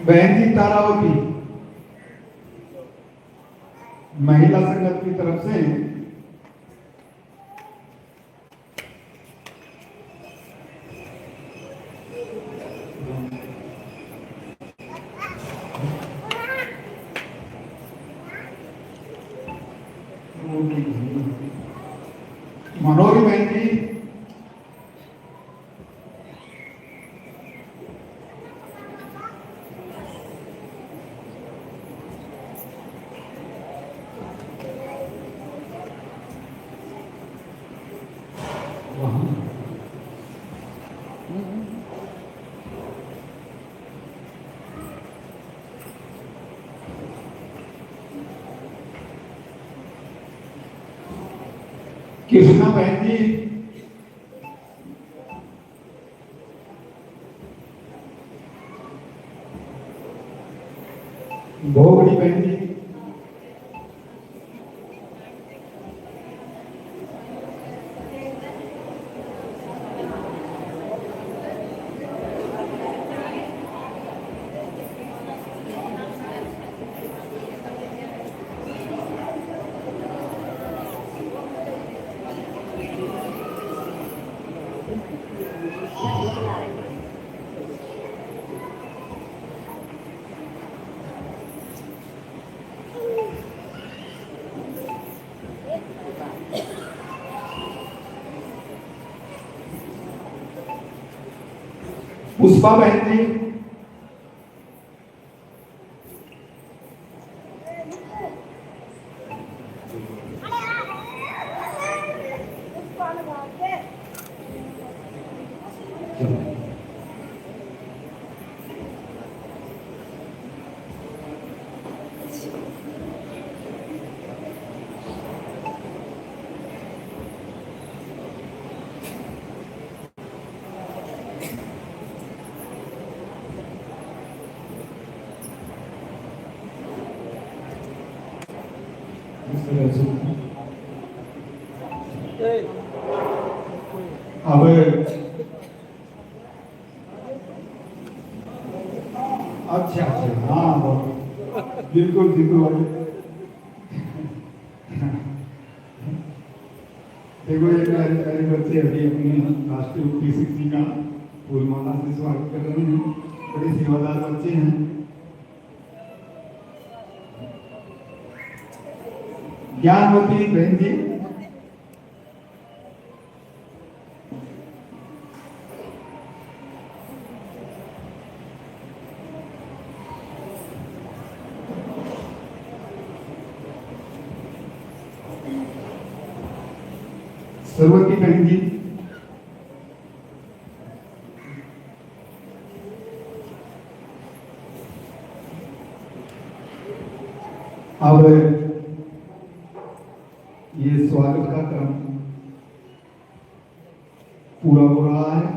बहन जी तारावती महिला संगत की तरफ से मनोरी बहन जी, कृष्णा बहन जी, भोगड़ी बहन जी, पुष्पा बहन जी, अब अच्छा हाँ बिल्कुल बिल्कुल। देखो ये प्यारे बच्चे अभी अपनी राष्ट्रीय उक्ति शिक्षी का फूलमाला से स्वागत कर रहे हैं। बड़े सेवादार बच्चे हैं। ज्ञानवती बहन जी, सरवती बहन जी, अब ये स्वागत का क्रम पूरा हो रहा है।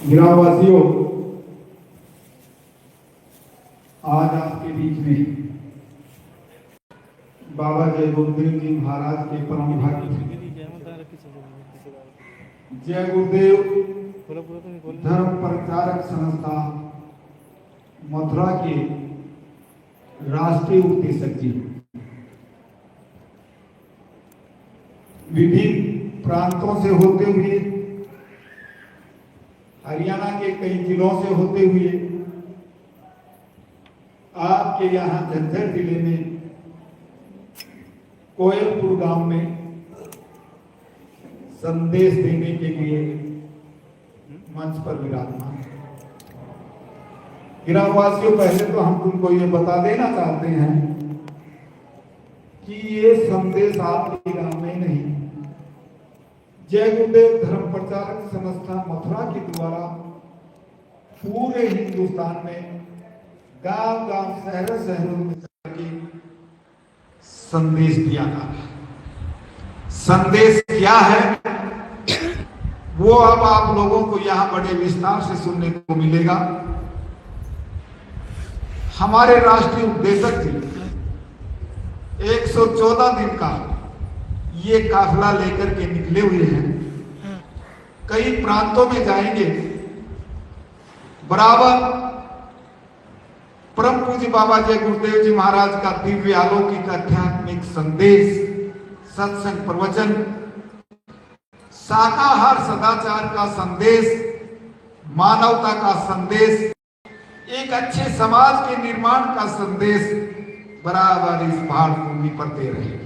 ग्रामवासियों, आज आपके बीच में बाबा जय गुरुदेव जी महाराज के परम भक्त जय गुरुदेव धर्म प्रचारक संस्था मथुरा के राष्ट्रीय उपदेशक जी विभिन्न प्रांतों से होते हुए, हरियाणा के कई जिलों से होते हुए आपके यहाँ झज्जर जिले में कोयलपुर गांव में संदेश देने के लिए मंच पर विराजमान। ग्रामवासियों, पहले तो हम तुमको ये बता देना चाहते हैं कि ये संदेश आपके गांव में नहीं, जय गुरुदेव धर्म प्रचारक संस्था मथुरा के द्वारा पूरे हिंदुस्तान में गांव गांव शहरों शहरों में संदेश दिया जा रहा है। संदेश क्या है वो अब आप लोगों को यहां बड़े विस्तार से सुनने को मिलेगा। हमारे राष्ट्रीय उपदेशक जी 114 दिन का ये काफिला लेकर के निकले हुए हैं। कई प्रांतों में जाएंगे। बराबर परम पूज्य बाबा जय गुरुदेव जी महाराज का दिव्य अलौकिक आध्यात्मिक संदेश, सत्संग, प्रवचन, शाकाहार सदाचार का संदेश, मानवता का संदेश, एक अच्छे समाज के निर्माण का संदेश बराबर इस पहाड़ भूमि पर दे रहे हैं।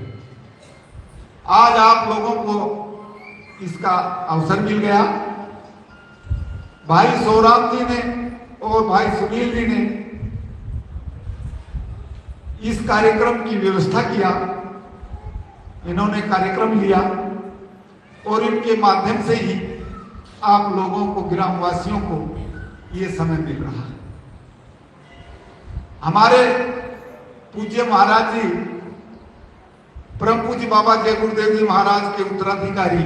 आज आप लोगों को इसका अवसर मिल गया। भाई सोराम जी ने और भाई सुनील जी ने इस कार्यक्रम की व्यवस्था किया। इन्होंने कार्यक्रम लिया और इनके माध्यम से ही आप लोगों को, ग्रामवासियों को ये समय मिल रहा है। हमारे पूज्य महाराज जी, परम पूज्य बाबा जय गुरुदेव जी महाराज के उत्तराधिकारी,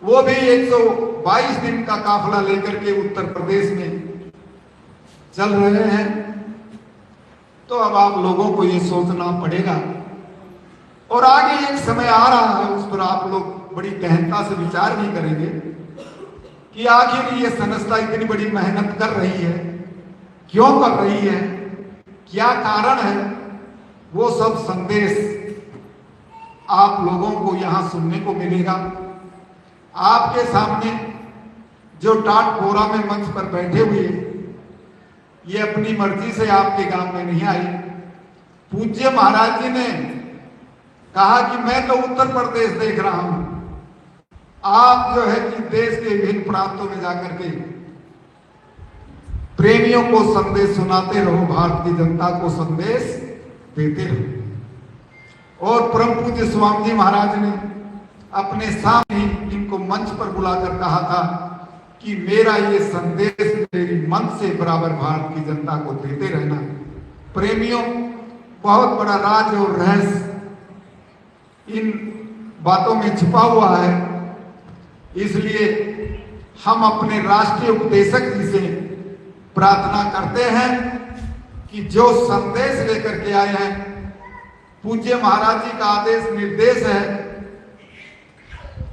वो भी 122 दिन का काफिला लेकर के उत्तर प्रदेश में चल रहे हैं। तो अब आप लोगों को ये सोचना पड़ेगा और आगे एक समय आ रहा है, उस पर आप लोग बड़ी गहनता से विचार भी करेंगे कि आखिर ये संस्था इतनी बड़ी मेहनत कर रही है, क्यों कर रही है, क्या कारण है। वो सब संदेश आप लोगों को यहां सुनने को मिलेगा। आपके सामने जो टाट पोरा में मंच पर बैठे हुए, ये अपनी मर्जी से आपके गांव में नहीं आई। पूज्य महाराज जी ने कहा कि मैं तो उत्तर प्रदेश देख रहा हूं, आप जो है कि देश के विभिन्न प्रांतों में जाकर के प्रेमियों को संदेश सुनाते रहो, भारत की जनता को संदेश देते रहो। और परम पूज्य स्वामी जी महाराज ने अपने सामने इनको मंच पर बुलाकर कहा था कि मेरा ये संदेश मेरी मन से बराबर भारत की जनता को देते रहना। प्रेमियों, बहुत बड़ा राज और रहस्य इन बातों में छिपा हुआ है। इसलिए हम अपने राष्ट्रीय उपदेशक जी से प्रार्थना करते हैं कि जो संदेश लेकर के आए हैं, पूज्य महाराज जी का आदेश निर्देश है,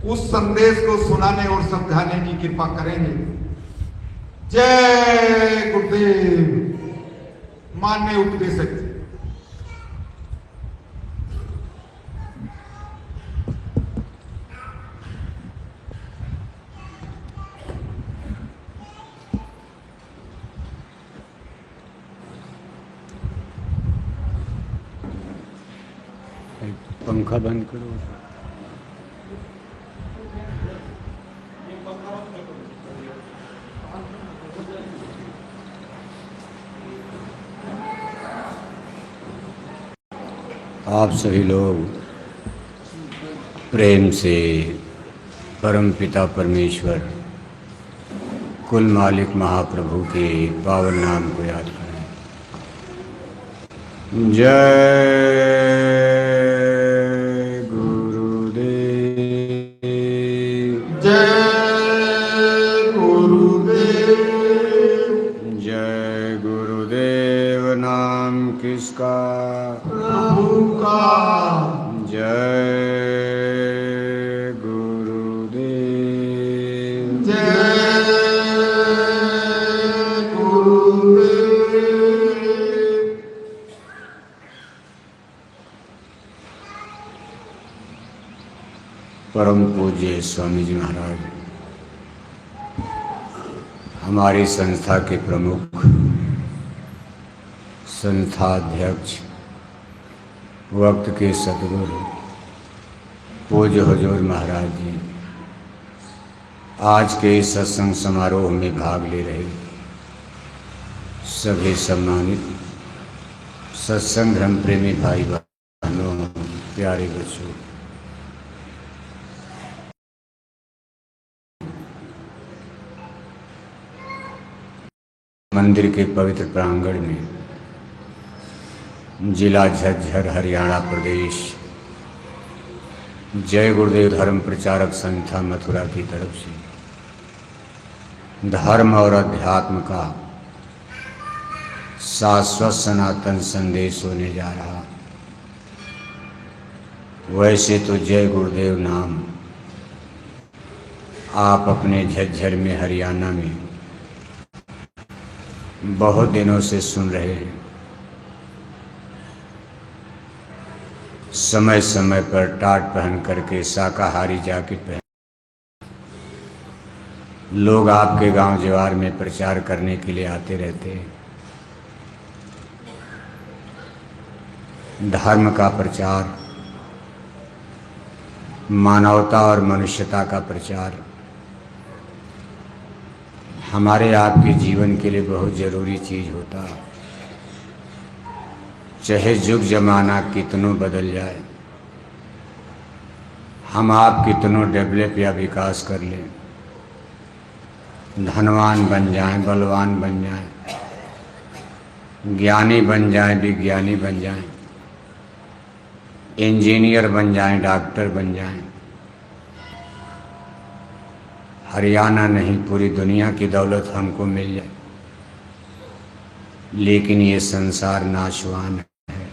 उस संदेश को सुनाने और समझाने की कृपा करेंगे। जय गुरुदेव। माननीय उपदेशक जी। पंखा बंद करो। आप सभी लोग प्रेम से परम पिता परमेश्वर, कुल मालिक महाप्रभु के पावन नाम को याद करें। जय गुरुदेव। जय गुरुदेव। जय गुरुदेव नाम किसका? प्रभु का। जय गुरुदेव। जय गुरुदेव। परम पूज्य स्वामी जी महाराज हमारी संस्था के प्रमुख, संस्थाध्यक्ष, वक्त के सदगुरु पूज्य हुजूर महाराज जी आज के इस सत्संग समारोह में भाग ले रहे सभी सम्मानित सत्संग धर्म प्रेमी भाई बहनों, प्यारे बच्चों, मंदिर के पवित्र प्रांगण में जिला झज्जर, हरियाणा प्रदेश, जय गुरुदेव धर्म प्रचारक संस्था मथुरा की तरफ से धर्म और अध्यात्म का शाश्वत सनातन संदेश होने जा रहा वैसे तो जय गुरुदेव नाम आप अपने झज्जर में, हरियाणा में बहुत दिनों से सुन रहे हैं। समय समय पर टाट पहन करके, शाकाहारी जैकेट पहन लोग आपके गांव जवार में प्रचार करने के लिए आते रहते हैं। धर्म का प्रचार, मानवता और मनुष्यता का प्रचार हमारे आपके जीवन के लिए बहुत ज़रूरी चीज़ होता है। चाहे युग जमाना कितनों बदल जाए, हम आप कितनों डेवलप या विकास कर लें, धनवान बन जाएं, बलवान बन जाएं, ज्ञानी बन जाएं, विज्ञानी बन जाएं, इंजीनियर बन जाएं, डॉक्टर बन जाएं, हरियाणा नहीं पूरी दुनिया की दौलत हमको मिल जाए, लेकिन ये संसार नाशवान है।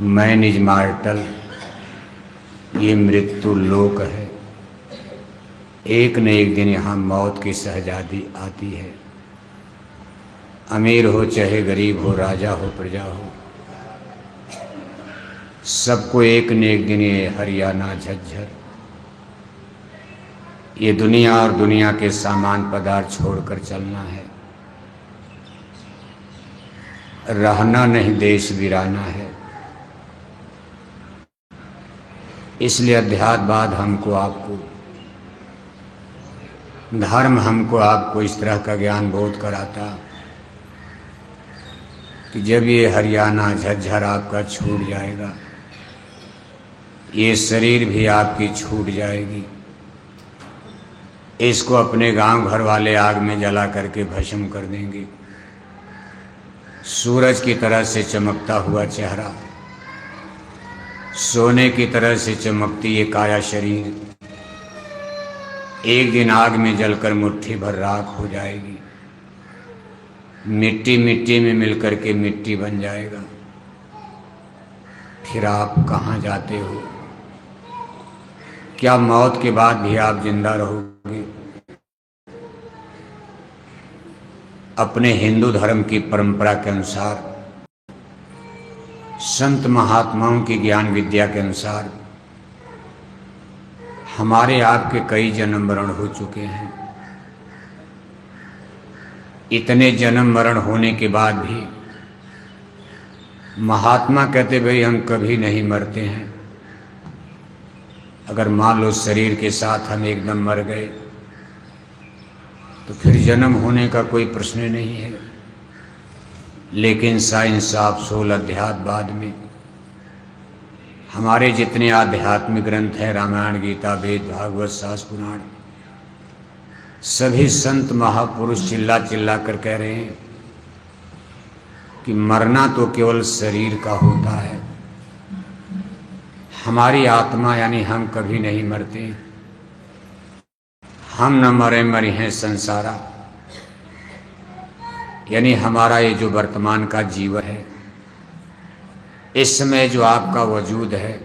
मैन इज मॉर्टल, ये मृत्यु लोक है। एक न एक दिन यहाँ मौत की शहजादी आती है। अमीर हो चाहे गरीब हो, राजा हो प्रजा हो, सबको एक न एक दिन ये हरियाणा झज्जर, ये दुनिया और दुनिया के सामान पदार्थ छोड़कर चलना है। रहना नहीं, देश वीराना है। इसलिए अध्यात्मवाद हमको आपको, धर्म हमको आपको इस तरह का ज्ञान बोध कराता कि जब ये हरियाणा झज्जर आपका छूट जाएगा, ये शरीर भी आपकी छूट जाएगी, इसको अपने गांव घर वाले आग में जला करके भस्म कर देंगे। सूरज की तरह से चमकता हुआ चेहरा, सोने की तरह से चमकती ये काया शरीर एक दिन आग में जलकर मुट्ठी भर राख हो जाएगी। मिट्टी मिट्टी में मिलकर के मिट्टी बन जाएगा। फिर आप कहाँ जाते हो? क्या मौत के बाद भी आप जिंदा रहोगे? अपने हिंदू धर्म की परंपरा के अनुसार, संत महात्माओं की ज्ञान विद्या के अनुसार हमारे आपके कई जन्म मरण हो चुके हैं। इतने जन्म मरण होने के बाद भी महात्मा कहते भाई हम कभी नहीं मरते हैं। अगर मान लो शरीर के साथ हम एकदम मर गए तो फिर जन्म होने का कोई प्रश्न नहीं है। लेकिन साइंस ऑफ सोल अध्यात्मवाद में हमारे जितने आध्यात्मिक ग्रंथ हैं, रामायण, गीता, वेद, भागवत, शास्त्र, पुराण, सभी संत महापुरुष चिल्ला चिल्ला कर कह रहे हैं कि मरना तो केवल शरीर का होता है, हमारी आत्मा यानी हम कभी नहीं मरते। हम न मरे मरे हैं संसारा, यानी हमारा ये जो वर्तमान का जीवन है, इस समय जो आपका वजूद है,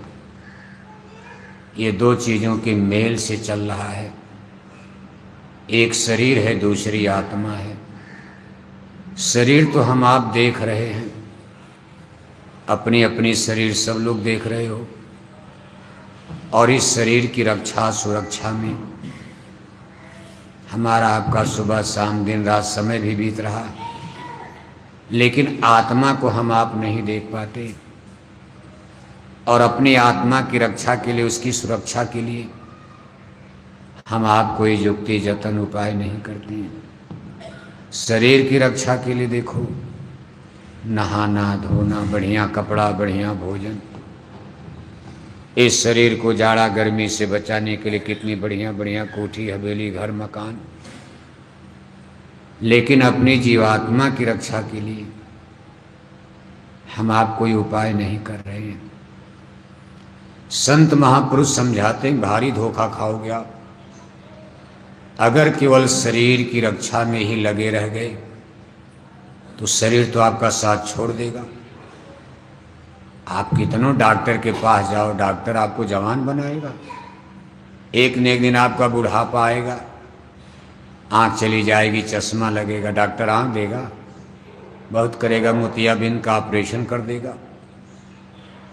ये दो चीज़ों के मेल से चल रहा है। एक शरीर है, दूसरी आत्मा है। शरीर तो हम आप देख रहे हैं, अपनी अपनी शरीर सब लोग देख रहे हो, और इस शरीर की रक्षा सुरक्षा में हमारा आपका सुबह शाम दिन रात समय भी बीत रहा, लेकिन आत्मा को हम आप नहीं देख पाते। और अपनी आत्मा की रक्षा के लिए, उसकी सुरक्षा के लिए हम आप कोई युक्ति जतन उपाय नहीं करते हैं। शरीर की रक्षा के लिए देखो, नहाना धोना, बढ़िया कपड़ा, बढ़िया भोजन, इस शरीर को जाड़ा गर्मी से बचाने के लिए कितनी बढ़िया बढ़िया कोठी, हवेली, घर, मकान। लेकिन अपनी जीवात्मा की रक्षा के लिए हम आप कोई उपाय नहीं कर रहे हैं। संत महापुरुष समझाते हैं भारी धोखा खाओगे आप अगर केवल शरीर की रक्षा में ही लगे रह गए, तो शरीर तो आपका साथ छोड़ देगा। आप कितनों डॉक्टर के पास जाओ, डॉक्टर आपको जवान बनाएगा? एक न एक दिन आपका बुढ़ापा आएगा, आँख चली जाएगी, चश्मा लगेगा, डॉक्टर आँख देगा? बहुत करेगा, मोतियाबिंद का ऑपरेशन कर देगा,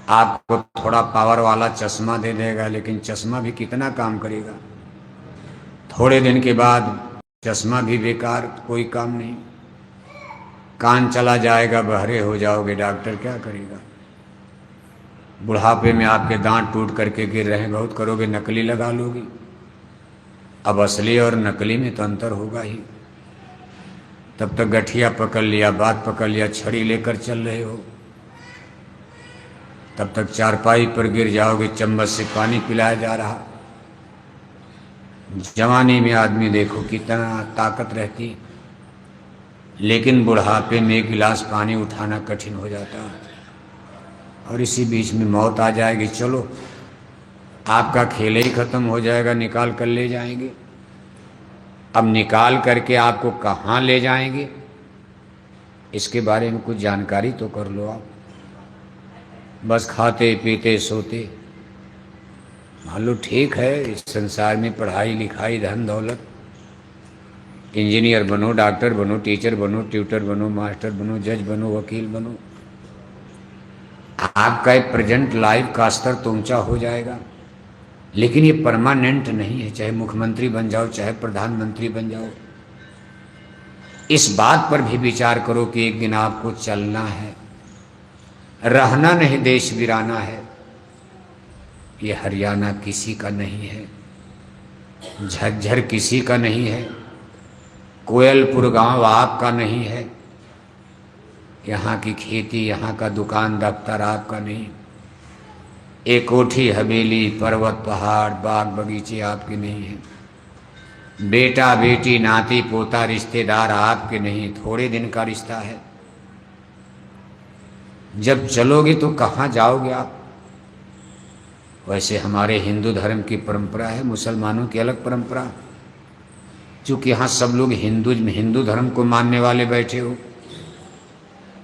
आपको थोड़ा पावर वाला चश्मा दे देगा, लेकिन चश्मा भी कितना काम करेगा? थोड़े दिन के बाद चश्मा भी बेकार, कोई काम नहीं। कान चला जाएगा, बहरे हो जाओगे, डॉक्टर क्या करेगा? बुढ़ापे में आपके दांत टूट करके गिर रहे हैं, बहुत करोगे, नकली लगा लोगे। अब असली और नकली में तो अंतर होगा ही। तब तक गठिया पकड़ लिया, बात पकड़ लिया, छड़ी लेकर चल रहे हो, तब तक चारपाई पर गिर जाओगे, चम्मच से पानी पिलाया जा रहा। जवानी में आदमी देखो कितना ताकत रहती, लेकिन बुढ़ापे में एक गिलास पानी उठाना कठिन हो जाता है, और इसी बीच में मौत आ जाएगी। चलो, आपका खेल ही खत्म हो जाएगा, निकाल कर ले जाएंगे। अब निकाल करके आपको कहाँ ले जाएंगे, इसके बारे में कुछ जानकारी तो कर लो आप। बस खाते पीते सोते, मान लो ठीक है, इस संसार में पढ़ाई लिखाई धन दौलत, इंजीनियर बनो, डॉक्टर बनो, टीचर बनो, ट्यूटर बनो, मास्टर बनो, जज बनो, वकील बनो, आपका एक प्रेजेंट लाइफ का स्तर तो ऊंचा हो जाएगा, लेकिन ये परमानेंट नहीं है। चाहे मुख्यमंत्री बन जाओ, चाहे प्रधानमंत्री बन जाओ, इस बात पर भी विचार करो कि एक दिन आपको चलना है, रहना नहीं, देश वीराना है। ये हरियाणा किसी का नहीं है, झज्जर किसी का नहीं है, कोयलपुर गांव आपका नहीं है, यहाँ की खेती, यहाँ का दुकान दफ्तर आपका नहीं, एक कोठी हवेली, पर्वत पहाड़, बाग बगीचे आपके नहीं हैं, बेटा बेटी नाती पोता रिश्तेदार आपके नहीं, थोड़े दिन का रिश्ता है। जब चलोगे तो कहाँ जाओगे आप? वैसे हमारे हिंदू धर्म की परंपरा है, मुसलमानों की अलग परंपरा। चूँकि यहाँ सब लोग हिंदू धर्म को मानने वाले बैठे हो,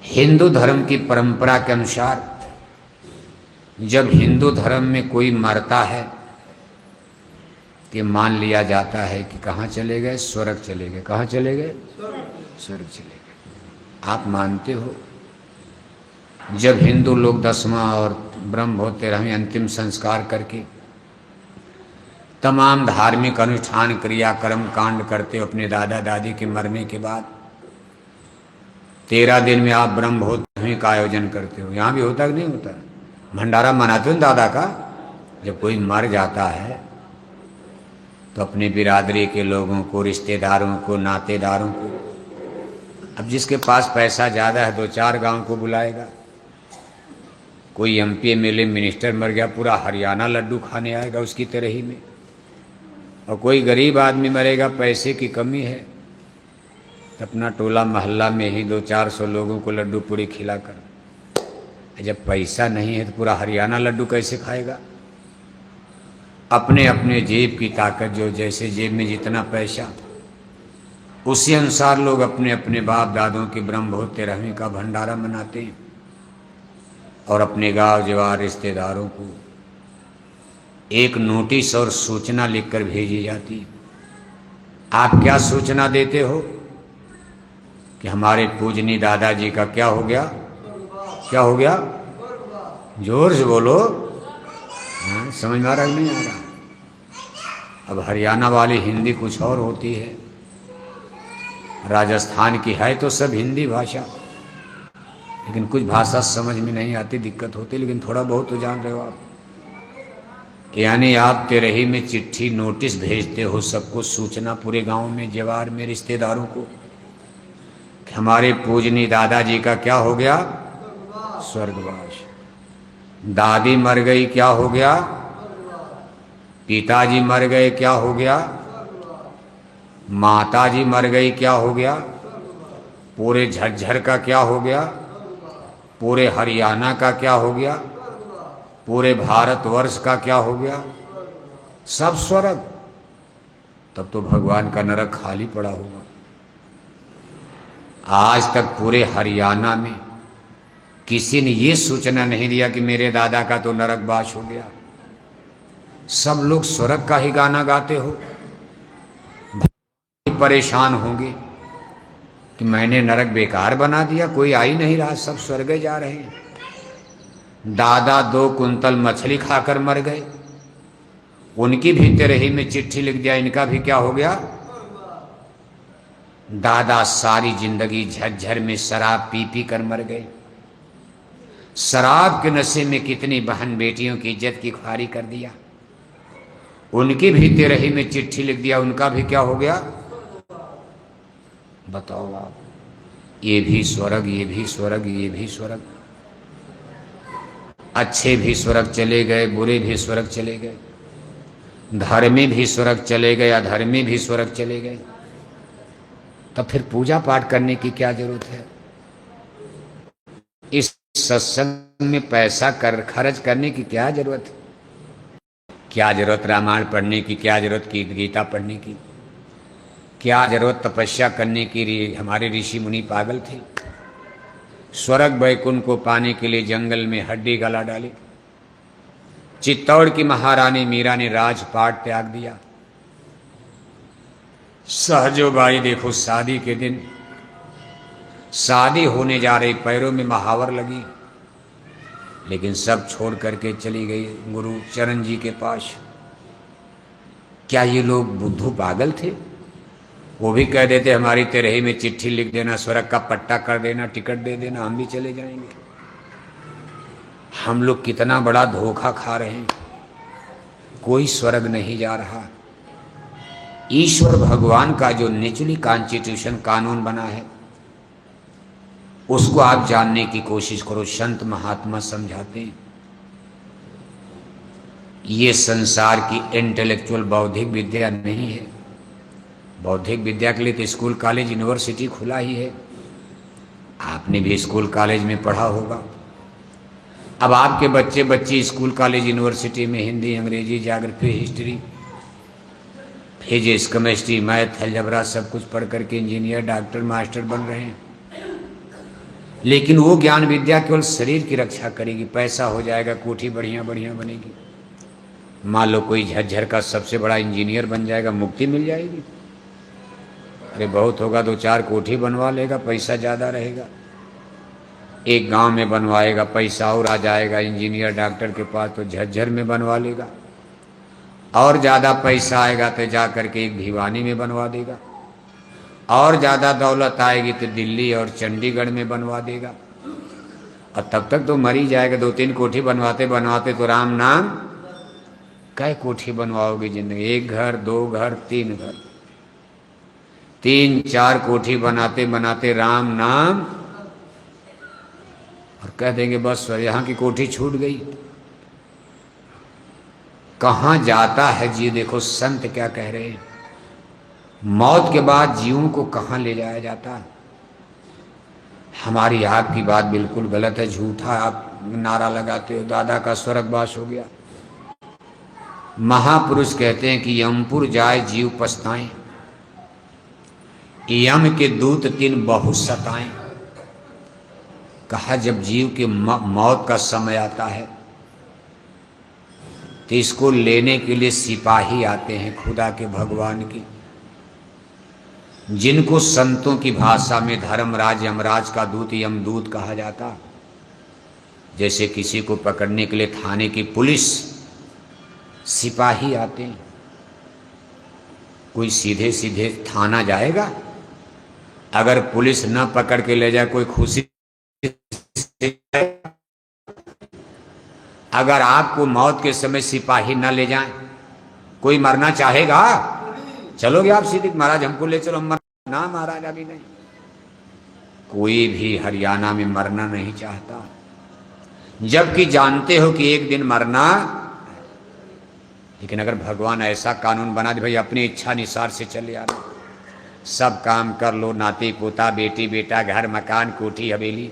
हिंदू धर्म की परंपरा के अनुसार जब हिंदू धर्म में कोई मरता है कि मान लिया जाता है कि कहाँ चले गए, स्वर्ग चले गए। कहाँ चले गए? स्वर्ग चले गए। आप मानते हो? जब हिंदू लोग 10वां और ब्रह्म हो 13वें अंतिम संस्कार करके तमाम धार्मिक अनुष्ठान क्रिया कर्म कांड करते हो, अपने दादा दादी के मरने के बाद 13 दिन में आप ब्रह्मोत्सव का आयोजन करते हो। यहाँ भी होता कि नहीं होता? भंडारा मनाते हो दादा का। जब कोई मर जाता है तो अपने बिरादरी के लोगों को, रिश्तेदारों को, नातेदारों को, अब जिसके पास पैसा ज़्यादा है 2-4 गांव को बुलाएगा। कोई एमपी एमएलए मिनिस्टर मर गया, पूरा हरियाणा लड्डू खाने आएगा उसकी तरह ही में। और कोई गरीब आदमी मरेगा, पैसे की कमी है, तो अपना टोला मोहल्ला में ही 200-400 लोगों को लड्डू पूरी खिलाकर। जब पैसा नहीं है तो पूरा हरियाणा लड्डू कैसे खाएगा? अपने अपने जेब की ताकत, जो जैसे जेब में जितना पैसा, उसी अनुसार लोग अपने अपने बाप दादों की ब्रह्मोत्सव 13वीं का भंडारा मनाते हैं और अपने गांव जवार रिश्तेदारों को एक नोटिस और सूचना लिखकर भेजी जाती है। आप क्या सूचना देते हो कि हमारे पूजनी दादाजी का क्या हो गया? क्या हो गया? जोर से बोलो। हाँ, समझ में आ रहा है नहीं आ रहा? अब हरियाणा वाली हिंदी कुछ और होती है, राजस्थान की है तो सब हिंदी भाषा, लेकिन कुछ भाषा समझ में नहीं आती, दिक्कत होती, लेकिन थोड़ा बहुत तो जान रहे हो आप। यानी आप 13ही में चिट्ठी नोटिस भेजते हो सबको, सूचना पूरे गांव में, जवार में, रिश्तेदारों को कि हमारे पूजनी दादाजी का क्या हो गया? स्वर्गवास। दादी मर गई, क्या हो गया? पिताजी मर गए, क्या हो गया? माताजी मर गई, क्या हो गया? पूरे झज्जर का क्या हो गया? पूरे हरियाणा का क्या हो गया? पूरे भारतवर्ष का क्या हो गया? सब स्वर्ग। तब तो भगवान का नरक खाली पड़ा होगा। आज तक पूरे हरियाणा में किसी ने ये सूचना नहीं दिया कि मेरे दादा का तो नरकवास हो गया। सब लोग स्वर्ग का ही गाना गाते हो, परेशान होंगे कि मैंने नरक बेकार बना दिया, कोई आ ही नहीं रहा, सब स्वर्ग जा रहे हैं। दादा 2 कुंतल मछली खाकर मर गए, उनकी भी तिरही में चिट्ठी लिख दिया, इनका भी क्या हो गया। दादा सारी जिंदगी झज्झर में शराब पी पी कर मर गए। शराब के नशे में कितनी बहन बेटियों की इज्जत की ख्वारी कर दिया, उनकी भी तिरही में चिट्ठी लिख दिया, उनका भी क्या हो गया। बताओ आप, ये भी स्वर्ग, ये भी स्वर्ग, ये भी स्वर्ग। अच्छे भी स्वर्ग चले गए, बुरे भी स्वर्ग चले गए, धर्मी भी स्वर्ग चले गए, अधर्मी भी स्वर्ग चले गए। तब फिर पूजा पाठ करने की क्या जरूरत है। इस सत्संग में पैसा खर्च करने की क्या जरूरत है। क्या जरूरत रामायण पढ़ने की, क्या जरूरत की गीता पढ़ने की, क्या जरूरत तपस्या करने की। हमारे ऋषि मुनि पागल थे। स्वर्ग वैकुंठ को पाने के लिए जंगल में हड्डी गला डाली। चित्तौड़ की महारानी मीरा ने राजपाट त्याग दिया। सहजोबाई देखो, शादी के दिन शादी होने जा रही, पैरों में महावर लगी, लेकिन सब छोड़ करके चली गई गुरु चरण जी के पास। क्या ये लोग बुद्धू पागल थे। वो भी कह देते हमारी तिरही में चिट्ठी लिख देना, स्वर्ग का पट्टा कर देना, टिकट दे देना, हम भी चले जाएंगे। हम लोग कितना बड़ा धोखा खा रहे हैं। कोई स्वर्ग नहीं जा रहा। ईश्वर भगवान का जो निचली कॉन्स्टिट्यूशन कानून बना है, उसको आप जानने की कोशिश करो। संत महात्मा समझाते हैं ये संसार की इंटेलेक्चुअल बौद्धिक विद्या नहीं है। बौद्धिक विद्या के लिए तो स्कूल कॉलेज यूनिवर्सिटी खुला ही है। आपने भी स्कूल कॉलेज में पढ़ा होगा। अब आपके बच्चे बच्ची स्कूल कॉलेज यूनिवर्सिटी में हिंदी, अंग्रेजी, geography, history, physics, chemistry, math, algebra सब कुछ पढ़ करके इंजीनियर, डॉक्टर, मास्टर बन रहे हैं। लेकिन वो ज्ञान विद्या केवल शरीर की रक्षा करेगी। पैसा हो जाएगा, कोठी बढ़िया बढ़िया बनेगी। मान लो कोई झज्झर का सबसे बड़ा इंजीनियर बन जाएगा, मुक्ति मिल जाएगी। अरे बहुत होगा 2-4 कोठी बनवा लेगा, पैसा ज़्यादा रहेगा। एक गांव में बनवाएगा, पैसा और आ जाएगा। इंजीनियर डॉक्टर के पास तो झज्झर में बनवा लेगा। और ज़्यादा पैसा आएगा तो जा करके एक भिवानी में बनवा देगा। और ज़्यादा दौलत आएगी तो दिल्ली और चंडीगढ़ में बनवा देगा। और तब तक तो मर ही जाएगा। 2-3 कोठी बनवाते बनवाते तो राम नाम। कै कोठी बनवाओगे जिंदगी। 1 घर, 2 घर, 3 घर, 3-4 कोठी बनाते बनाते राम नाम, और कह देंगे बस यहाँ की कोठी छूट गई। कहाँ जाता है जी। देखो संत क्या कह रहे हैं, मौत के बाद जीवों को कहाँ ले जाया जाता है। हमारी आपकी बात बिल्कुल गलत है, झूठा आप नारा लगाते हो। दादा का स्वर्गवास हो गया। महापुरुष कहते हैं कि यमपुर जाए जीव पछताएं, यम के दूत 3 बहु सताएं। कहा जब जीव के मौत का समय आता है तो इसको लेने के लिए सिपाही आते हैं खुदा के, भगवान की, जिनको संतों की भाषा में धर्मराज यमराज का दूत यमदूत कहा जाता। जैसे किसी को पकड़ने के लिए थाने की पुलिस, सिपाही आते हैं। कोई सीधे सीधे थाना जाएगा? अगर पुलिस न पकड़ के ले जाए, कोई खुशी से। अगर आपको मौत के समय सिपाही न ले जाएं, कोई मरना चाहेगा? चलोगे आप सीधे, महाराज हमको ले चलो, हम ना महाराज अभी नहीं। कोई भी हरियाणा में मरना नहीं चाहता, जबकि जानते हो कि एक दिन मरना। लेकिन अगर भगवान ऐसा कानून बना दे, भाई अपनी इच्छा अनुसार से चले आना, सब काम कर लो, नाती पोता, बेटी बेटा, घर मकान, कोठी हवेली।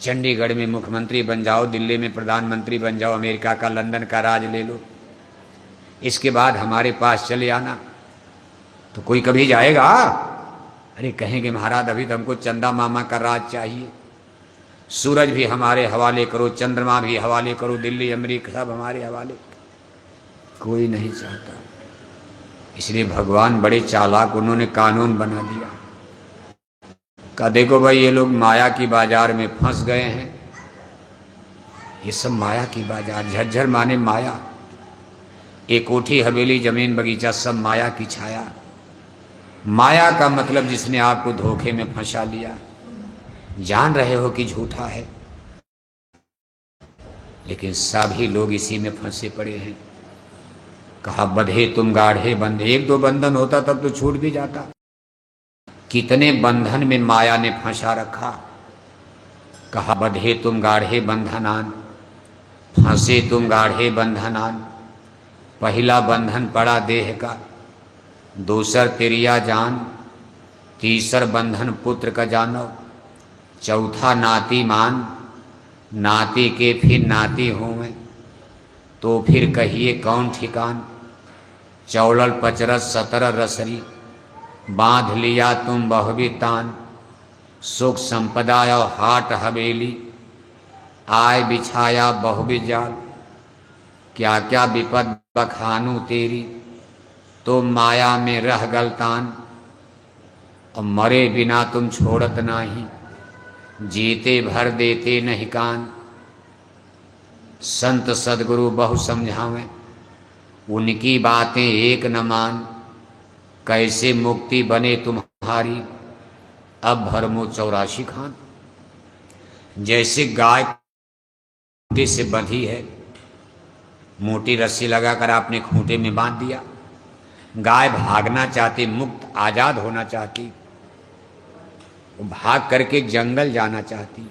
चंडीगढ़ में मुख्यमंत्री बन जाओ, दिल्ली में प्रधानमंत्री बन जाओ, अमेरिका का, लंदन का राज ले लो, इसके बाद हमारे पास चले आना। तो कोई कभी जाएगा? अरे कहेंगे महाराज अभी तो हमको चंदा मामा का राज चाहिए। सूरज भी हमारे हवाले करो, चंद्रमा भी हवाले करो, दिल्ली अमेरिका सब हमारे हवाले। कोई नहीं चाहता। इसलिए भगवान बड़े चालाक, उन्होंने कानून बना दिया। कहा देखो भाई, ये लोग माया की बाजार में फंस गए हैं। ये सब माया की बाजार, झज्जर माने माया। एक कोठी हवेली जमीन बगीचा सब माया की छाया। माया का मतलब जिसने आपको धोखे में फंसा लिया, जान रहे हो कि झूठा है, लेकिन सभी लोग इसी में फंसे पड़े हैं। कहा बंधे तुम गाढ़े बंधे, एक दो बंधन होता तब तो छूट भी जाता। कितने बंधन में माया ने फंसा रखा। कहा बंधे तुम गाढ़े बंधनान, फंसे तुम गाढ़े बंधनान। पहला बंधन पड़ा देह का, दूसर तिरिया जान, तीसर बंधन पुत्र का जानो, चौथा नाती मान, नाती के फिर नाती हूँ मैं, तो फिर कहिए कौन ठिकान। चौलल पचरस सतर रसरी, बांध लिया तुम बहुबी तान। सुख संपदा और हाट हवेली, आय बिछाया बहुबी जाल। क्या क्या विपद बखानू तेरी, तो माया में रह गलतान। और मरे बिना तुम छोड़त नाही, जीते भर देते नहीं कान। संत सदगुरु बहु समझावें, उनकी बातें एक न मान। कैसे मुक्ति बने तुम्हारी, अब भरमो 84 खान। जैसे गाय खूंटे से बंधी है, मोटी रस्सी लगाकर आपने खूंटे में बांध दिया। गाय भागना चाहती, मुक्त आजाद होना चाहती, वो भाग करके जंगल जाना चाहती,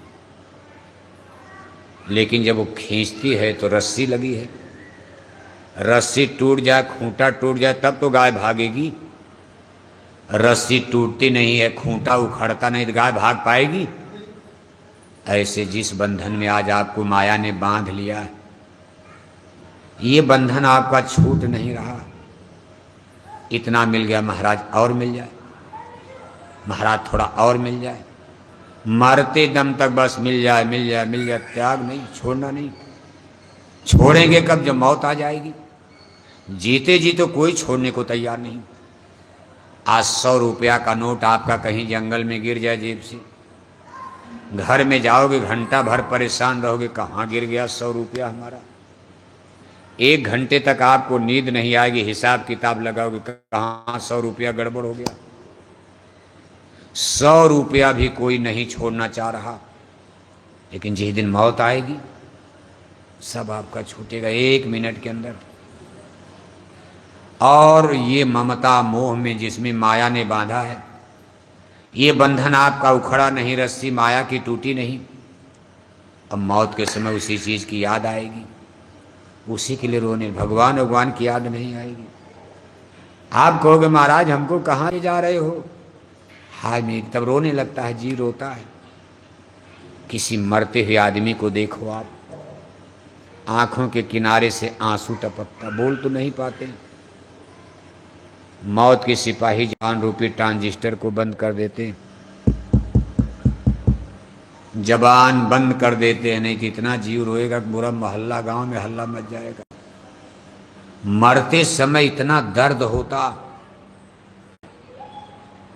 लेकिन जब वो खींचती है तो रस्सी लगी है। रस्सी टूट जाए, खूंटा टूट जाए तब तो गाय भागेगी। रस्सी टूटती नहीं है, खूंटा उखड़ता नहीं, तो गाय भाग पाएगी? ऐसे जिस बंधन में आज आपको माया ने बांध लिया, ये बंधन आपका छूट नहीं रहा। इतना मिल गया महाराज, और मिल जाए, महाराज थोड़ा और मिल जाए, मरते दम तक बस मिल जाए मिल जाए मिल जाए। त्याग नहीं, छोड़ना नहीं। छोड़ेंगे कब? जब मौत आ जाएगी। जीते जी तो कोई छोड़ने को तैयार नहीं। आज 100 रुपया का नोट आपका कहीं जंगल में गिर जाए जेब से, घर में जाओगे घंटा भर परेशान रहोगे, कहाँ गिर गया 100 रुपया हमारा। 1 घंटे तक आपको नींद नहीं आएगी, हिसाब किताब लगाओगे, कहाँ 100 रुपया गड़बड़ हो गया। 100 रुपया भी कोई नहीं छोड़ना चाह रहा, लेकिन जिस दिन मौत आएगी सब आपका छूटेगा 1 मिनट के अंदर। और ये ममता मोह में जिसमें माया ने बांधा है, ये बंधन आपका उखड़ा नहीं, रस्सी माया की टूटी नहीं। अब मौत के समय उसी चीज की याद आएगी, उसी के लिए रोने। भगवान की याद नहीं आएगी। आप कहोगे महाराज हमको कहाँ ले जा रहे हो, हाय में, तब रोने लगता है, जी रोता है। किसी मरते हुए आदमी को देखो आप, आंखों के किनारे से आंसू टपकता, बोल तो नहीं पाते। मौत के सिपाही जान रूपी ट्रांजिस्टर को बंद कर देते, जबान बंद कर देते हैं, नहीं तो इतना जीव रोएगा कि पूरा मोहल्ला गांव में हल्ला मच जाएगा। मरते समय इतना दर्द होता।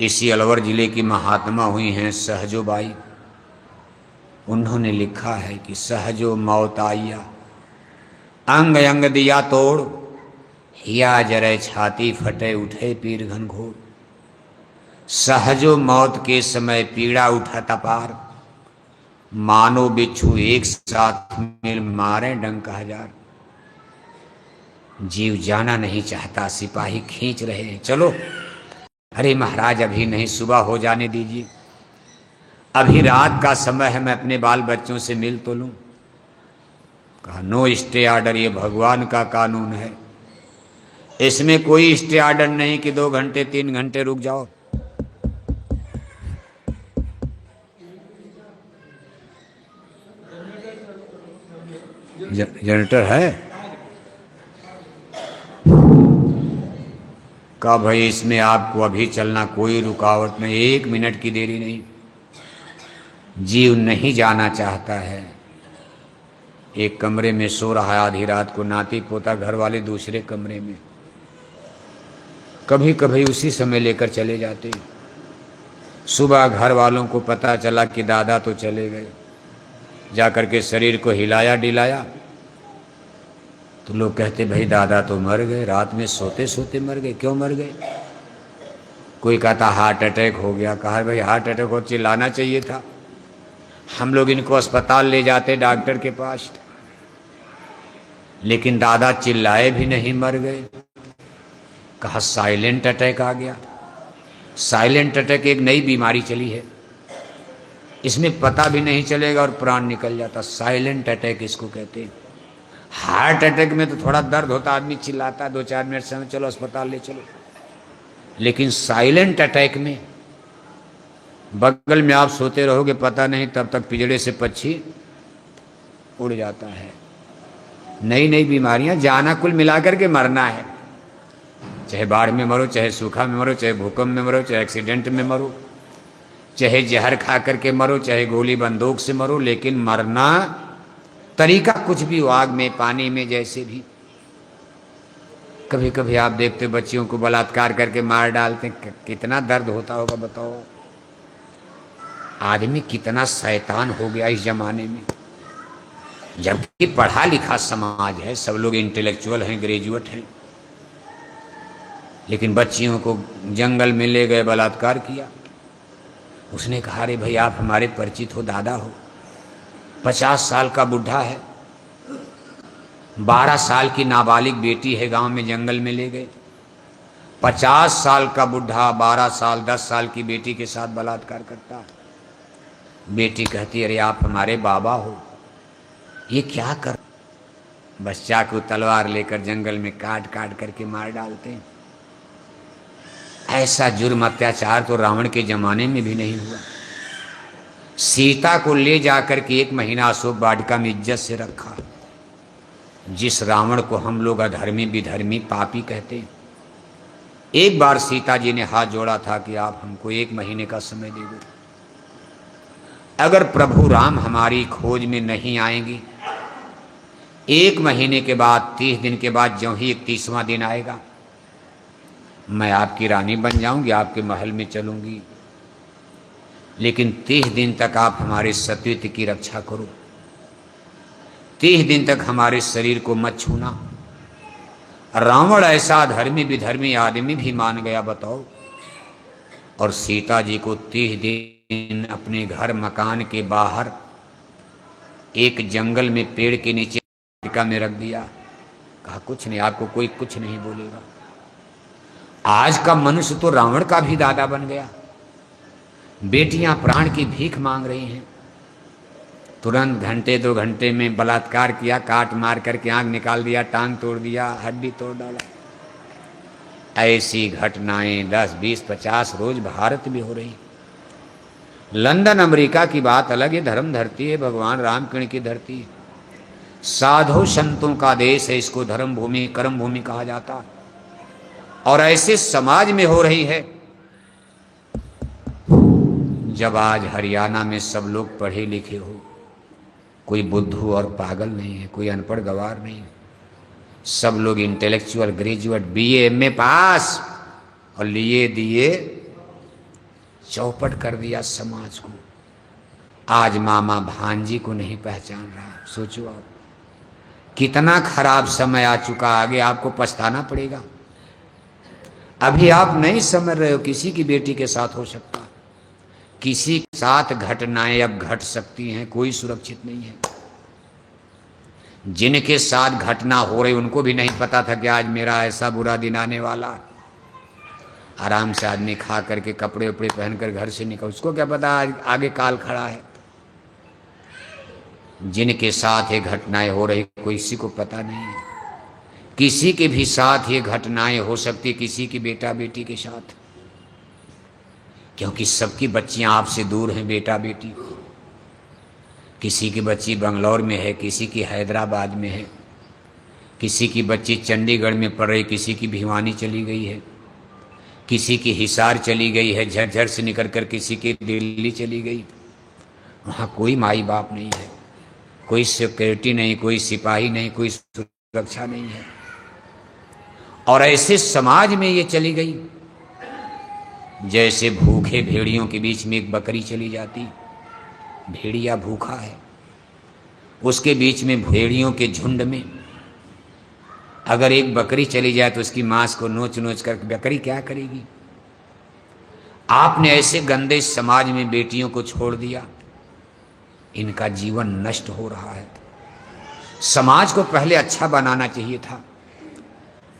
इसी अलवर जिले की महात्मा हुई हैं सहजो बाई, उन्होंने लिखा है कि सहजो मौत आइया, अंग अंग दिया तोड़, हिया जरे छाती फटे उठे पीर घनघोर। सहजो मौत के समय पीड़ा उठा तपार, मानो बिच्छू एक साथ मिल मारे डंक हजार। जीव जाना नहीं चाहता, सिपाही खींच रहे हैं, चलो। अरे महाराज अभी नहीं, सुबह हो जाने दीजिए, अभी रात का समय है, मैं अपने बाल बच्चों से मिल तो लूं। कहा नो स्टे ऑर्डर, ये भगवान का कानून है, इसमें कोई स्टे ऑर्डर नहीं कि 2 घंटे 3 घंटे रुक जाओ। जनरेटर है? कहा भाई इसमें आपको अभी चलना, कोई रुकावट नहीं, 1 मिनट की देरी नहीं। जीव नहीं जाना चाहता है। एक कमरे में सो रहा है, आधी रात को नाती पोता घर वाले दूसरे कमरे में, कभी कभी उसी समय लेकर चले जाते। सुबह घर वालों को पता चला कि दादा तो चले गए, जाकर के शरीर को हिलाया डिलाया तो लोग कहते भाई दादा तो मर गए, रात में सोते सोते मर गए। क्यों मर गए? कोई कहता हार्ट अटैक हो गया। कहा भाई हार्ट अटैक हो चिल्लाना चाहिए था, हम लोग इनको अस्पताल ले जाते डॉक्टर के पास। लेकिन दादा चिल्लाए भी नहीं, मर गए। कहा साइलेंट अटैक आ गया। साइलेंट अटैक एक नई बीमारी चली है, इसमें पता भी नहीं चलेगा और प्राण निकल जाता। साइलेंट अटैक इसको कहते हैं। हार्ट अटैक में तो थोड़ा दर्द होता, आदमी चिल्लाता, 2-4 मिनट समय चलो अस्पताल ले चलो। लेकिन साइलेंट अटैक में बगल में आप सोते रहोगे, पता नहीं तब तक पिंजड़े से पक्षी उड़ जाता है। नई नई बीमारियां, जाना कुल मिलाकर के मरना है। चाहे बाढ़ में मरो, चाहे सूखा में मरो, चाहे भूकंप में मरो, चाहे एक्सीडेंट में मरो, चाहे जहर खा करके मरो, चाहे गोली बंदूक से मरो, लेकिन मरना तरीका कुछ भी हो, आग में, पानी में, जैसे भी। कभी कभी आप देखते बच्चियों को बलात्कार करके मार डालते, कितना दर्द होता होगा बताओ। आदमी कितना शैतान हो गया इस जमाने में, जबकि पढ़ा लिखा समाज है, सब लोग इंटेलेक्चुअल हैं, ग्रेजुएट हैं, लेकिन बच्चियों को जंगल में ले गए, बलात्कार किया। उसने कहा अरे भाई आप हमारे परिचित हो, दादा हो। 50 साल का बुढ़ा है, 12 साल की नाबालिग बेटी है, गांव में जंगल में ले गए। 50 साल का बुढ़ा 12 साल 10 साल की बेटी के साथ बलात्कार करता है। बेटी कहती अरे आप हमारे बाबा हो, ये क्या कर। बच्चा को तलवार लेकर जंगल में काट काट करके मार डालते हैं। ऐसा जुर्म अत्याचार तो रावण के जमाने में भी नहीं हुआ। सीता को ले जाकर के 1 महीना अशोक वाटिका में इज्जत से रखा। जिस रावण को हम लोग अधर्मी विधर्मी पापी कहते हैं, एक बार सीता जी ने हाथ जोड़ा था कि आप हमको 1 महीने का समय दे दो। अगर प्रभु राम हमारी खोज में नहीं आएंगी, 1 महीने के बाद 30 दिन के बाद ज्यों ही 31वां दिन आएगा, मैं आपकी रानी बन जाऊंगी, आपके महल में चलूंगी। लेकिन 30 दिन तक आप हमारे सत्वित की रक्षा करो, 30 दिन तक हमारे शरीर को मत छूना। रावण ऐसा धर्मी विधर्मी आदमी भी मान गया बताओ। और सीता जी को 30 दिन अपने घर मकान के बाहर एक जंगल में पेड़ के नीचे वाटिका में रख दिया। कहा कुछ नहीं, आपको कोई कुछ नहीं बोलेगा। आज का मनुष्य तो रावण का भी दादा बन गया। बेटियां प्राण की भीख मांग रही हैं, तुरंत घंटे 2 घंटे में बलात्कार किया, काट मार करके आंख निकाल दिया, टांग तोड़ दिया, हड्डी तोड़ डाला। ऐसी घटनाएं 10, 20, 50 रोज भारत में हो रही। लंदन अमेरिका की बात अलग है, धर्म धरती है, भगवान रामकृष्ण की धरती है, साधु संतों का देश है, इसको धर्म भूमि कर्म भूमि कहा जाता। और ऐसे समाज में हो रही है। जब आज हरियाणा में सब लोग पढ़े लिखे हो, कोई बुद्धू और पागल नहीं है, कोई अनपढ़ गवार नहीं है, सब लोग इंटेलेक्चुअल ग्रेजुएट बीए एमए पास, और लिए दिए चौपट कर दिया समाज को। आज मामा भांजी को नहीं पहचान रहा। सोचो आप, कितना खराब समय आ चुका, आगे आपको पछताना पड़ेगा। अभी आप नहीं समझ रहे हो, किसी की बेटी के साथ हो सकता, किसी के साथ घटनाएं अब घट सकती हैं, कोई सुरक्षित नहीं है। जिनके साथ घटना हो रही उनको भी नहीं पता था कि आज मेरा ऐसा बुरा दिन आने वाला। आराम से आदमी खा करके कपड़े उपड़े पहनकर घर से निकल, उसको क्या पता आज आगे काल खड़ा है। जिनके साथ ये घटनाएं हो रही कोई किसी को पता नहीं है। किसी के भी साथ ये घटनाएं हो सकती, किसी की बेटा बेटी के साथ, क्योंकि सबकी बच्चियां आपसे दूर हैं बेटा बेटी। किसी की बच्ची बंगलौर में है, किसी की हैदराबाद में है, किसी की बच्ची चंडीगढ़ में पढ़ रही, किसी की भिवानी चली गई है, किसी की हिसार चली गई है, झज्जर से निकल कर किसी की दिल्ली चली गई। वहाँ कोई माई बाप नहीं है, कोई सिक्योरिटी नहीं, कोई सिपाही नहीं, कोई सुरक्षा नहीं है। और ऐसे समाज में ये चली गई जैसे भूखे भेड़ियों के बीच में एक बकरी चली जाती। भेड़िया भूखा है, उसके बीच में भेड़ियों के झुंड में अगर एक बकरी चली जाए तो उसकी मांस को नोच नोच कर बकरी क्या करेगी। आपने ऐसे गंदे समाज में बेटियों को छोड़ दिया, इनका जीवन नष्ट हो रहा है। समाज को पहले अच्छा बनाना चाहिए था।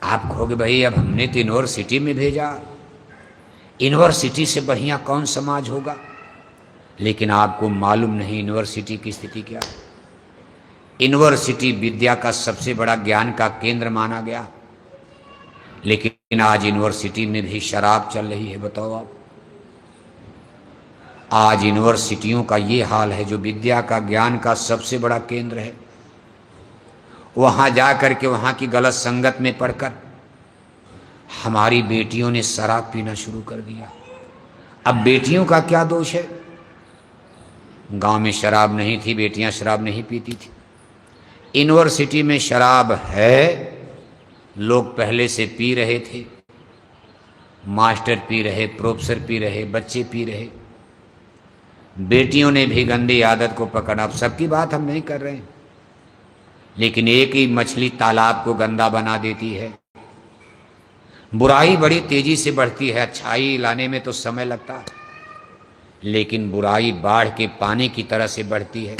आप कहोगे भाई अब हमने तो यूनिवर्सिटी में भेजा, यूनिवर्सिटी से बढ़िया कौन समाज होगा। लेकिन आपको मालूम नहीं यूनिवर्सिटी की स्थिति क्या है। यूनिवर्सिटी विद्या का सबसे बड़ा ज्ञान का केंद्र माना गया, लेकिन आज यूनिवर्सिटी में भी शराब चल रही है। बताओ आप, आज यूनिवर्सिटियों का ये हाल है, जो विद्या का ज्ञान का सबसे बड़ा केंद्र है, वहां जाकर के वहां की गलत संगत में पढ़कर हमारी बेटियों ने शराब पीना शुरू कर दिया। अब बेटियों का क्या दोष है। गांव में शराब नहीं थी, बेटियां शराब नहीं पीती थी। यूनिवर्सिटी में शराब है, लोग पहले से पी रहे थे, मास्टर पी रहे, प्रोफेसर पी रहे, बच्चे पी रहे। बेटियों ने भी गंदी आदत को पकड़ा। अब सबकी बात हम नहीं कर रहे हैं, लेकिन एक ही मछली तालाब को गंदा बना देती है। बुराई बड़ी तेजी से बढ़ती है, अच्छाई लाने में तो समय लगता है, लेकिन बुराई बाढ़ के पानी की तरह से बढ़ती है।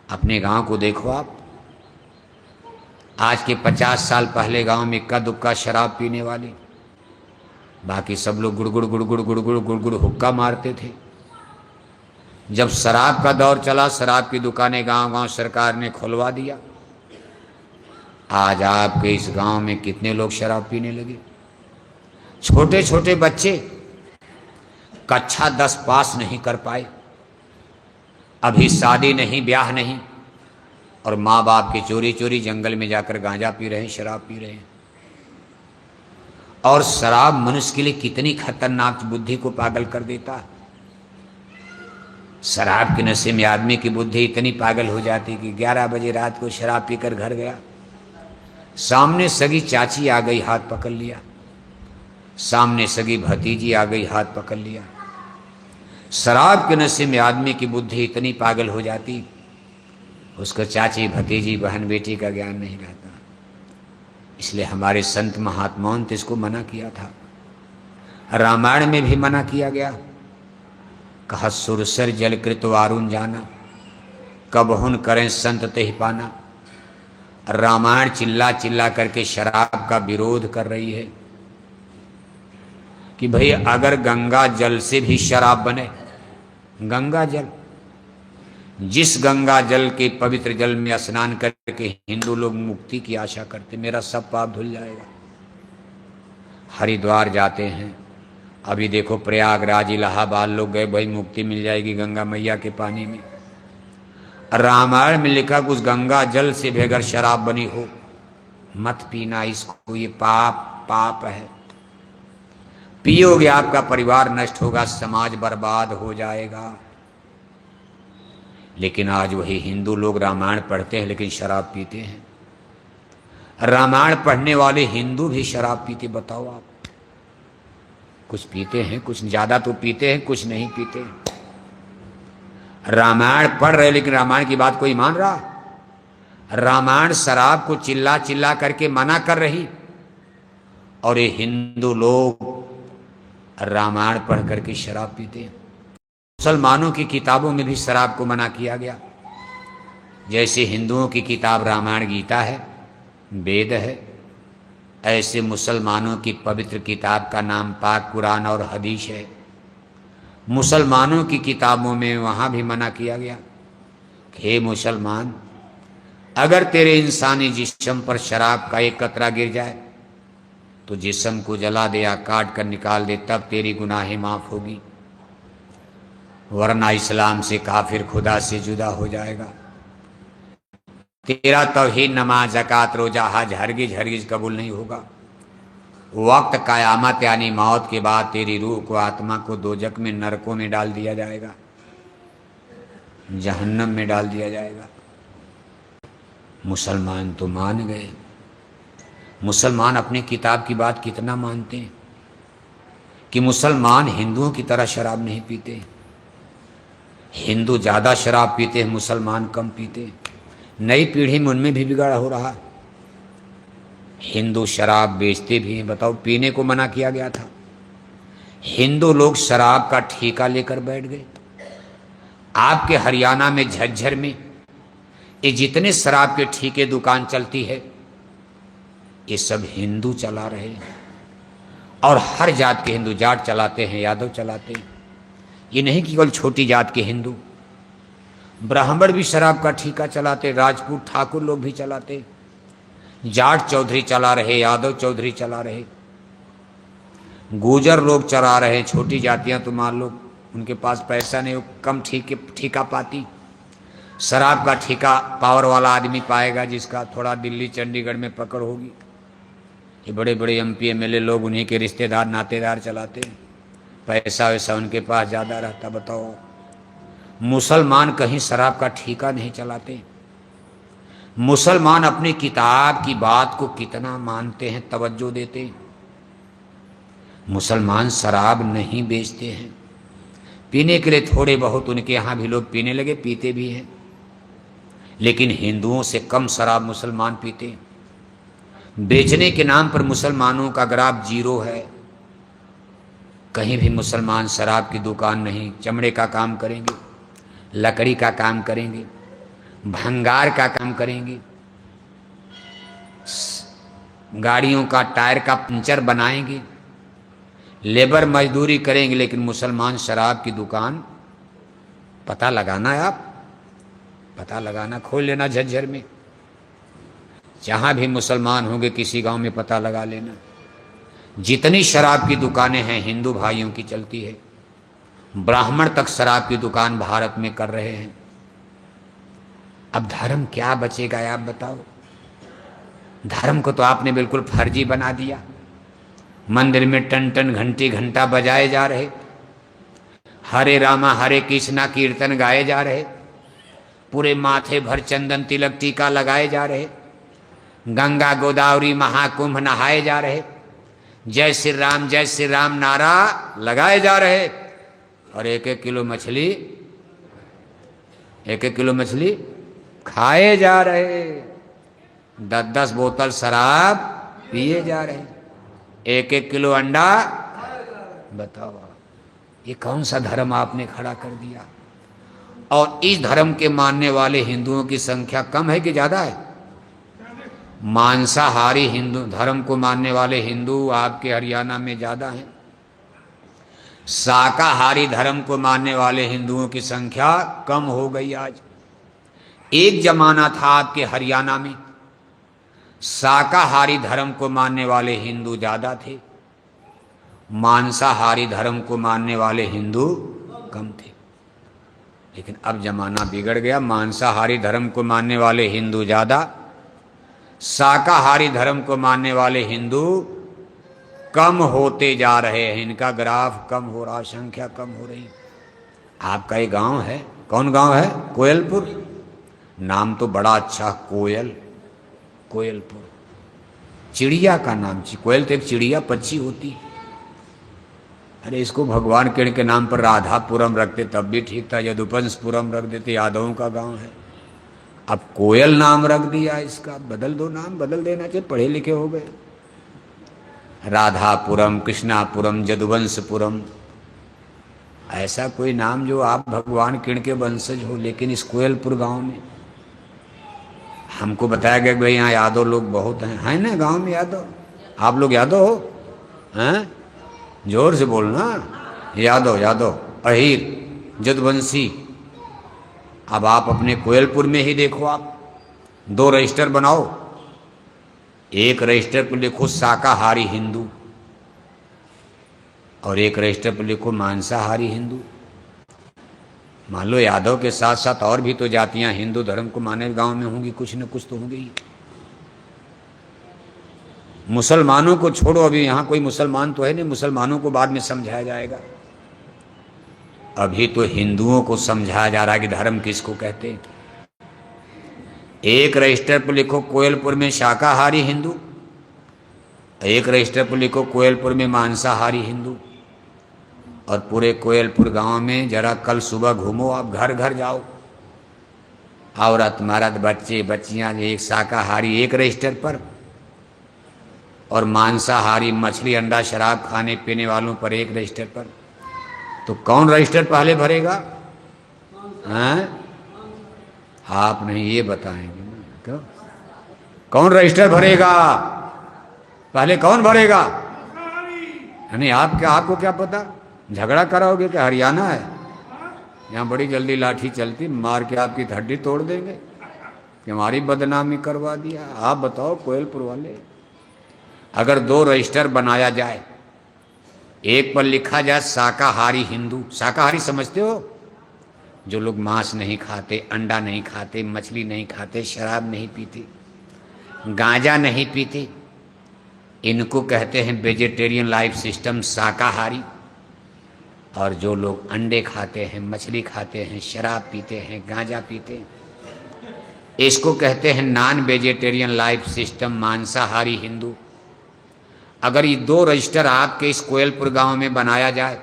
अपने गांव को देखो आप, आज के 50 साल पहले गांव में इक्का दुक्का शराब पीने वाले, बाकी सब लोग गुड़गुड़ गुड़गुड़ गुड़गुड़ गुड़गुड़ हुक्का मारते थे। जब शराब का दौर चला, शराब की दुकानें गांव गांव सरकार ने खुलवा दिया। आज आपके इस गांव में कितने लोग शराब पीने लगे। छोटे छोटे बच्चे कक्षा 10 पास नहीं कर पाए, अभी शादी नहीं, ब्याह नहीं, और माँ बाप के चोरी चोरी जंगल में जाकर गांजा पी रहे हैं, शराब पी रहे हैं। और शराब मनुष्य के लिए कितनी खतरनाक बुद्धि को पागल कर देता है। शराब के नशे में आदमी की बुद्धि इतनी पागल हो जाती कि 11 बजे रात को शराब पीकर घर गया, सामने सगी चाची आ गई, हाथ पकड़ लिया, सामने सगी भतीजी आ गई, हाथ पकड़ लिया। शराब के नशे में आदमी की बुद्धि इतनी पागल हो जाती, उसको चाची भतीजी बहन बेटी का ज्ञान नहीं रहता। इसलिए हमारे संत महात्माओं ने इसको मना किया था। रामायण में भी मना किया गया, कहा सुरसर जलकृत वारुण जाना, कब हुन करें संत तेहि पाना। रामायण चिल्ला चिल्ला करके शराब का विरोध कर रही है कि भाई अगर गंगा जल से भी शराब बने, गंगा जल, जिस गंगा जल के पवित्र जल में स्नान करके हिंदू लोग मुक्ति की आशा करते, मेरा सब पाप धुल जाएगा। हरिद्वार जाते हैं, अभी देखो प्रयागराज इलाहाबाद लोग गए, भाई मुक्ति मिल जाएगी गंगा मैया के पानी में। रामायण में लिखा कि उस गंगा जल से भी अगर शराब बनी हो मत पीना, इसको, ये पाप है। पियोगे आपका परिवार नष्ट होगा, समाज बर्बाद हो जाएगा। लेकिन आज वही हिंदू लोग रामायण पढ़ते हैं लेकिन शराब पीते हैं। रामायण पढ़ने वाले हिंदू भी शराब पीते। बताओ आप, कुछ पीते हैं, कुछ ज्यादा तो पीते हैं, कुछ नहीं पीते हैं। रामायण पढ़ रहे लेकिन रामायण की बात कोई मान रहा। रामायण शराब को चिल्ला चिल्ला करके मना कर रही, और ये हिंदू लोग रामायण पढ़ करके शराब पीते हैं। मुसलमानों की किताबों में भी शराब को मना किया गया। जैसे हिंदुओं की किताब रामायण गीता है, वेद है, ऐसे मुसलमानों की पवित्र किताब का नाम पाक कुरान और हदीस है। मुसलमानों की किताबों में वहाँ भी मना किया गया कि हे मुसलमान, अगर तेरे इंसानी जिस्म पर शराब का एक कतरा गिर जाए तो जिस्म को जला दे या काट कर निकाल दे, तब तेरी गुनाहें माफ होगी, वरना इस्लाम से काफिर खुदा से जुदा हो जाएगा। तेरा तौहीद, नमाज, ज़कात, रोजा, हज हरगिज हरगिज कबूल नहीं होगा। वक्त क़यामत यानी मौत के बाद तेरी रूह को, आत्मा को दोजक में, नरकों में डाल दिया जाएगा। जहन्नम में डाल दिया जाएगा। मुसलमान तो मान गए। मुसलमान अपनी किताब की बात कितना मानते हैं कि मुसलमान हिंदुओं की तरह शराब नहीं पीते। हिंदू ज़्यादा शराब पीते हैं, मुसलमान कम पीते। नई पीढ़ी में उनमें भी बिगाड़ हो रहा। हिंदू शराब बेचते भी हैं, बताओ, पीने को मना किया गया था। हिंदू लोग शराब का ठेका लेकर बैठ गए। आपके हरियाणा में झज्जर में ये जितने शराब के ठेके दुकान चलती है, ये सब हिंदू चला रहे हैं। और हर जात के हिंदू, जाट चलाते हैं, यादव चलाते हैं। ये नहीं कि केवल छोटी जात के हिंदू, ब्राह्मण भी शराब का ठेका चलाते, राजपूत ठाकुर लोग भी चलाते, जाट चौधरी चला रहे, यादव चौधरी चला रहे, गुजर लोग चला रहे। छोटी जातियां तो मान लो उनके पास पैसा नहीं, वो कम ठेका पाती। शराब का ठेका पावर वाला आदमी पाएगा, जिसका थोड़ा दिल्ली चंडीगढ़ में पकड़ होगी। ये बड़े बड़े एमपी एमएलए लोग, उन्हीं के रिश्तेदार नातेदार चलाते, पैसा वैसा उनके पास ज़्यादा रहता। बताओ, मुसलमान कहीं शराब का ठेका नहीं चलाते। मुसलमान अपनी किताब की बात को कितना मानते हैं, तवज्जो देते हैं। मुसलमान शराब नहीं बेचते हैं, पीने के लिए थोड़े बहुत उनके यहाँ भी लोग पीने लगे, पीते भी हैं, लेकिन हिंदुओं से कम शराब मुसलमान पीते हैं। बेचने के नाम पर मुसलमानों का ग्राफ 0 है। कहीं भी मुसलमान शराब की दुकान नहीं। चमड़े का काम करेंगे, लकड़ी का काम करेंगे, भंगार का काम करेंगे, गाड़ियों का टायर का पंचर बनाएंगे, लेबर मजदूरी करेंगे, लेकिन मुसलमान शराब की दुकान, पता लगाना है आप, पता लगाना, खोल लेना झज्जर में, जहाँ भी मुसलमान होंगे किसी गांव में पता लगा लेना। जितनी शराब की दुकानें हैं हिंदू भाइयों की चलती है। ब्राह्मण तक शराब की दुकान भारत में कर रहे हैं। अब धर्म क्या बचेगा आप बताओ। धर्म को तो आपने बिल्कुल फर्जी बना दिया। मंदिर में टन टन घंटी घंटा बजाए जा रहे, हरे रामा हरे कृष्णा कीर्तन गाए जा रहे, पूरे माथे भर चंदन तिलक टीका लगाए जा रहे, गंगा गोदावरी महाकुंभ नहाए जा रहे, जय श्री राम नारा लगाए जा रहे, और एक एक किलो मछली खाए जा रहे, 10-10 बोतल शराब पिए जा रहे, 1-1 किलो अंडा। बताओ, ये कौन सा धर्म आपने खड़ा कर दिया। और इस धर्म के मानने वाले हिंदुओं की संख्या कम है कि ज्यादा है। मांसाहारी हिंदू धर्म को मानने वाले हिंदू आपके हरियाणा में ज्यादा हैं। शाकाहारी धर्म को मानने वाले हिंदुओं की संख्या कम हो गई। आज एक जमाना था आपके हरियाणा में शाकाहारी धर्म को मानने वाले हिंदू ज्यादा थे, मांसाहारी धर्म को मानने वाले हिंदू कम थे। लेकिन अब जमाना बिगड़ गया। मांसाहारी धर्म को मानने वाले हिंदू ज्यादा, शाकाहारी धर्म को मानने वाले हिंदू कम होते जा रहे हैं। इनका ग्राफ कम हो रहा, संख्या कम हो रही। आपका एक गांव है, कौन गांव है? कोयलपुर। नाम तो बड़ा अच्छा, कोयलपुर। चिड़िया का नाम, कोयल तो एक चिड़िया पक्षी होती। अरे इसको भगवान के नाम पर राधापुरम रखते तब भी ठीक था, यदुवंशपुरम रख देते, यादवों का गांव है। अब कोयल नाम रख दिया इसका, बदल दो, नाम बदल देना चाहिए, पढ़े लिखे हो गए। राधापुरम, कृष्णापुरम, यदुवंशपुरम, ऐसा कोई नाम जो आप भगवान के वंशज हो। लेकिन इस कोयलपुर गांव में हमको बताया गया कि भाई यहाँ यादव लोग बहुत हैं। है ना गांव में यादव? आप लोग यादव हो? हैं? जोर से बोलना। यादव, अहीर, यदुवंशी। अब आप अपने कोयलपुर में ही देखो, आप 2 रजिस्टर बनाओ। एक रजिस्टर पर लिखो शाकाहारी हिंदू और एक रजिस्टर पर लिखो मांसाहारी हिंदू। मान लो यादव के साथ साथ और भी तो जातियां हिंदू धर्म को माने गांव में होंगी, कुछ न कुछ तो होंगी। मुसलमानों को छोड़ो, अभी यहाँ कोई मुसलमान तो है नहीं, मुसलमानों को बाद में समझाया जाएगा। अभी तो हिंदुओं को समझाया जा रहा है कि धर्म किसको कहते हैं। एक रजिस्टर पर लिखो कोयलपुर में शाकाहारी हिंदू, एक रजिस्टर पर लिखो कोयलपुर में मांसाहारी हिंदू। और पूरे कोयलपुर गांव में जरा कल सुबह घूमो, आप घर घर जाओ, औरत मर्द बच्चे बच्चियां एक शाकाहारी एक रजिस्टर पर, और मांसाहारी मछली अंडा शराब खाने पीने वालों पर एक रजिस्टर पर। तो कौन रजिस्टर पहले भरेगा? हैं? आप नहीं ये बताएंगे ना, क्यों? कौन रजिस्टर भरेगा पहले? कौन भरेगा? नहीं आपको क्या पता? झगड़ा कराओगे कि हरियाणा है, यहाँ बड़ी जल्दी लाठी चलती, मार के आपकी हड्डी तोड़ देंगे कि हमारी बदनामी करवा दिया। आप बताओ कोयलपुर वाले, अगर 2 रजिस्टर बनाया जाए, एक पर लिखा जाए शाकाहारी हिंदू, शाकाहारी समझते हो? जो लोग मांस नहीं खाते, अंडा नहीं खाते, मछली नहीं खाते, शराब नहीं पीते, गांजा नहीं पीते, इनको कहते हैं वेजिटेरियन लाइफ सिस्टम शाकाहारी। और जो लोग अंडे खाते हैं, मछली खाते हैं, शराब पीते हैं, गांजा पीते हैं, इसको कहते हैं नॉन वेजिटेरियन लाइफ सिस्टम मांसाहारी हिंदू। अगर ये 2 रजिस्टर आपके इस कोयलपुर गांव में बनाया जाए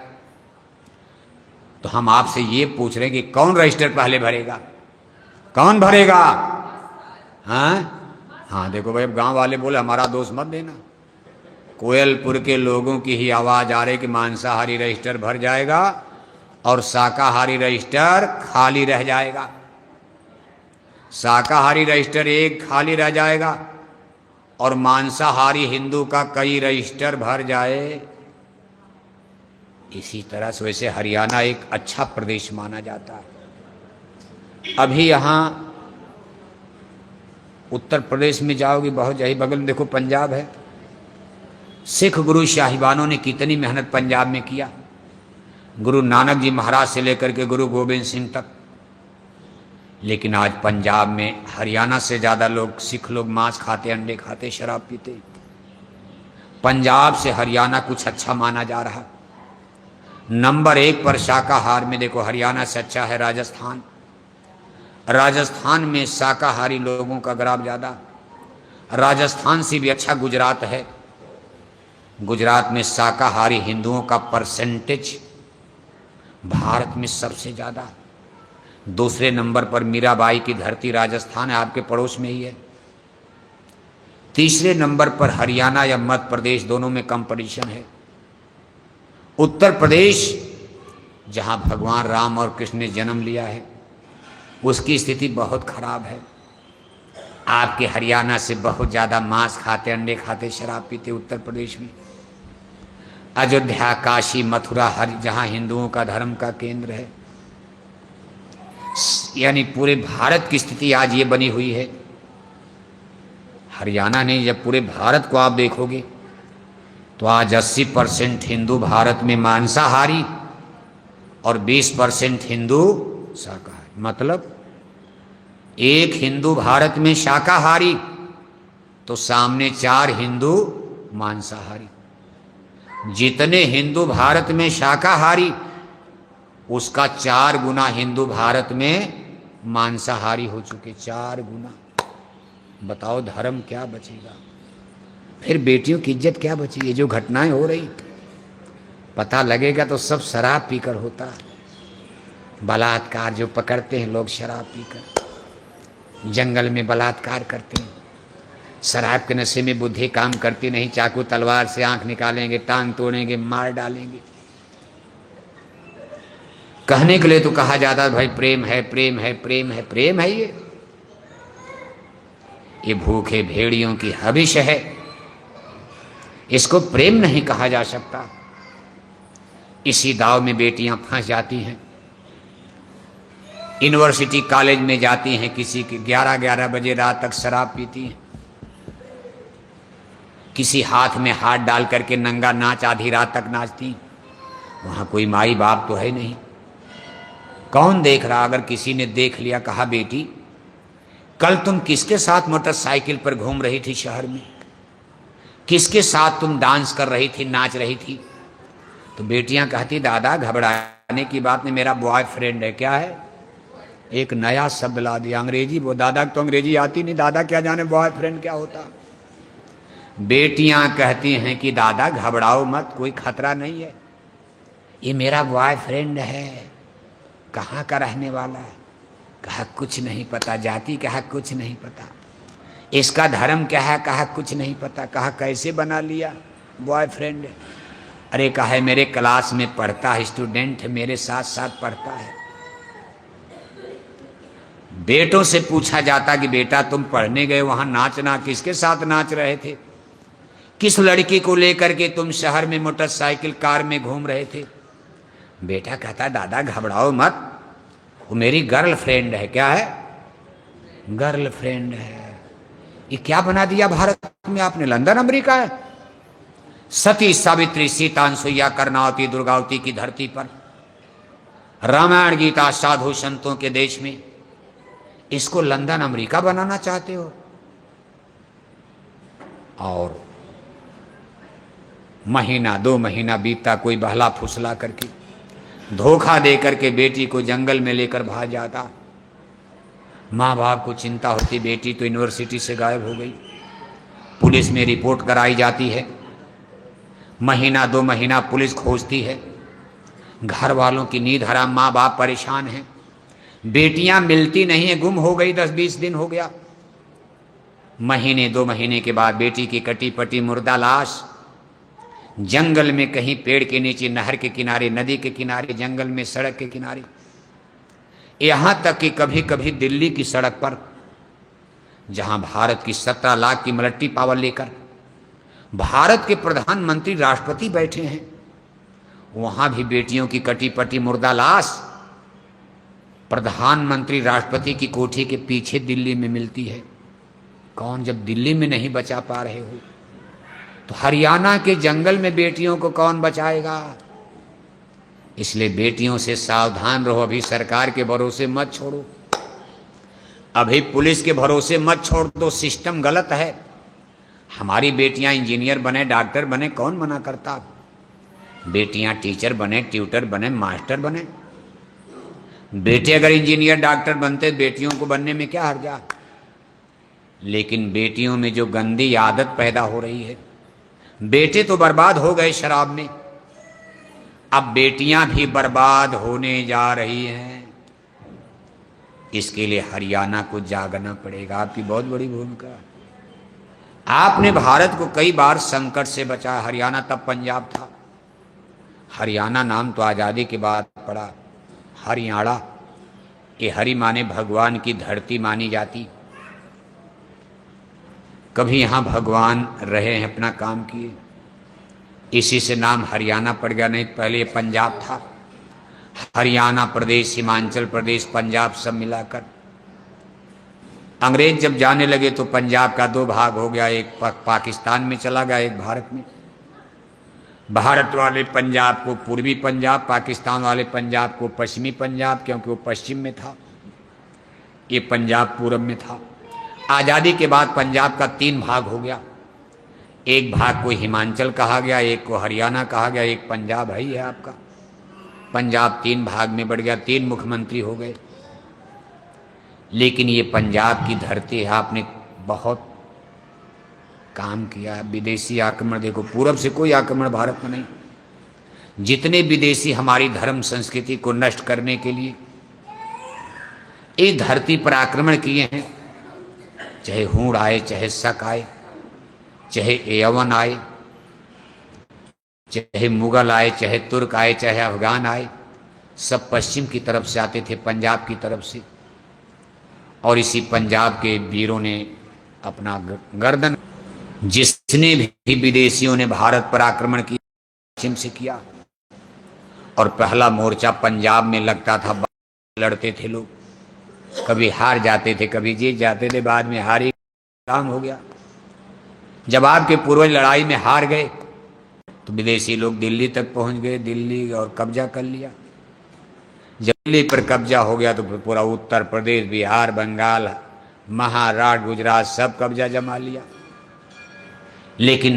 तो हम आपसे ये पूछ रहे हैं कि कौन रजिस्टर पहले भरेगा? कौन भरेगा? हाँ देखो भाई, अब गांव वाले बोले हमारा दोष मत देना, कोयलपुर के लोगों की ही आवाज आ रही कि मांसाहारी रजिस्टर भर जाएगा और शाकाहारी रजिस्टर खाली रह जाएगा। शाकाहारी रजिस्टर एक खाली रह जाएगा और मांसाहारी हिंदू का कई रजिस्टर भर जाए। इसी तरह से वैसे हरियाणा एक अच्छा प्रदेश माना जाता है। अभी यहाँ उत्तर प्रदेश में जाओगे, बहुत यही बगल में देखो पंजाब है, सिख गुरु साहिबानों ने कितनी मेहनत पंजाब में किया, गुरु नानक जी महाराज से लेकर के गुरु गोविंद सिंह तक। लेकिन आज पंजाब में हरियाणा से ज़्यादा लोग सिख लोग मांस खाते, अंडे खाते, शराब पीते। पंजाब से हरियाणा कुछ अच्छा माना जा रहा। नंबर 1 पर शाकाहार में देखो हरियाणा से अच्छा है राजस्थान। राजस्थान में शाकाहारी लोगों का ग्राफ ज़्यादा। राजस्थान से भी अच्छा गुजरात है। गुजरात में शाकाहारी हिंदुओं का परसेंटेज भारत में सबसे ज़्यादा। दूसरे नंबर पर मीराबाई की धरती राजस्थान है, आपके पड़ोस में ही है। तीसरे नंबर पर हरियाणा या मध्य प्रदेश, दोनों में कंपटीशन है। उत्तर प्रदेश जहां भगवान राम और कृष्ण ने जन्म लिया है, उसकी स्थिति बहुत खराब है। आपके हरियाणा से बहुत ज़्यादा मांस खाते, अंडे खाते, शराब पीते उत्तर प्रदेश में। अयोध्या, काशी, मथुरा, जहां हिंदुओं का धर्म का केंद्र है, यानी पूरे भारत की स्थिति आज ये बनी हुई है। हरियाणा नहीं, जब पूरे भारत को आप देखोगे तो आज 80% हिंदू भारत में मांसाहारी और 20% हिंदू शाकाहारी। मतलब एक हिंदू भारत में शाकाहारी तो सामने 4 हिंदू मांसाहारी। जितने हिंदू भारत में शाकाहारी, उसका 4 गुना हिंदू भारत में मांसाहारी हो चुके। 4 गुना। बताओ धर्म क्या बचेगा? फिर बेटियों की इज्जत क्या बची? ये जो घटनाएं हो रही, पता लगेगा तो सब शराब पीकर होता है। बलात्कार जो पकड़ते हैं लोग शराब पीकर, जंगल में बलात्कार करते हैं। शराब के नशे में बुद्धि काम करती नहीं, चाकू तलवार से आंख निकालेंगे, टांग तोड़ेंगे, मार डालेंगे। कहने के लिए तो कहा जाता है भाई प्रेम है, प्रेम है, प्रेम है। प्रेम है ये भूखे भेड़ियों की हविष है, इसको प्रेम नहीं कहा जा सकता। इसी दाव में बेटियां फंस जाती हैं। यूनिवर्सिटी कॉलेज में जाती हैं, किसी की 11-11 बजे रात तक शराब पीती हैं। किसी हाथ में हाथ डाल करके नंगा नाच आधी रात तक नाचती। वहां कोई माई बाप तो है नहीं, कौन देख रहा? अगर किसी ने देख लिया, कहा बेटी कल तुम किसके साथ मोटरसाइकिल पर घूम रही थी शहर में, किसके साथ तुम डांस कर रही थी, नाच रही थी, तो बेटियां कहती दादा घबराने की बात नहीं, मेरा बॉयफ्रेंड है। क्या है? एक नया शब्द ला दिया अंग्रेजी। वो दादा तो अंग्रेजी आती नहीं, दादा क्या जाने बॉयफ्रेंड क्या होता। बेटियां कहती हैं कि दादा घबराओ मत, कोई खतरा नहीं है, ये मेरा बॉयफ्रेंड है। कहाँ का रहने वाला है? कहा कुछ नहीं पता। जाति? कहा कुछ नहीं पता। इसका धर्म क्या है? कहा कुछ नहीं पता। कहा कैसे बना लिया बॉयफ्रेंड? अरे कहा मेरे क्लास में पढ़ता है, स्टूडेंट है, मेरे साथ साथ पढ़ता है। बेटों से पूछा जाता कि बेटा तुम पढ़ने गए, वहां नाचना किसके साथ नाच रहे थे? किस लड़की को लेकर के तुम शहर में मोटरसाइकिल कार में घूम रहे थे? बेटा कहता दादा घबराओ मत, वो मेरी गर्लफ्रेंड है। क्या है? गर्लफ्रेंड है। ये क्या बना दिया भारत में आपने? लंदन अमेरिका है। सती सावित्री सीता अनसुईया कर्णावती दुर्गावती की धरती पर, रामायण गीता साधु संतों के देश में इसको लंदन अमेरिका बनाना चाहते हो। और महीना 2 महीना बीतता, कोई बहला फुसला करके धोखा दे करके बेटी को जंगल में लेकर भाग जाता। माँ बाप को चिंता होती, बेटी तो यूनिवर्सिटी से गायब हो गई। पुलिस में रिपोर्ट कराई जाती है। महीना 2 महीना पुलिस खोजती है। घर वालों की नींद हराम, माँ बाप परेशान हैं। बेटियां मिलती नहीं है, गुम हो गई। 10-20 दिन हो गया। महीने 2 महीने के बाद बेटी की कटी पटी मुर्दा लाश जंगल में कहीं पेड़ के नीचे, नहर के किनारे, नदी के किनारे, जंगल में, सड़क के किनारे, यहां तक कि कभी कभी दिल्ली की सड़क पर, जहां भारत की 17 लाख की मिलिट्री पावर लेकर भारत के प्रधानमंत्री राष्ट्रपति बैठे हैं, वहां भी बेटियों की कटी पटी मुर्दा लाश प्रधानमंत्री राष्ट्रपति की कोठी के पीछे दिल्ली में मिलती है। कौन? जब दिल्ली में नहीं बचा पा रहे हो तो हरियाणा के जंगल में बेटियों को कौन बचाएगा? इसलिए बेटियों से सावधान रहो। अभी सरकार के भरोसे मत छोड़ो, अभी पुलिस के भरोसे मत छोड़ दो। सिस्टम गलत है। हमारी बेटियां इंजीनियर बने, डॉक्टर बने, कौन मना करता? बेटियां टीचर बने, ट्यूटर बने, मास्टर बने। बेटे अगर इंजीनियर डॉक्टर बनते, बेटियों को बनने में क्या हर्जा? लेकिन बेटियों में जो गंदी आदत पैदा हो रही है, बेटे तो बर्बाद हो गए शराब में, अब बेटियां भी बर्बाद होने जा रही हैं। इसके लिए हरियाणा को जागना पड़ेगा। आपकी बहुत बड़ी भूमिका। आपने भारत को कई बार संकट से बचाया। हरियाणा तब पंजाब था। हरियाणा नाम तो आजादी के बाद पड़ा। हरियाणा, ये हरि माने भगवान की धरती मानी जाती। कभी यहां भगवान रहे हैं, अपना काम किए, इसी से नाम हरियाणा पड़ गया। नहीं पहले ये पंजाब था। हरियाणा प्रदेश, हिमाचल प्रदेश, पंजाब सब मिलाकर। अंग्रेज जब जाने लगे तो पंजाब का 2 भाग हो गया, एक पाकिस्तान में चला गया, एक भारत में। भारत वाले पंजाब को पूर्वी पंजाब, पाकिस्तान वाले पंजाब को पश्चिमी पंजाब, क्योंकि वो पश्चिम में था, ये पंजाब पूरब में था। आज़ादी के बाद पंजाब का 3 भाग हो गया। एक भाग को हिमाचल कहा गया, एक को हरियाणा कहा गया, एक पंजाब है ही है आपका। पंजाब 3 भाग में बढ़ गया, 3 मुख्यमंत्री हो गए। लेकिन ये पंजाब की धरती है, आपने बहुत काम किया। विदेशी आक्रमण देखो, पूरब से कोई आक्रमण भारत में नहीं। जितने विदेशी हमारी धर्म संस्कृति को नष्ट करने के लिए इस धरती पर आक्रमण किए हैं, चाहे हूण आए, चाहे शक आए, चाहे यवन आए, चाहे मुगल आए, चाहे तुर्क आए, चाहे अफगान आए, सब पश्चिम की तरफ से आते थे, पंजाब की तरफ से। और इसी पंजाब के वीरों ने अपना गर्दन, जिसने भी विदेशियों ने भारत पर आक्रमण किया, पश्चिम से किया। और पहला मोर्चा पंजाब में लगता था, लड़ते थे लोग, कभी हार जाते थे, कभी जीत जाते थे, बाद में हारी काम हो गया। जब आपके पूर्वज लड़ाई में हार गए तो विदेशी लोग दिल्ली तक पहुंच गए, दिल्ली और कब्जा कर लिया। जब दिल्ली पर कब्जा हो गया तो पूरा उत्तर प्रदेश, बिहार, बंगाल, महाराष्ट्र, गुजरात सब कब्जा जमा लिया। लेकिन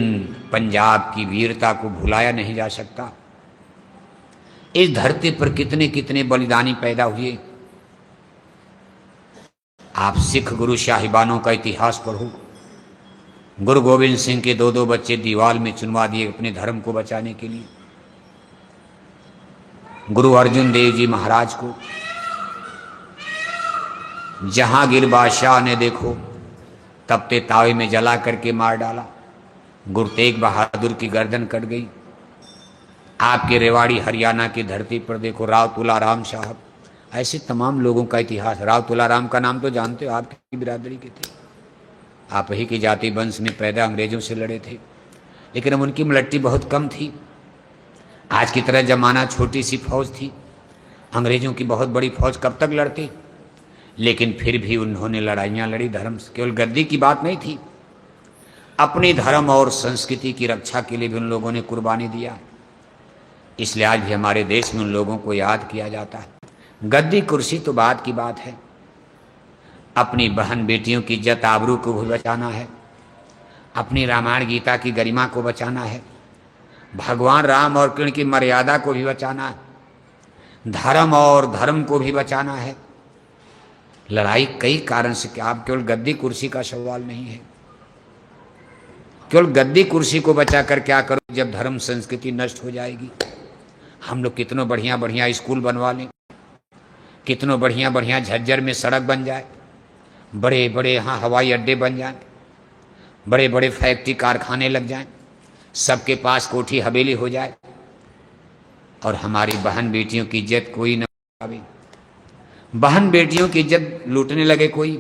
पंजाब की वीरता को भुलाया नहीं जा सकता। इस धरती पर कितने कितने बलिदानी पैदा हुए। आप सिख गुरु साहिबानों का इतिहास पढ़ो। गुरु गोविंद सिंह के दो दो बच्चे दीवाल में चुनवा दिए अपने धर्म को बचाने के लिए। गुरु अर्जुन देव जी महाराज को जहांगीर बादशाह ने देखो तपते तावे में जला करके मार डाला। गुरु तेग बहादुर की गर्दन कट गई। आपके रेवाड़ी हरियाणा की धरती पर देखो राव तुलाराम साहब, ऐसे तमाम लोगों का इतिहास। राव तुलाराम का नाम तो जानते हो, आपकी बिरादरी के थे, आप ही की जाति वंश में पैदा, अंग्रेजों से लड़े थे, लेकिन अब उनकी मलट्टी बहुत कम थी। आज की तरह जमाना छोटी सी फौज थी, अंग्रेजों की बहुत बड़ी फौज कब तक लड़ती, लेकिन फिर भी उन्होंने लड़ाइयाँ लड़ी। धर्म केवल गद्दी की बात नहीं थी, अपने धर्म और संस्कृति की रक्षा के लिए भी उन लोगों ने कुर्बानी दिया। इसलिए आज भी हमारे देश में उन लोगों को याद किया जाता है। गद्दी कुर्सी तो बात की बात है, अपनी बहन बेटियों की इज्जत आबरू को भी बचाना है, अपनी रामायण गीता की गरिमा को बचाना है, भगवान राम और कृष्ण की मर्यादा को भी बचाना है, धर्म और धर्म को भी बचाना है। लड़ाई कई कारण से, क्या आप केवल गद्दी कुर्सी का सवाल नहीं है। केवल गद्दी कुर्सी को बचाकर क्या करो जब धर्म संस्कृति नष्ट हो जाएगी। हम लोग कितनों बढ़िया बढ़िया स्कूल बनवा लें, कितनों बढ़िया बढ़िया झज्जर में सड़क बन जाए, बड़े बड़े यहाँ हवाई अड्डे बन जाएं, बड़े बड़े फैक्ट्री कारखाने लग जाएं, सबके पास कोठी हवेली हो जाए, और हमारी बहन बेटियों की इज्जत कोई न पावे। बहन बेटियों की इज्जत लूटने लगे कोई,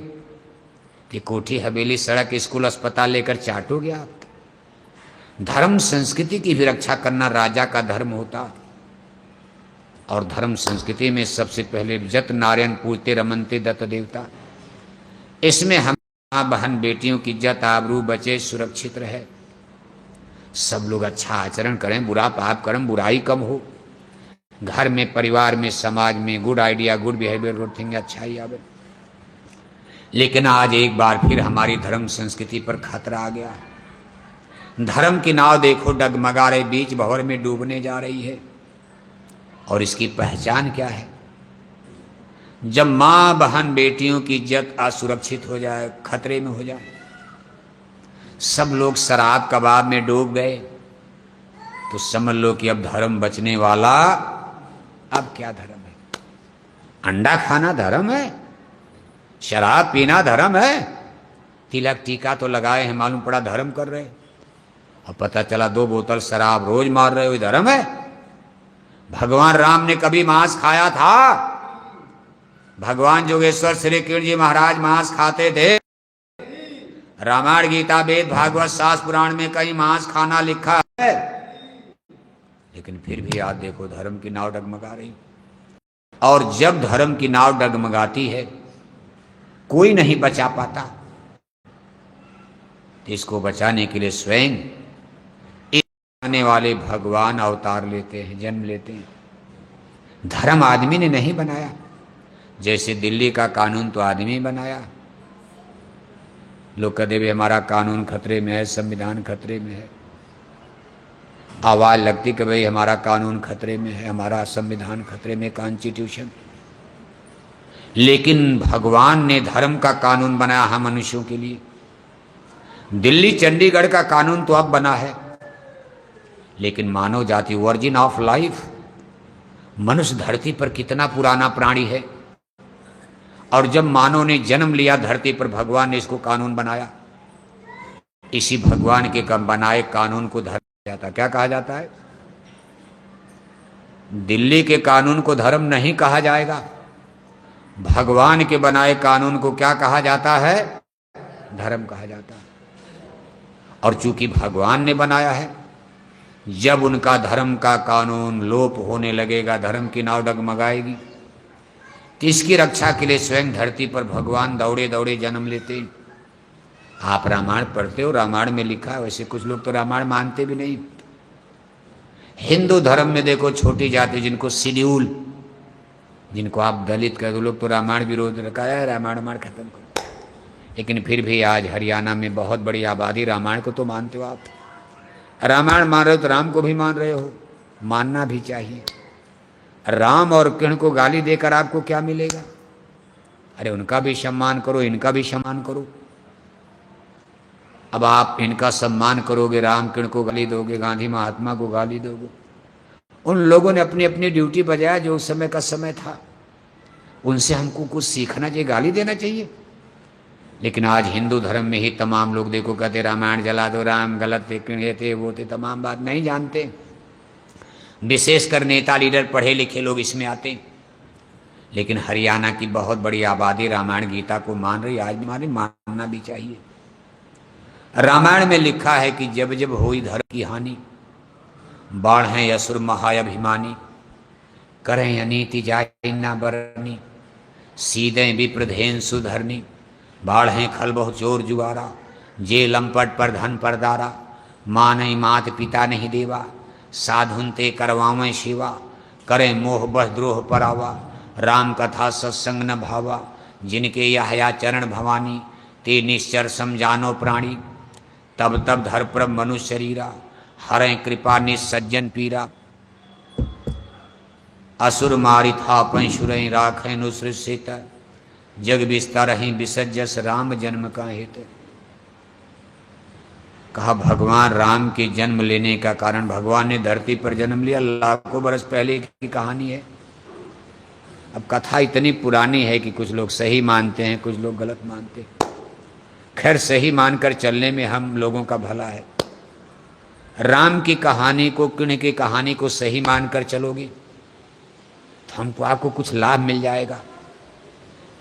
कि कोठी हवेली सड़क स्कूल अस्पताल लेकर चाटोगे आप। धर्म संस्कृति की भी रक्षा करना राजा का धर्म होता, और धर्म संस्कृति में सबसे पहले जत नारायण पूजते रमनते दत्त देवता। इसमें हम बहन बेटियों की इज्जत आबरू बचे, सुरक्षित रहे, सब लोग अच्छा आचरण करें, बुरा पाप कर्म बुराई कम हो, घर में परिवार में समाज में good idea good behaviour good thing अच्छाई आवे। लेकिन आज एक बार फिर हमारी धर्म संस्कृति पर खतरा आ गया। धर्म की नाव देखो डगमगा रहे, बीच भंवर में डूबने जा रही है। और इसकी पहचान क्या है? जब मां बहन बेटियों की इज्जत असुरक्षित हो जाए, खतरे में हो जाए, सब लोग शराब कबाब में डूब गए, तो समझ लो कि अब धर्म बचने वाला। अब क्या धर्म है? अंडा खाना धर्म है? शराब पीना धर्म है? तिलक टीका तो लगाए हैं, मालूम पड़ा धर्म कर रहे, और पता चला 2 बोतल शराब रोज मार रहे हो, धर्म है? भगवान राम ने कभी मांस खाया था? भगवान जोगेश्वर श्री कृष्ण जी महाराज मांस खाते थे? रामायण गीता वेद भागवत शास्त्र पुराण में कहीं मांस खाना लिखा है? लेकिन फिर भी आज देखो धर्म की नाव डगमगा रही। और जब धर्म की नाव डगमगाती है कोई नहीं बचा पाता, तो इसको बचाने के लिए स्वयं आने वाले भगवान अवतार लेते हैं, जन्म लेते हैं। धर्म आदमी ने नहीं बनाया, जैसे दिल्ली का कानून तो आदमी बनाया। लोग कहते भी हमारा कानून खतरे में है, संविधान खतरे में है, आवाज लगती कि भाई हमारा कानून खतरे में है, हमारा संविधान खतरे में, कॉन्स्टिट्यूशन। लेकिन भगवान ने धर्म का कानून बनाया हम मनुष्यों के लिए। दिल्ली चंडीगढ़ का कानून तो अब बना है, लेकिन मानव जाति वर्जिन ऑफ लाइफ, मनुष्य धरती पर कितना पुराना प्राणी है, और जब मानव ने जन्म लिया धरती पर भगवान ने इसको कानून बनाया। इसी भगवान के बनाए कानून को धर्म जाता, क्या कहा जाता है? दिल्ली के कानून को धर्म नहीं कहा जाएगा, भगवान के बनाए कानून को क्या कहा जाता है? धर्म कहा जाता है। और चूंकि भगवान ने बनाया है, जब उनका धर्म का कानून लोप होने लगेगा, धर्म की नाव डगमगाएगी, तो इसकी रक्षा के लिए स्वयं धरती पर भगवान दौड़े दौड़े जन्म लेते। आप रामायण पढ़ते हो, रामायण में लिखा है, वैसे कुछ लोग तो रामायण मानते भी नहीं। हिंदू धर्म में देखो छोटी जाति जिनको शेड्यूल, जिनको आप दलित कह दो, लोग तो रामायण विरोध रखा है, रामायण खत्म करो। लेकिन फिर भी आज हरियाणा में बहुत बड़ी आबादी रामायण को तो मानते हो। आप रामायण मान रहे हो तो राम को भी मान रहे हो, मानना भी चाहिए। राम और कृष्ण को गाली देकर आपको क्या मिलेगा? अरे उनका भी सम्मान करो, इनका भी सम्मान करो। अब आप इनका सम्मान करोगे, राम कृष्ण को गाली दोगे, गांधी महात्मा को गाली दोगे। उन लोगों ने अपनी अपनी ड्यूटी बजाया जो उस समय का समय था। उनसे हमको कुछ सीखना चाहिए, गाली देना चाहिए। लेकिन आज हिंदू धर्म में ही तमाम लोग देखो कहते रामायण जला दो, राम गलत थे, ये थे, वो थे, तमाम बात नहीं जानते। विशेषकर नेता लीडर पढ़े लिखे लोग इसमें आते। लेकिन हरियाणा की बहुत बड़ी आबादी रामायण गीता को मान रही, आज हमारे मानना भी चाहिए। रामायण में लिखा है कि जब जब हुई धर्म की हानि, बाढ़ें असुर महाअभिमानी, करें अनीति जाय ना बरनी, सीधे विप्रधेन सुधरनी, बाढ़ें खल बहु चोर जुआरा, जे लंपट पर धन पर दारा, मानई मात पिता नहीं देवा, साधुन ते करवावें शिवा, करें मोह बह द्रोह परावा, राम कथा सत्संग न भावा, जिनके यहया चरण भवानी, ते निश्चर समझानो प्राणी, तब तब धर प्रभ मनुष्य शरीरा, हरें कृपा निसज्जन पीरा, असुर मारि था पंशुरई राखें नुसृत, जग विस्तार ही विसज्जस राम जन्म का हित। कहा भगवान राम के जन्म लेने का कारण, भगवान ने धरती पर जन्म लिया, लाखों बरस पहले की कहानी है। अब कथा इतनी पुरानी है कि कुछ लोग सही मानते हैं, कुछ लोग गलत मानते हैं। खैर सही मानकर चलने में हम लोगों का भला है। राम की कहानी को, कृष्ण की कहानी को सही मानकर चलोगे तो हमको आपको कुछ लाभ मिल जाएगा।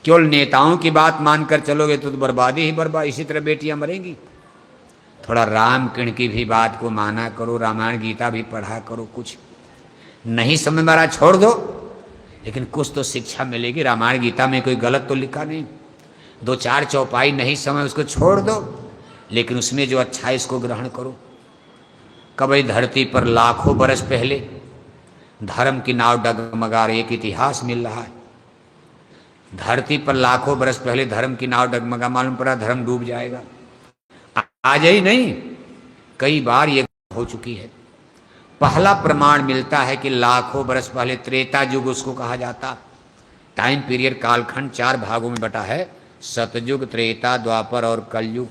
केवल नेताओं की बात मानकर चलोगे तो बर्बादी ही बर्बाद, इसी तरह बेटियां मरेंगी। थोड़ा राम कृष्ण की भी बात को माना करो, रामायण गीता भी पढ़ा करो। कुछ नहीं समझ में आ रहा छोड़ दो, लेकिन कुछ तो शिक्षा मिलेगी। रामायण गीता में कोई गलत तो लिखा नहीं, दो चार चौपाई नहीं समझ उसको छोड़ दो, लेकिन उसमें जो अच्छा है इसको ग्रहण करो। कभी धरती पर लाखों बरस पहले धर्म की नाव डगमगा रही, एक इतिहास मिल रहा है। धरती पर लाखों बरस पहले धर्म की नाव डगमगा, मालूम पड़ा धर्म डूब जाएगा। आज ही नहीं, कई बार ये हो चुकी है। पहला प्रमाण मिलता है कि लाखों बरस पहले त्रेता युग उसको कहा जाता। टाइम पीरियड कालखंड 4 भागों में बटा है, सतयुग, त्रेता, द्वापर और कलयुग।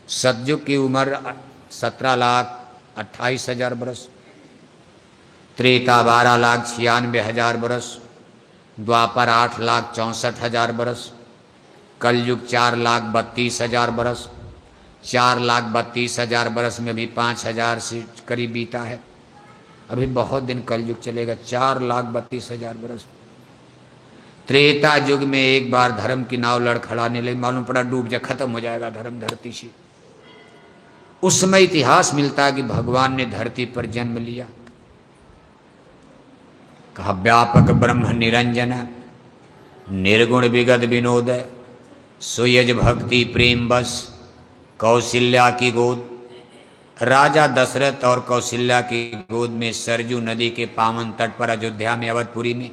सतयुग की उम्र 17,28,000 बरस, त्रेता 12,96,000 बरस, द्वापर 8,64,000 बरस, कलयुग 4,32,000 बरस। 4,32,000 बरस में भी 5,000 से करीब बीता है। अभी बहुत दिन कलयुग चलेगा। 4,32,000 बरस। त्रेता युग में एक बार धर्म की नाव लड़खड़ाने लगी, मालूम पड़ा डूब जा, खत्म हो जाएगा धर्म धरती से। उस समय इतिहास मिलता है कि भगवान ने धरती पर जन्म लिया। कहा व्यापक ब्रह्म निरंजन, निर्गुण विगत विनोद, सुयज भक्ति प्रेम बस, कौशल्या की गोद। राजा दशरथ और कौशल्या की गोद में सरजू नदी के पावन तट पर अयोध्या में, अवधपुरी में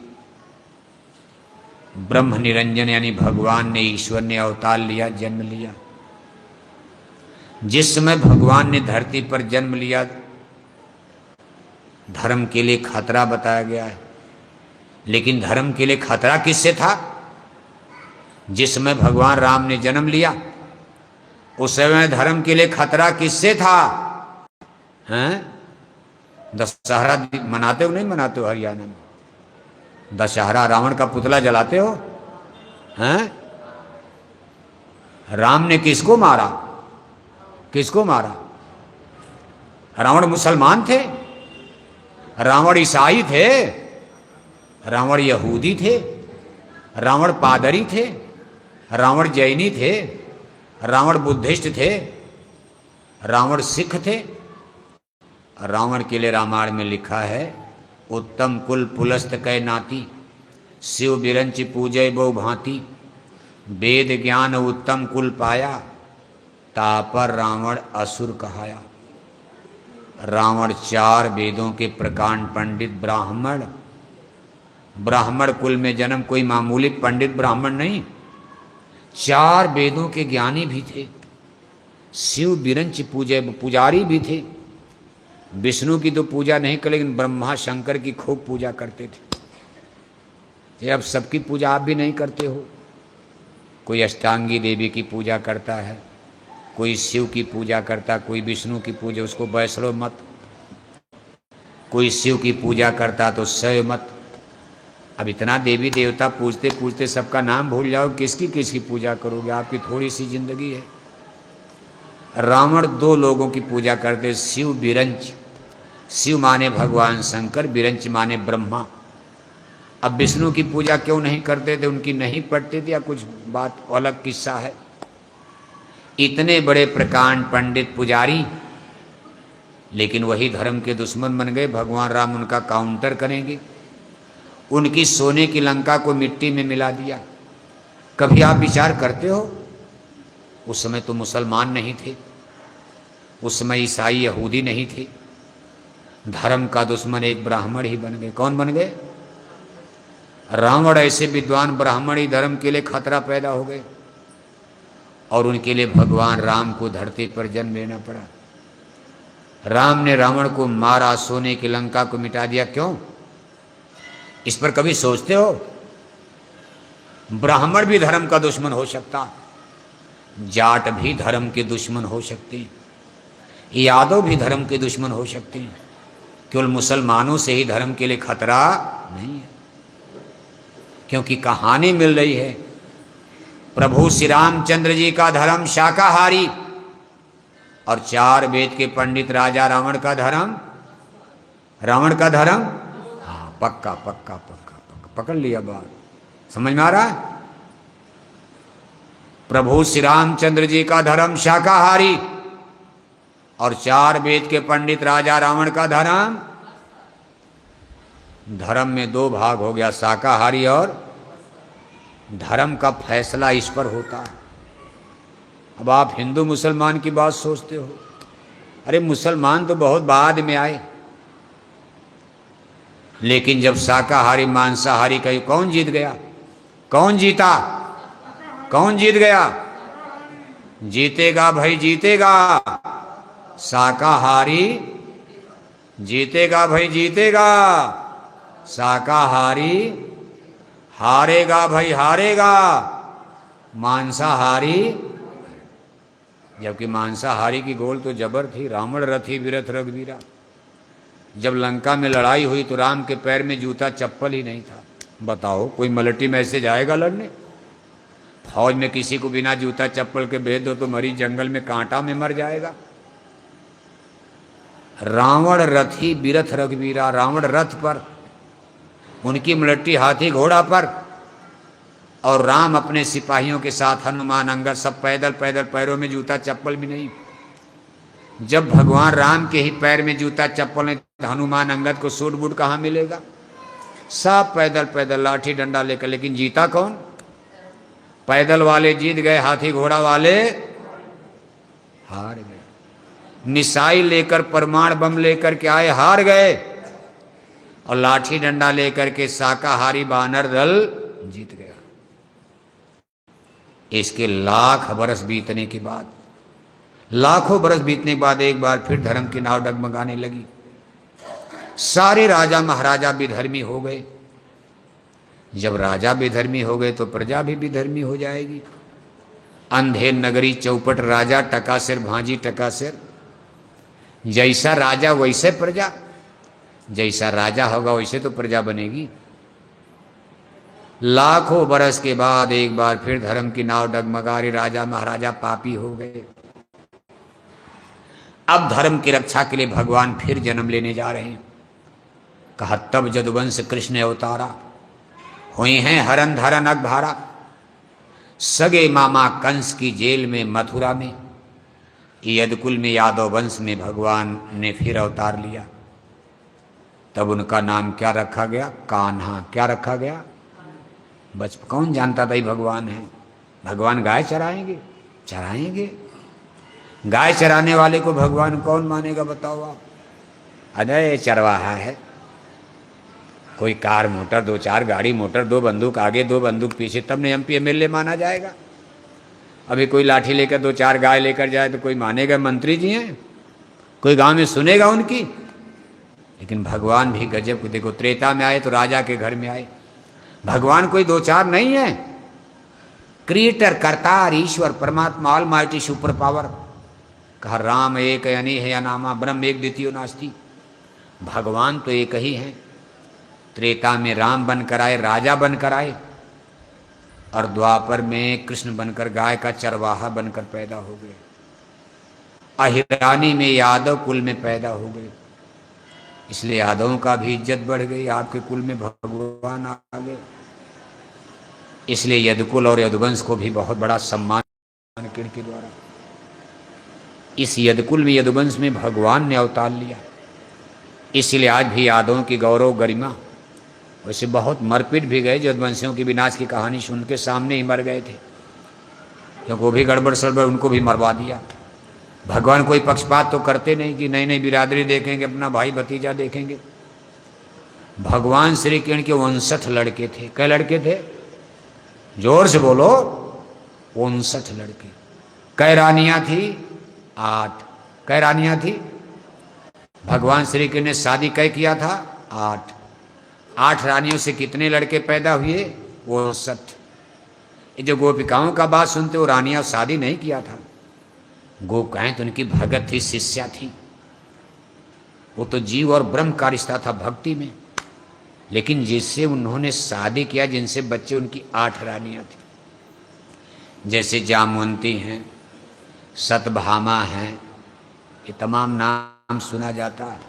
ब्रह्म निरंजन यानी भगवान ने, ईश्वर ने अवतार लिया, जन्म लिया। जिस समय भगवान ने धरती पर जन्म लिया, धर्म के लिए खतरा बताया गया है। लेकिन धर्म के लिए खतरा किससे था? जिस समय भगवान राम ने जन्म लिया उस समय धर्म के लिए खतरा किससे था? हैं? दशहरा मनाते हो नहीं मनाते हो? हरियाणा में दशहरा रावण का पुतला जलाते हो? हैं? राम ने किसको मारा? किसको मारा? रावण मुसलमान थे, रावण ईसाई थे, रावण यहूदी थे, रावण पादरी थे, रावण जैनी थे, रावण बुद्धिस्ट थे, रावण सिख थे। रावण के लिए रामायण में लिखा है उत्तम कुल पुलस्त कै नाती, शिव बिरंच पूजय बहु भांति, वेद ज्ञान उत्तम कुल पाया, तापर रावण असुर कहाया। रावण 4 वेदों के प्रकांड पंडित ब्राह्मण, ब्राह्मण कुल में जन्म, कोई मामूली पंडित ब्राह्मण नहीं, 4 वेदों के ज्ञानी भी थे, शिव बिरंच पूजे पुजारी भी थे। विष्णु की तो पूजा नहीं कर, लेकिन ब्रह्मा शंकर की खूब पूजा करते थे। ये अब सबकी पूजा आप भी नहीं करते हो। कोई अष्टांगी देवी की पूजा करता है, कोई शिव की पूजा करता, कोई विष्णु की पूजा, उसको वैष्णव मत। कोई शिव की पूजा करता तो शैव मत। अब इतना देवी देवता पूजते पूजते सबका नाम भूल जाओ, किसकी किसकी पूजा करोगे? आपकी थोड़ी सी जिंदगी है। रावण दो लोगों की पूजा करते, शिव विरंच। शिव माने भगवान शंकर, विरंच माने ब्रह्मा। अब विष्णु की पूजा क्यों नहीं करते थे? उनकी नहीं पड़ती थी या कुछ बात अलग किस्सा है? इतने बड़े प्रकांड पंडित पुजारी, लेकिन वही धर्म के दुश्मन बन गए। भगवान राम उनका काउंटर करेंगे। उनकी सोने की लंका को मिट्टी में मिला दिया। कभी आप विचार करते हो? उस समय तो मुसलमान नहीं थे, उस समय ईसाई यहूदी नहीं थे। धर्म का दुश्मन एक ब्राह्मण ही बन गए। कौन बन गए? रावण। ऐसे विद्वान ब्राह्मण ही धर्म के लिए खतरा पैदा हो गए, और उनके लिए भगवान राम को धरती पर जन्म लेना पड़ा। राम ने रावण को मारा, सोने की लंका को मिटा दिया। क्यों? इस पर कभी सोचते हो? ब्राह्मण भी धर्म का दुश्मन हो सकता, जाट भी धर्म के दुश्मन हो सकते, यादव भी धर्म के दुश्मन हो सकते हैं। केवल मुसलमानों से ही धर्म के लिए खतरा नहीं है, क्योंकि कहानी मिल रही है। प्रभु श्री रामचंद्र जी का धर्म शाकाहारी, और 4 वेद के पंडित राजा रावण का धर्म, हाँ पक्का पक्का पक्का पक्का पकड़ लिया बात। समझ में आ रहा है? प्रभु श्री रामचंद्र जी का धर्म शाकाहारी, और 4 वेद के पंडित राजा रावण का धर्म में 2 भाग हो गया, शाकाहारी और धर्म का फैसला इस पर होता है। अब आप हिंदू मुसलमान की बात सोचते हो। अरे मुसलमान तो बहुत बाद में आए, लेकिन जब शाकाहारी मांसाहारी का कौन जीत गया? कौन जीता? कौन जीत गया? जीतेगा भाई, जीतेगा। शाकाहारी जीतेगा भाई, जीतेगा। शाकाहारी हारेगा भाई, हारेगा। मांसाहारी, जबकि मांसाहारी की गोल तो जबर थी। रावण रथी विरथ रघुवीरा। जब लंका में लड़ाई हुई तो राम के पैर में जूता चप्पल ही नहीं था। बताओ, कोई मलटी में ऐसे जाएगा लड़ने? फौज में किसी को बिना जूता चप्पल के भेज दो तो मरीज जंगल में कांटा में मर जाएगा। रावण रथी विरथ रघुवीरा। रावण रथ पर, उनकी मलट्टी हाथी घोड़ा पर, और राम अपने सिपाहियों के साथ, हनुमान अंगद सब पैदल पैदल, पैरों में जूता चप्पल भी नहीं। जब भगवान राम के ही पैर में जूता चप्पल नहीं, तो हनुमान अंगद को सूट बूट कहाँ मिलेगा? सब पैदल पैदल, लाठी डंडा लेकर। लेकिन जीता कौन? पैदल वाले जीत गए, हाथी घोड़ा वाले हार गए। मिसाइल लेकर, परमाणु बम लेकर के आए, हार गए, और लाठी डंडा लेकर के शाकाहारी वानर दल जीत गया। इसके लाख बरस बीतने के बाद, लाखों बरस बीतने के बाद एक बार फिर धर्म की नाव डगमगाने लगी। सारे राजा महाराजा विधर्मी हो गए। जब राजा विधर्मी हो गए तो प्रजा भी विधर्मी हो जाएगी। अंधेर नगरी चौपट राजा, टकासिर भांजी टकासिर। जैसा राजा वैसे प्रजा, जैसा राजा होगा वैसे तो प्रजा बनेगी। लाखों बरस के बाद एक बार फिर धर्म की नाव डगमगा रही। राजा महाराजा पापी हो गए। अब धर्म की रक्षा के लिए भगवान फिर जन्म लेने जा रहे हैं। कहा तब जदुवंश कृष्ण अवतारा, हुई हैं हरन धरन अगधारा। सगे मामा कंस की जेल में मथुरा में, यदकुल में यादव वंश में भगवान ने फिर अवतार लिया। तब उनका नाम क्या रखा गया? कान्हा। क्या रखा गया? बचपन कौन जानता था ये भगवान है? भगवान गाय चराएंगे? चराएंगे। गाय चराने वाले को भगवान कौन मानेगा बताओ आप? अरे चरवाहा है। कोई कार मोटर, 2-4 गाड़ी मोटर, 2 बंदूक आगे 2 बंदूक पीछे, तब ने MP MLA माना जाएगा। अभी कोई लाठी लेकर 2-4 गाय लेकर जाए तो कोई मानेगा मंत्री जी हैं? कोई गांव में सुनेगा उनकी? लेकिन भगवान भी गजब को। देखो त्रेता में आए तो राजा के घर में आए, भगवान कोई दो चार नहीं है, क्रिएटर, करतार, ईश्वर, परमात्मा, ऑलमाइटी, सुपर पावर। कहा राम एक अनेह अनामा, ब्रह्म एक द्वितीयो नास्ति। भगवान तो एक ही है। त्रेता में राम बनकर आए, राजा बनकर आए, और द्वापर में कृष्ण बनकर गाय का चरवाहा बनकर पैदा हो गए। अहिरानी में यादव कुल में पैदा हो गए, इसलिए यादवों का भी इज्जत बढ़ गई। आपके कुल में भगवान आ गए, इसलिए यदुकुल और यदुवंश को भी बहुत बड़ा सम्मान किरण के द्वारा। इस यदुकुल में, यदुवंश में भगवान ने अवतार लिया, इसलिए आज भी यादवों की गौरव गरिमा। वैसे बहुत मरपीट भी गए, यदुवंशियों की विनाश की कहानी सुन के सामने ही मर गए थे, क्योंकि वो भी गड़बड़ सड़बड़, उनको भी मरवा दिया। भगवान कोई पक्षपात तो करते नहीं कि नई नई बिरादरी देखेंगे, अपना भाई भतीजा देखेंगे। भगवान श्री कृष्ण के 59 लड़के थे। कै लड़के थे? जोर से बोलो। 59 लड़के। कै रानियां थी? 8। कै रानियां थी? भगवान श्री कृष्ण ने शादी कै किया था? 8। 8 रानियों से कितने लड़के पैदा हुए? 59। ये जो गोपिकाओं का बात सुनते हो, रानियां शादी नहीं किया था। गोपिकाएं तो उनकी भगत थी, शिष्या थी। वो तो जीव और ब्रह्म का रिश्ता था भक्ति में। लेकिन जिससे उन्होंने शादी किया, जिनसे बच्चे, उनकी 8 रानियां थी। जैसे जामवंती हैं, सतभामा हैं, ये तमाम नाम सुना जाता है।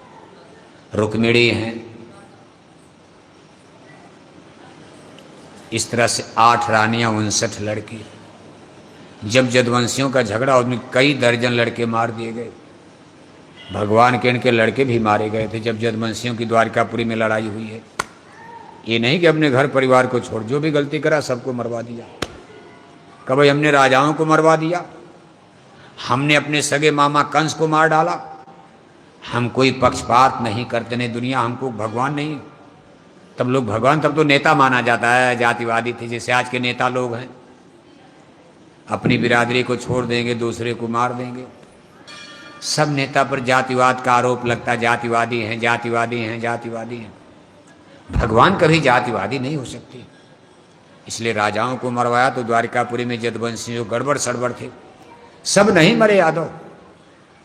रुक्मिणी हैं। इस तरह से 8 रानियां, 59 लड़के। जब यदुवंशियों का झगड़ा, उसमें कई दर्जन लड़के मार दिए गए। भगवान के इनके लड़के भी मारे गए थे जब यदुवंशियों की द्वारिकापुरी में लड़ाई हुई है। ये नहीं कि अपने घर परिवार को छोड़, जो भी गलती करा सबको मरवा दिया। कभी हमने राजाओं को मरवा दिया, हमने अपने सगे मामा कंस को मार डाला। हम कोई पक्षपात नहीं करते, नहीं दुनिया हमको भगवान नहीं। तब लोग भगवान, तब तो नेता माना जाता है, जातिवादी थे, जैसे आज के नेता लोग हैं। अपनी बिरादरी को छोड़ देंगे, दूसरे को मार देंगे। सब नेता पर जातिवाद का आरोप लगता, जातिवादी हैं, जातिवादी हैं, जातिवादी हैं। भगवान कभी जातिवादी नहीं हो सकते। इसलिए राजाओं को मरवाया तो द्वारिकापुरी में यदुवंशी जो गड़बड़ सड़बड़ थे, सब नहीं मरे यादव।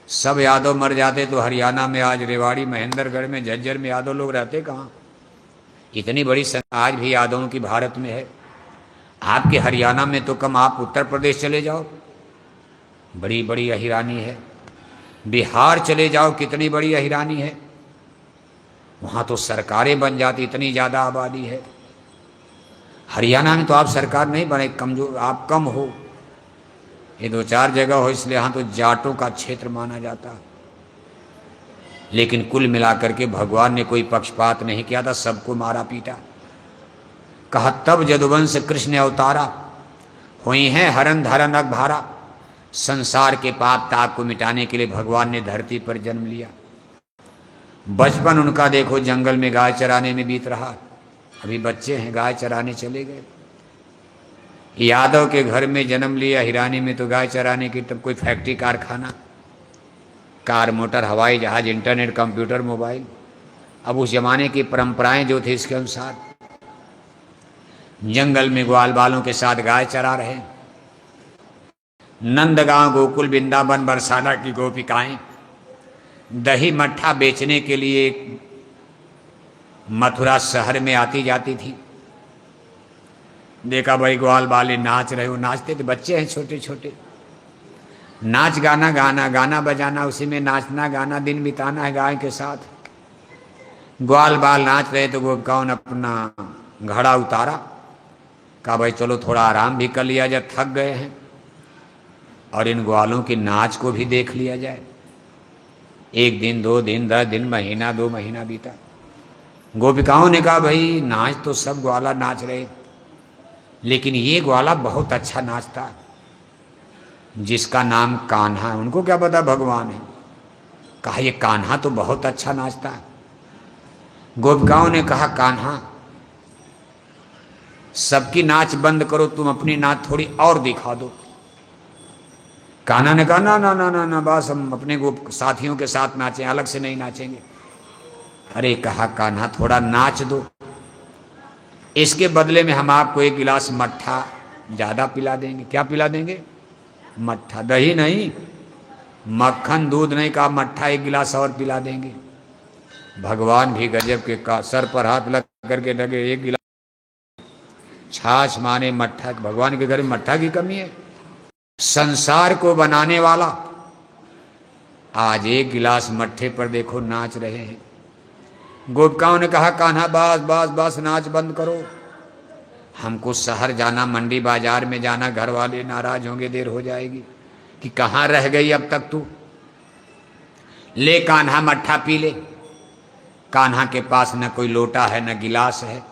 सब यादव मर जाते तो हरियाणा में आज रेवाड़ी, महेंद्रगढ़ में, झज्जर में यादव लोग रहते कहाँ? इतनी बड़ी संख्या आज भी यादवों की भारत में है। आपके हरियाणा में तो कम, आप उत्तर प्रदेश चले जाओ, बड़ी बड़ी अहिरानी है। बिहार चले जाओ, कितनी बड़ी अहिरानी है। वहाँ तो सरकारें बन जाती, इतनी ज़्यादा आबादी है। हरियाणा में तो आप सरकार नहीं बने, कमजोर, आप कम हो। ये 2-4 जगह हो, इसलिए यहाँ तो जाटों का क्षेत्र माना जाता। लेकिन कुल मिलाकर के भगवान ने कोई पक्षपात नहीं किया था, सबको मारा पीटा। कहा तब यदुवंश कृष्ण अवतारा, हुई हैं हरन धरन अघभारा। संसार के पाप ताप को मिटाने के लिए भगवान ने धरती पर जन्म लिया। बचपन उनका देखो जंगल में गाय चराने में बीत रहा। अभी बच्चे हैं, गाय चराने चले गए। यादव के घर में जन्म लिया, हिरानी में तो गाय चराने की तब कोई फैक्ट्री, कारखाना, कार, मोटर, हवाई जहाज, इंटरनेट, कंप्यूटर, मोबाइल। अब उस जमाने की परंपराएं जो थी, इसके अनुसार जंगल में ग्वाल बालों के साथ गाय चरा रहे। नंदगांव, गोकुल, वृंदावन, बरसाना की गोपिकाएं दही मट्ठा बेचने के लिए मथुरा शहर में आती जाती थी। देखा भाई ग्वाल बाले नाच रहे हो, नाचते थे, बच्चे हैं छोटे छोटे। नाच गाना, गाना गाना बजाना, उसी में नाचना गाना, दिन बिताना है गाय के साथ। ग्वाल बाल नाच रहे तो गोपिकाओं ने अपना घड़ा उतारा। कहा भाई चलो थोड़ा आराम भी कर लिया जाए, थक गए हैं, और इन ग्वालों की नाच को भी देख लिया जाए। 1 दिन, 2 दिन, 10 दिन, महीना, 2 महीना बीता। गोपिकाओं ने कहा भाई नाच तो सब ग्वाला नाच रहे, लेकिन ये ग्वाला बहुत अच्छा नाचता, जिसका नाम कान्हा है। उनको क्या पता भगवान है। कहा ये कान्हा तो बहुत अच्छा नाचता है। गोपिकाओं ने कहा कान्हा सबकी नाच बंद करो, तुम अपनी नाच थोड़ी और दिखा दो। कान्हा ने कहा ना ना ना ना ना, बस हम अपने साथियों के साथ नाचें, अलग से नहीं नाचेंगे। अरे कहा कान्हा थोड़ा नाच दो। इसके बदले में हम आपको एक गिलास मट्ठा ज़्यादा पिला देंगे। क्या पिला देंगे? मट्ठा, दही नहीं, मक्खन दूध नहीं, का मट्ठा एक गिलास और पिला देंगे। भगवान भी गजब के, का सर पर हाथ लग करके लगे, एक गिलास छाछ माने मट्ठा, भगवान के घर में मट्ठा की कमी है? संसार को बनाने वाला आज एक गिलास मट्ठे पर देखो नाच रहे हैं। गोपिकाओं ने कहा कान्हा बस बस बस नाच बंद करो, हमको शहर जाना, मंडी बाजार में जाना, घर वाले नाराज होंगे, देर हो जाएगी। कि कहाँ रह गई अब तक तू, ले कान्हा मट्ठा पी ले। कान्हा के पास न कोई लोटा है न गिलास है।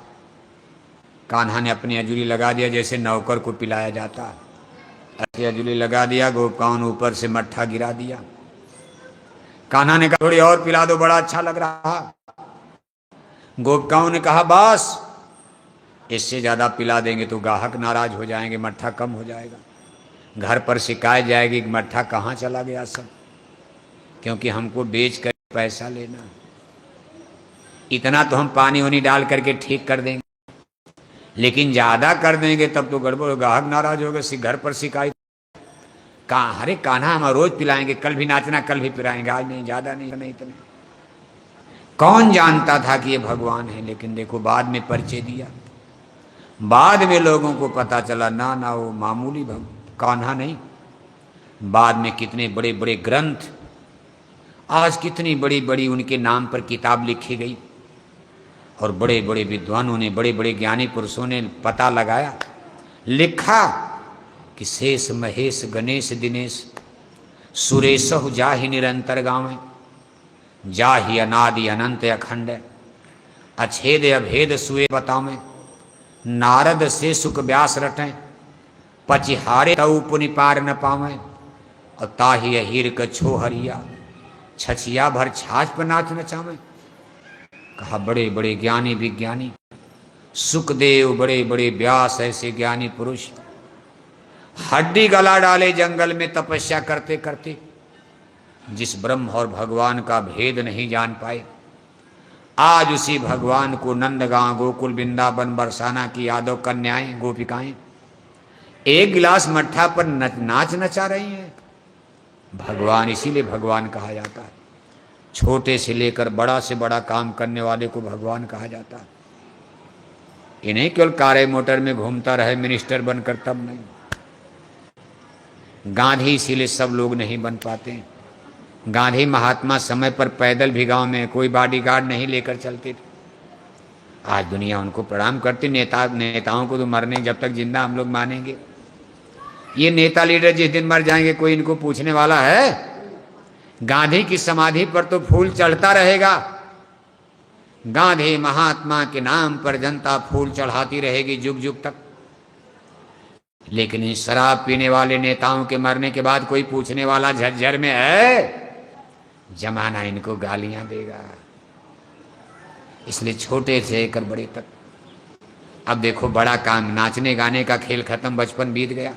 कान्हा ने अपनी अजूरी लगा दिया जैसे नौकर को पिलाया जाता है, ऐसे अजूरी लगा दिया। गोपिकाओं ने ऊपर से मट्ठा गिरा दिया। कान्हा ने कहा थोड़ी और पिला दो, बड़ा अच्छा लग रहा। गोपिकाओं ने कहा बस, इससे ज्यादा पिला देंगे तो ग्राहक नाराज हो जाएंगे, मट्ठा कम हो जाएगा, घर पर शिकायत जाएगी कि मट्ठा कहाँ चला गया सब, क्योंकि हमको बेच कर पैसा लेना। इतना तो हम पानी वानी डाल करके ठीक कर देंगे, लेकिन ज्यादा कर देंगे तब तो गड़बड़, ग्राहक नाराज हो गए, घर पर शिकायत। कहाँ, अरे कान्हा हम रोज पिलाएंगे, कल भी नाचना, कल भी पिलाएंगे, आज नहीं, ज्यादा नहीं इतने। कौन जानता था कि ये भगवान है? लेकिन देखो बाद में परिचय दिया, बाद में लोगों को पता चला ना ना वो मामूली कान्हा नहीं। बाद में कितने बड़े बड़े ग्रंथ, आज कितनी बड़ी बड़ी उनके नाम पर किताब लिखी गई, और बड़े बड़े विद्वानों ने, बड़े बड़े ज्ञानी पुरुषों ने पता लगाया, लिखा कि शेष महेश गणेश दिनेश सुरेशहु जाहि निरंतर गावें, जाहि अनादि अनंत अखंड अछेद अभेद सुए बतावें, नारद से सुख व्यास रटें, पचिहारे तऊ पुनि पार न पावें, और ताहि अहीर क छो हरिया छछिया भर छाछ पर नाच नचावें। कहा बड़े बड़े ज्ञानी विज्ञानी, सुखदेव, बड़े बड़े व्यास, ऐसे ज्ञानी पुरुष हड्डी गला डाले जंगल में तपस्या करते करते, जिस ब्रह्म और भगवान का भेद नहीं जान पाए, आज उसी भगवान को नंदगांव गोकुल वृंदावन बरसाना की यादव कन्याएं गोपिकाएं एक गिलास मट्ठा पर नाच नचा रही हैं। भगवान, इसीलिए भगवान कहा जाता है। छोटे से लेकर बड़ा से बड़ा काम करने वाले को भगवान कहा जाता है। इन्हें केवल कारे मोटर में घूमता रहे मिनिस्टर बनकर, तब नहीं। गांधी इसीलिए सब लोग नहीं बन पाते। गांधी महात्मा समय पर पैदल भी गांव में कोई बॉडीगार्ड नहीं लेकर चलते थे। आज दुनिया उनको प्रणाम करती। नेताओं को तो मरने, जब तक जिंदा हम लोग मानेंगे। ये नेता लीडर जिस दिन मर जाएंगे कोई इनको पूछने वाला है? गांधी की समाधि पर तो फूल चढ़ता रहेगा। गांधी महात्मा के नाम पर जनता फूल चढ़ाती रहेगी जुग जुग तक। लेकिन इन शराब पीने वाले नेताओं के मरने के बाद कोई पूछने वाला झज्जर में है? जमाना इनको गालियां देगा। इसलिए छोटे से लेकर बड़े तक। अब देखो बड़ा काम, नाचने गाने का खेल खत्म, बचपन बीत गया,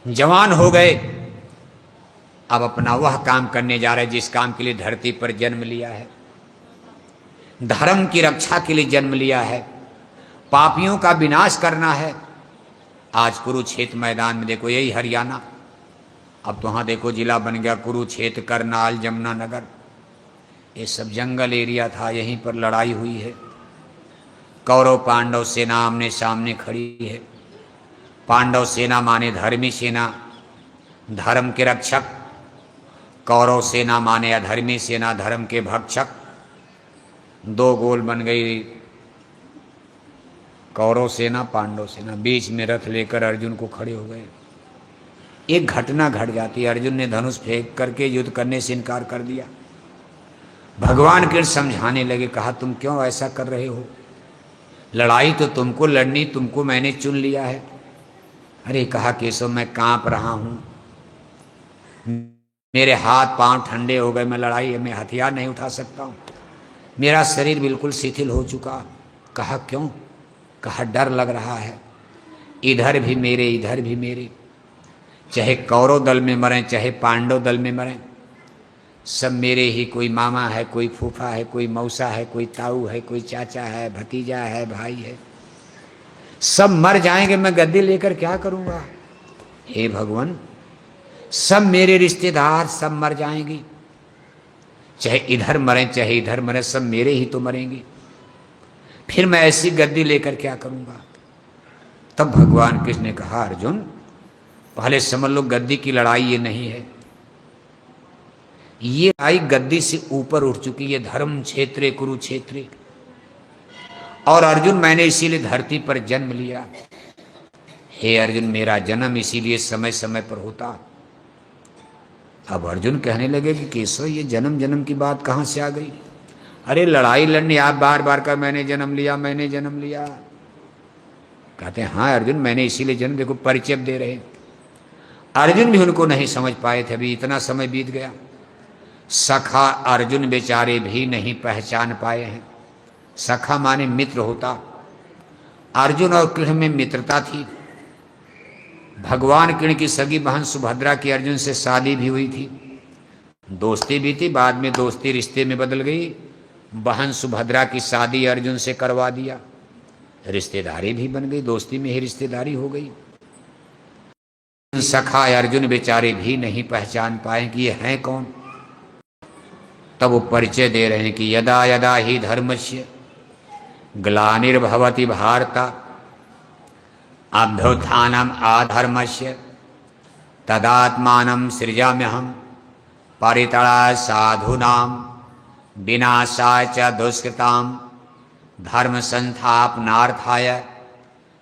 जवान हो गए। अब अपना वह काम करने जा रहे जिस काम के लिए धरती पर जन्म लिया है, धर्म की रक्षा के लिए जन्म लिया है, पापियों का विनाश करना है। आज कुरुक्षेत्र मैदान में देखो, यही हरियाणा, अब तो वहाँ देखो जिला बन गया कुरुक्षेत्र, करनाल, जमुनानगर, ये सब जंगल एरिया था। यहीं पर लड़ाई हुई है। कौरव पांडव सेना आमने सामने खड़ी है। पांडव सेना माने धर्मी सेना, धर्म के रक्षक। कौरव सेना माने अधर्मी सेना, धर्म के भक्षक। दो गोल बन गई, कौरव सेना पांडव सेना। बीच में रथ लेकर अर्जुन को खड़े हो गए। एक घटना घट जाती है, अर्जुन ने धनुष फेंक करके युद्ध करने से इनकार कर दिया। भगवान कृष्ण समझाने लगे, कहा तुम क्यों ऐसा कर रहे हो? लड़ाई तो तुमको लड़नी, तुमको मैंने चुन लिया है। अरे कहा केशव मैं कांप रहा हूं, मेरे हाथ पांव ठंडे हो गए, मैं लड़ाई में हथियार नहीं उठा सकता हूं, मेरा शरीर बिल्कुल शिथिल हो चुका। कहा क्यों? कहा डर लग रहा है, इधर भी मेरे इधर भी मेरे, चाहे कौरव दल में मरें चाहे पांडव दल में मरें, सब मेरे ही। कोई मामा है, कोई फूफा है, कोई मौसा है, कोई ताऊ है, कोई चाचा है, भतीजा है, भाई है, सब मर जाएंगे, मैं गद्दी लेकर क्या करूंगा? हे भगवान, सब मेरे रिश्तेदार सब मर जाएंगे, चाहे इधर मरे चाहे इधर मरे, सब मेरे ही तो मरेंगे, फिर मैं ऐसी गद्दी लेकर क्या करूंगा? तब भगवान कृष्ण ने कहा, अर्जुन पहले समझ लो गद्दी की लड़ाई ये नहीं है, ये लड़ाई गद्दी से ऊपर उठ चुकी है, धर्म क्षेत्रे कुरुक्षेत्रे। और अर्जुन मैंने इसीलिए धरती पर जन्म लिया। हे अर्जुन, मेरा जन्म इसीलिए समय समय पर होता। अब अर्जुन कहने लगे कि केशव, ये जन्म जन्म की बात कहां से आ गई? अरे लड़ाई लड़ने आप बार बार कर मैंने जन्म लिया, मैंने जन्म लिया। कहते हैं हाँ अर्जुन, मैंने इसीलिए जन्म, देखो परिचय दे रहे। अर्जुन भी उनको नहीं समझ पाए थे, अभी इतना समय बीत गया। सखा अर्जुन बेचारे भी नहीं पहचान पाए हैं। सखा माने मित्र होता। अर्जुन और कृष्ण में मित्रता थी। भगवान कृष्ण की सगी बहन सुभद्रा की अर्जुन से शादी भी हुई थी, दोस्ती भी थी। बाद में दोस्ती रिश्ते में बदल गई। बहन सुभद्रा की शादी अर्जुन से करवा दिया, रिश्तेदारी भी बन गई, दोस्ती में ही रिश्तेदारी हो गई। सखा अर्जुन बेचारे भी नहीं पहचान पाए कि ये हैं कौन। तब वो परिचय दे रहे हैं कि यदा यदा ही धर्मस्य ग्लानिर्भवति भारत अभ्युत्थानम आधर्मस्य तदात्मानं सृजाम्यहम् परितराय साधूनां विनाशाय च दुष्कृतां धर्म संस्थापनार्थाय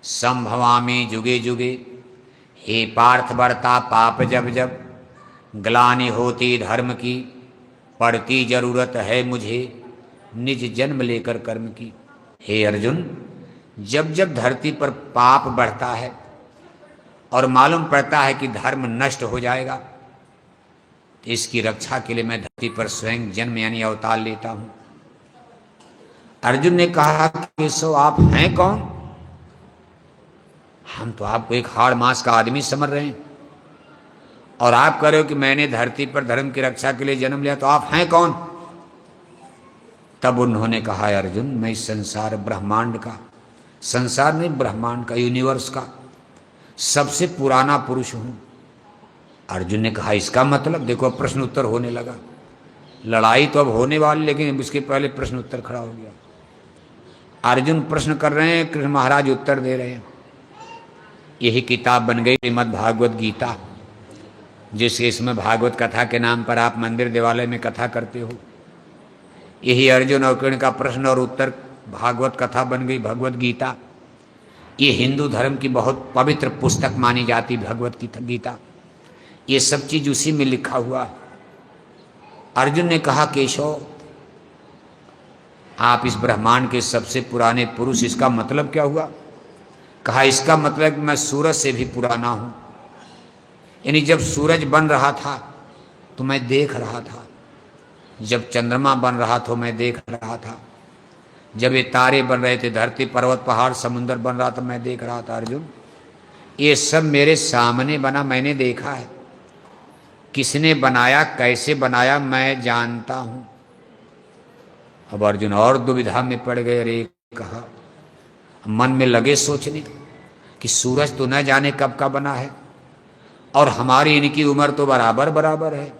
संभवामि जुगे जुगे। हे पार्थ वर्ता पाप जब जब ग्लानि होती धर्म की, पड़ती जरूरत है मुझे निज जन्म लेकर कर्म की। हे अर्जुन, जब जब धरती पर पाप बढ़ता है और मालूम पड़ता है कि धर्म नष्ट हो जाएगा, तो इसकी रक्षा के लिए मैं धरती पर स्वयं जन्म यानी अवतार लेता हूं। अर्जुन ने कहा कि सो आप हैं कौन? हम तो आपको एक हाड़ मांस का आदमी समझ रहे हैं, और आप कह रहे हो कि मैंने धरती पर धर्म की रक्षा के लिए जन्म लिया, तो आप हैं कौन? तब उन्होंने कहा, अर्जुन मैं इस संसार ब्रह्मांड का, संसार नहीं ब्रह्मांड का, यूनिवर्स का सबसे पुराना पुरुष हूं। अर्जुन ने कहा इसका मतलब? देखो प्रश्न उत्तर होने लगा। लड़ाई तो अब होने वाली, लेकिन इसके पहले प्रश्न उत्तर खड़ा हो गया। अर्जुन प्रश्न कर रहे हैं, कृष्ण महाराज उत्तर दे रहे हैं। यही किताब बन गई श्रीमद् भागवत गीता, जिस इसमें भागवत कथा के नाम पर आप मंदिर देवालय में कथा करते हो। यही अर्जुन और कृष्ण का प्रश्न और उत्तर भागवत कथा बन गई भगवत गीता। ये हिंदू धर्म की बहुत पवित्र पुस्तक मानी जाती भगवत गीता। ये सब चीज उसी में लिखा हुआ। अर्जुन ने कहा केशव, आप इस ब्रह्मांड के सबसे पुराने पुरुष, इसका मतलब क्या हुआ? कहा इसका मतलब मैं सूरज से भी पुराना हूं। यानी जब सूरज बन रहा था तो मैं देख रहा था, जब चंद्रमा बन रहा था मैं देख रहा था, जब ये तारे बन रहे थे, धरती पर्वत पहाड़ समुद्र बन रहा था मैं देख रहा था। अर्जुन ये सब मेरे सामने बना, मैंने देखा है। किसने बनाया, कैसे बनाया, मैं जानता हूं। अब अर्जुन और दुविधा में पड़ गए। अरे कहा, मन में लगे सोचने कि सूरज तो न जाने कब का बना है, और हमारी इनकी उम्र तो बराबर बराबर है,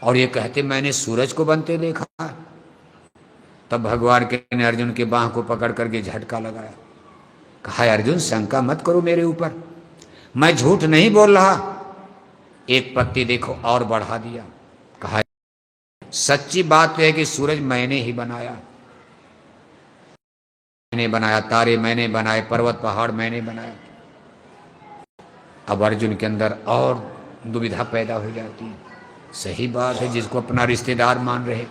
और ये कहते मैंने सूरज को बनते देखा। तब भगवान के ने अर्जुन के बाह को पकड़ करके झटका लगाया। कहा अर्जुन शंका मत करो मेरे ऊपर, मैं झूठ नहीं बोल रहा। एक पत्ती देखो और बढ़ा दिया। कहा सच्ची बात तो है कि सूरज मैंने ही बनाया, मैंने बनाया, तारे मैंने बनाए, पर्वत पहाड़ मैंने बनाया। अब अर्जुन के अंदर और दुविधा पैदा हो जाती है। सही बात है, जिसको अपना रिश्तेदार मान रहे,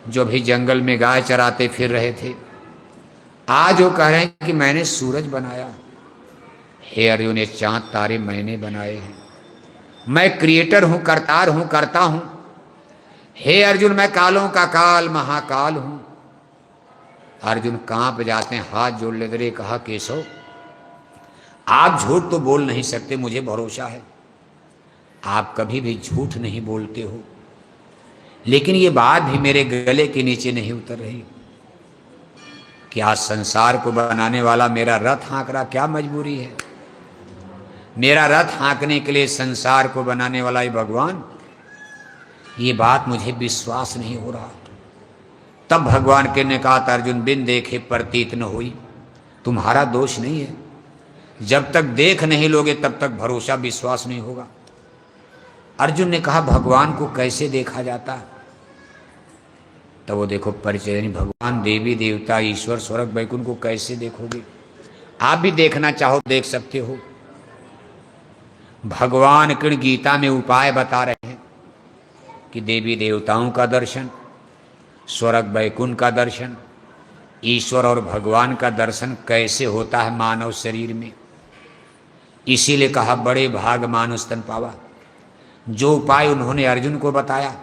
जो भी जंगल में गाय चराते फिर रहे थे, आज वो कह रहे हैं कि मैंने सूरज बनाया। हे अर्जुन, ये चांद तारे मैंने बनाए हैं, मैं क्रिएटर हूं, करतार हूं, करता हूं। हे अर्जुन, मैं कालों का काल महाकाल हूं। अर्जुन कांप जाते हैं, हाथ जोड़ लेते रहे। कहा केशव, आप झूठ तो बोल नहीं सकते, मुझे भरोसा है, आप कभी भी झूठ नहीं बोलते हो, लेकिन ये बात भी मेरे गले के नीचे नहीं उतर रही। क्या संसार को बनाने वाला मेरा रथ हाँक रहा, क्या मजबूरी है? मेरा रथ हाँकने के लिए संसार को बनाने वाला ही भगवान, ये बात मुझे विश्वास नहीं हो रहा। तब भगवान के ने कहा, अर्जुन बिन देखे प्रतीत न हुई। तुम्हारा दोष नहीं है, जब तक देख नहीं लोगे तब तक भरोसा विश्वास नहीं होगा। अर्जुन ने कहा, भगवान को कैसे देखा जाता? तब वो देखो परिचय, भगवान देवी देवता ईश्वर स्वर्ग वैकुंठ को कैसे देखोगे? आप भी देखना चाहो देख सकते हो। भगवान कृष्ण गीता में उपाय बता रहे हैं कि देवी देवताओं का दर्शन, स्वर्ग वैकुंठ का दर्शन, ईश्वर और भगवान का दर्शन कैसे होता है मानव शरीर में। इसीलिए कहा, बड़े भाग मानुष तन पावा। जो उपाय उन्होंने अर्जुन को बताया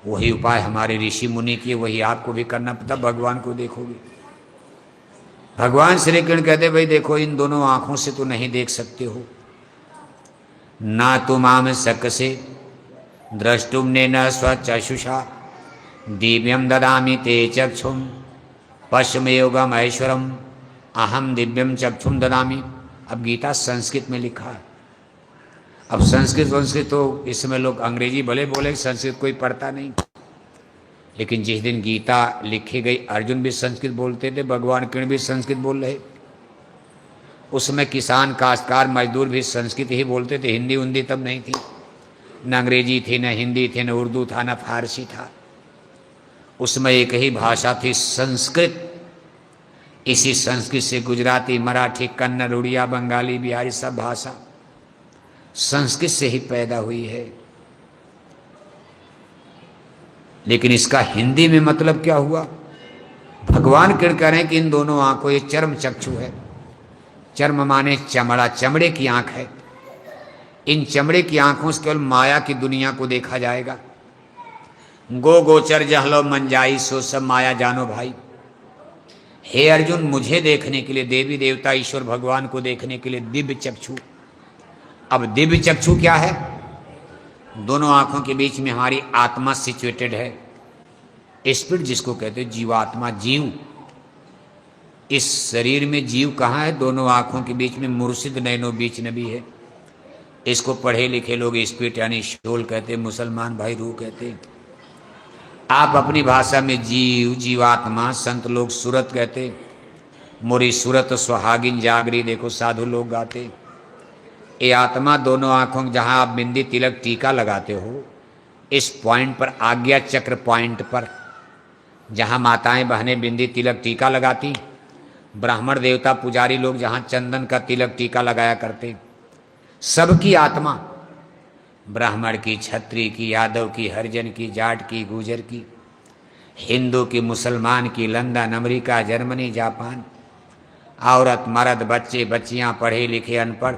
वही उपाय हमारे ऋषि मुनि किए, वही आपको भी करना पड़ता, भगवान को देखोगे। भगवान श्री कृष्ण कहते, भाई देखो, इन दोनों आंखों से तो नहीं देख सकते हो, ना तुम आम सकसे द्रष्टुम ने न स्वचक्षुषा दिव्यम ददामि ते चक्षुम पश्चिमयोगम ऐश्वरम अहम दिव्यम चक्षुम ददामि। अब गीता संस्कृत में लिखा है। अब संस्कृत तो इस समय लोग अंग्रेजी भले बोले, संस्कृत कोई पढ़ता नहीं, लेकिन जिस दिन गीता लिखी गई अर्जुन भी संस्कृत बोलते थे, भगवान कृष्ण भी संस्कृत बोल रहे। उसमें किसान काश्तकार मजदूर भी संस्कृत ही बोलते थे, हिंदी उन्दी तब नहीं थी, न अंग्रेजी थी, न हिंदी थी, न उर्दू था, न फारसी था। उसमें एक ही भाषा थी, संस्कृत। इसी संस्कृत से गुजराती, मराठी, कन्नड़, उड़िया, बंगाली, बिहारी सब भाषा संस्कृत से ही पैदा हुई है। लेकिन इसका हिंदी में मतलब क्या हुआ? भगवान कृष्ण कह रहे हैं कि इन दोनों आंखों, ये चर्म चक्षु है। चर्म माने चमड़ा, चमड़े की आंख है। इन चमड़े की आंखों से केवल माया की दुनिया को देखा जाएगा। गो गोचर जहलो मन जाई, सो सब माया जानो भाई। हे अर्जुन, मुझे देखने के लिए, देवी देवता ईश्वर भगवान को देखने के लिए दिव्य चक्षु। अब दिव्य चक्षु क्या है? दोनों आंखों के बीच में हमारी आत्मा सिचुएटेड है। स्पिरिट जिसको कहते हैं, जीवात्मा, जीव। इस शरीर में जीव कहाँ है? दोनों आंखों के बीच में मुर्शिद नैनो बीच नबी है। इसको पढ़े लिखे लोग स्पिरिट यानी शोल कहते, मुसलमान भाई रूह कहते। आप अपनी भाषा में जीव, जीवात्मा, संत लोग सूरत कहते। मोरी सूरत सुहागिन जागरी, देखो साधु लोग गाते। ये आत्मा दोनों आंखों, जहां आप बिंदी तिलक टीका लगाते हो, इस पॉइंट पर, आज्ञा चक्र पॉइंट पर, जहां माताएं बहनें बिंदी तिलक टीका लगाती, ब्राह्मण देवता पुजारी लोग जहां चंदन का तिलक टीका लगाया करते, सबकी आत्मा, ब्राह्मण की, क्षत्रिय की, यादव की, हरिजन की, जाट की, गुजर की, हिंदू की, मुसलमान की, लंदन, अमेरिका, जर्मनी, जापान, औरत, मर्द, बच्चे, बच्चियां, पढ़े लिखे, अनपढ़,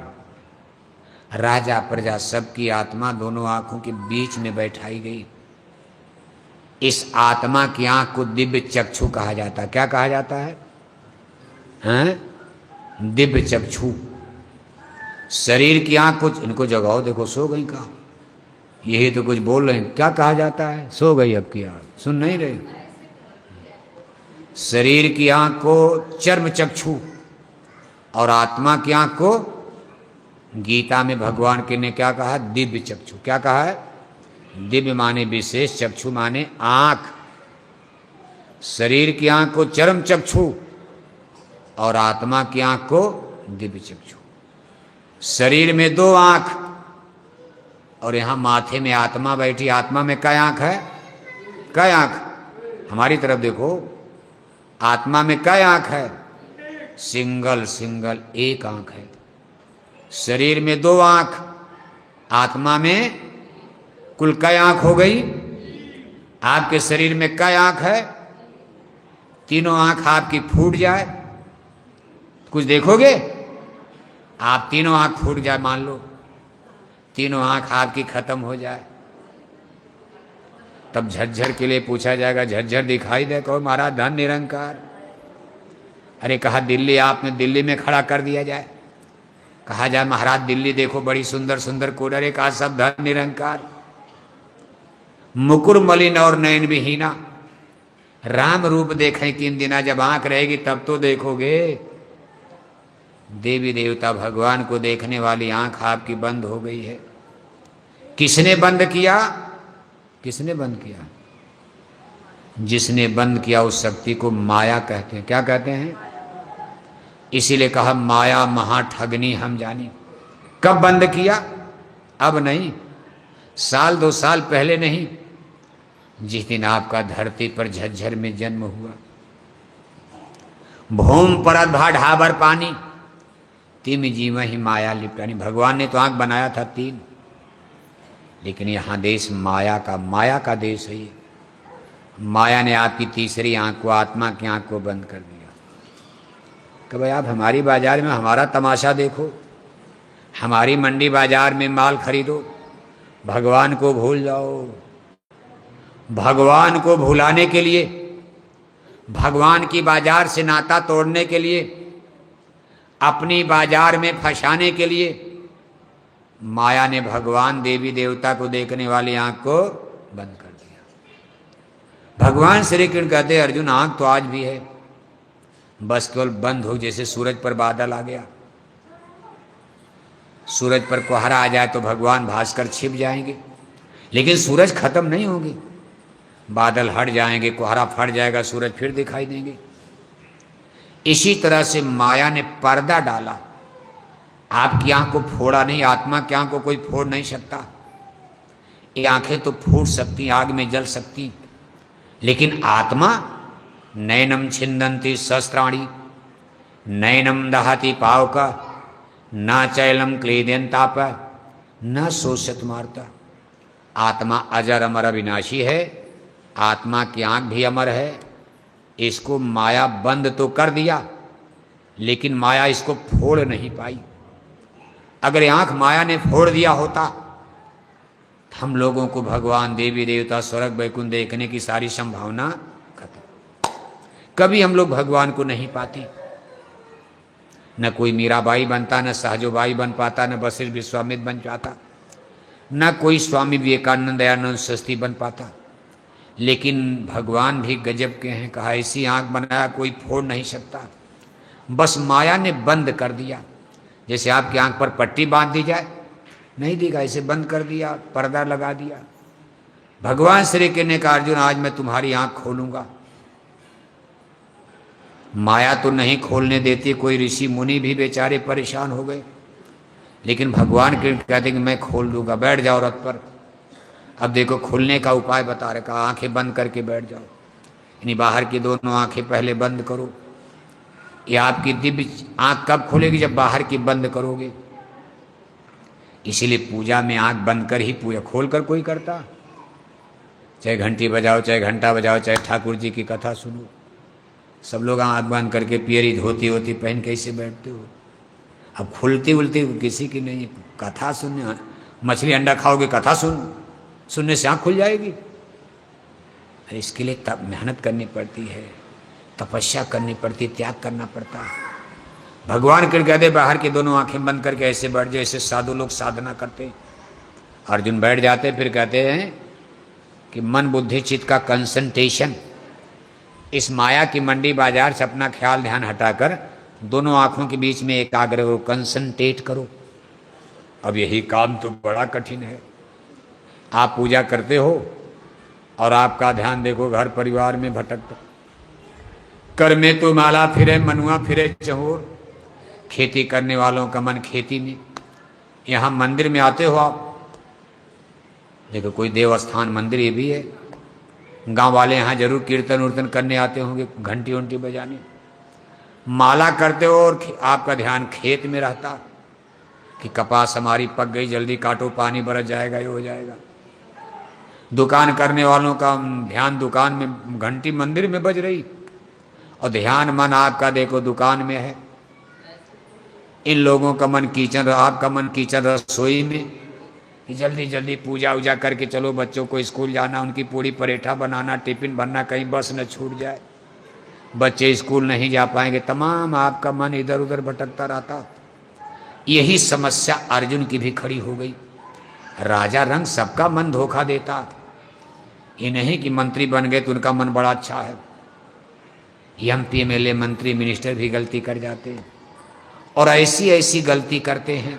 राजा प्रजा, सबकी आत्मा दोनों आंखों के बीच में बैठाई गई। इस आत्मा की आंख को दिव्य चक्षु कहा जाता है। क्या कहा जाता है? हैं? दिव्य चक्षु। शरीर की आंख को, इनको जगाओ, देखो सो गई। कहा यही तो कुछ बोल रहे हैं, क्या कहा जाता है? सो गई अब की आंख, सुन नहीं रहे। शरीर की आंख को चर्म चक्षु और आत्मा की आंख को गीता में भगवान के ने क्या कहा? दिव्य चक्षु। क्या कहा है? दिव्य माने विशेष, चक्षु माने आंख। शरीर की आंख को चरम चक्षु और आत्मा की आंख को दिव्य चक्षु। शरीर में दो आंख और यहां माथे में आत्मा बैठी। आत्मा में क्या आंख है? क्या आंख? हमारी तरफ देखो, आत्मा में क्या आंख है? सिंगल सिंगल एक आंख है। शरीर में दो आंख, आत्मा में कुल कै आंख हो गई? आपके शरीर में कै आंख है? तीनों आंख आपकी फूट जाए, कुछ देखोगे? आप तीनों आंख फूट जाए, मान लो तीनों आंख आपकी खत्म हो जाए, तब झज्झर के लिए पूछा जाएगा, झज्झर दिखाई दे? कहो महाराज धन निरंकार। अरे कहा दिल्ली, आपने दिल्ली में खड़ा कर दिया जाए, कहा जाए महाराज दिल्ली देखो बड़ी सुंदर सुंदर कूलर। कहा सब धन निरंकार। मुकुर मलिन और नयन विहीना, राम रूप देखें 3 दिन, जब आंख रहेगी तब तो देखोगे। देवी देवता भगवान को देखने वाली आंख आपकी बंद हो गई है। किसने बंद किया? किसने बंद किया? जिसने बंद किया उस शक्ति को माया कहते हैं। क्या कहते हैं? इसीलिए कहा माया महाठगनी हम जानी। कब बंद किया? अब नहीं, साल 2 साल पहले नहीं, जिस दिन आपका धरती पर झज्जर में जन्म हुआ। भूम परत भा ढाबर पानी, तिम जीव ही माया लिपटानी। भगवान ने तो आंख बनाया था 3, लेकिन यहां देश माया का देश है ये। माया ने आपकी तीसरी आंख को, आत्मा की आंख को बंद कर दिया कि भाई आप हमारी बाजार में हमारा तमाशा देखो, हमारी मंडी बाजार में माल खरीदो, भगवान को भूल जाओ। भगवान को भुलाने के लिए, भगवान की बाजार से नाता तोड़ने के लिए, अपनी बाजार में फंसाने के लिए माया ने भगवान देवी देवता को देखने वाली आंख को बंद कर दिया। भगवान श्री कृष्ण कहते अर्जुन आंख तो आज भी है, बस केवल बंद हो। जैसे सूरज पर बादल आ गया, सूरज पर कोहरा आ जाए तो भगवान भास्कर छिप जाएंगे, लेकिन सूरज खत्म नहीं होगी। बादल हट जाएंगे, कोहरा फट जाएगा, सूरज फिर दिखाई देंगे। इसी तरह से माया ने पर्दा डाला। आपकी आंख को फोड़ा नहीं, आत्मा की आंख को कोई फोड़ नहीं सकता। ये आंखें तो फूट सकती, आग में जल सकती, लेकिन आत्मा नैनम छिंदंती शस्त्राणी, नैनम दहाती पावका, न चैलम क्लेदयंताप, न शोषत मारता। आत्मा अजर अमर अविनाशी है, आत्मा की आंख भी अमर है। इसको माया बंद तो कर दिया, लेकिन माया इसको फोड़ नहीं पाई। अगर आंख माया ने फोड़ दिया होता, हम लोगों को भगवान देवी देवता स्वर्ग वैकुंठ देखने की सारी संभावना खत्म। कभी हम लोग भगवान को नहीं पाते। न कोई मीराबाई बनता, न सहजोबाई बन पाता, न वशिष्ठ विश्वामित्र बन पाता, न कोई स्वामी विवेकानंद दयानंद सस्ती बन पाता। लेकिन भगवान भी गजब के हैं। कहा ऐसी आंख बनाया कोई फोड़ नहीं सकता, बस माया ने बंद कर दिया। जैसे आपकी आंख पर पट्टी बांध दी जाए, नहीं दिखा, ऐसे बंद कर दिया, पर्दा लगा दिया। भगवान श्री कृष्ण ने कहा अर्जुन आज मैं तुम्हारी आंख खोलूंगा। माया तो नहीं खोलने देती, कोई ऋषि मुनि भी बेचारे परेशान हो गए, लेकिन भगवान कृष्ण कहते कि मैं खोल दूंगा, बैठ जाओ रथ पर। अब देखो खुलने का उपाय बता रखा, आंखें बंद करके बैठ जाओ। यानी बाहर की दोनों आंखें पहले बंद करो। ये आपकी दिव्य आंख कब खुलेगी? जब बाहर की बंद करोगे। इसीलिए पूजा में आंख बंद कर ही पूजा, खोल कर कोई करता? चाहे घंटी बजाओ, चाहे घंटा बजाओ, चाहे ठाकुर जी की कथा सुनो, सब लोग आंख बंद करके पियरी धोती होती पहन कैसे बैठते हो? अब खुलती उलती किसी की नहीं। कथा सुनने, मछली अंडा खाओगे, कथा सुनने से आँख खुल जाएगी? अरे इसके लिए तब मेहनत करनी पड़ती है, तपस्या करनी पड़ती, त्याग करना पड़ता है। भगवान कृष्ण कहते बाहर की दोनों आंखें बंद करके ऐसे बैठ जाए, ऐसे साधु लोग साधना करते। अर्जुन बैठ जाते, फिर कहते हैं कि मन बुद्धि चित्त का कंसंट्रेशन, इस माया की मंडी बाजार से अपना ख्याल ध्यान हटाकर दोनों आंखों के बीच में एकाग्र करो, कंसंट्रेट करो। अब यही काम तो बड़ा कठिन है। आप पूजा करते हो और आपका ध्यान देखो घर परिवार में भटकता। कर में तो माला फिरे, मनुआ फिरे चहोर। खेती करने वालों का मन खेती में। यहाँ मंदिर में आते हो आप, देखो कोई देवस्थान मंदिर ये भी है। गांव वाले यहाँ जरूर कीर्तन उर्तन करने आते होंगे, घंटी उंटी बजाने। माला करते हो और आपका ध्यान खेत में रहता कि कपास हमारी पक गई, जल्दी काटो, पानी बरस जाएगा, ये हो जाएगा। दुकान करने वालों का ध्यान दुकान में, घंटी मंदिर में बज रही और ध्यान मन आपका देखो दुकान में है। इन लोगों का मन किचन, आपका मन किचन रसोई में कि जल्दी जल्दी पूजा उजा करके चलो, बच्चों को स्कूल जाना, उनकी पूरी परेठा बनाना, टिफिन भरना, कहीं बस न छूट जाए, बच्चे स्कूल नहीं जा पाएंगे। तमाम आपका मन इधर उधर भटकता रहता। यही समस्या अर्जुन की भी खड़ी हो गई। राजा रंग सबका मन धोखा देता। ये नहीं कि मंत्री बन गए तो उनका मन बड़ा अच्छा है, एमपी एमएलए मंत्री मिनिस्टर भी गलती कर जाते हैं, और ऐसी ऐसी गलती करते हैं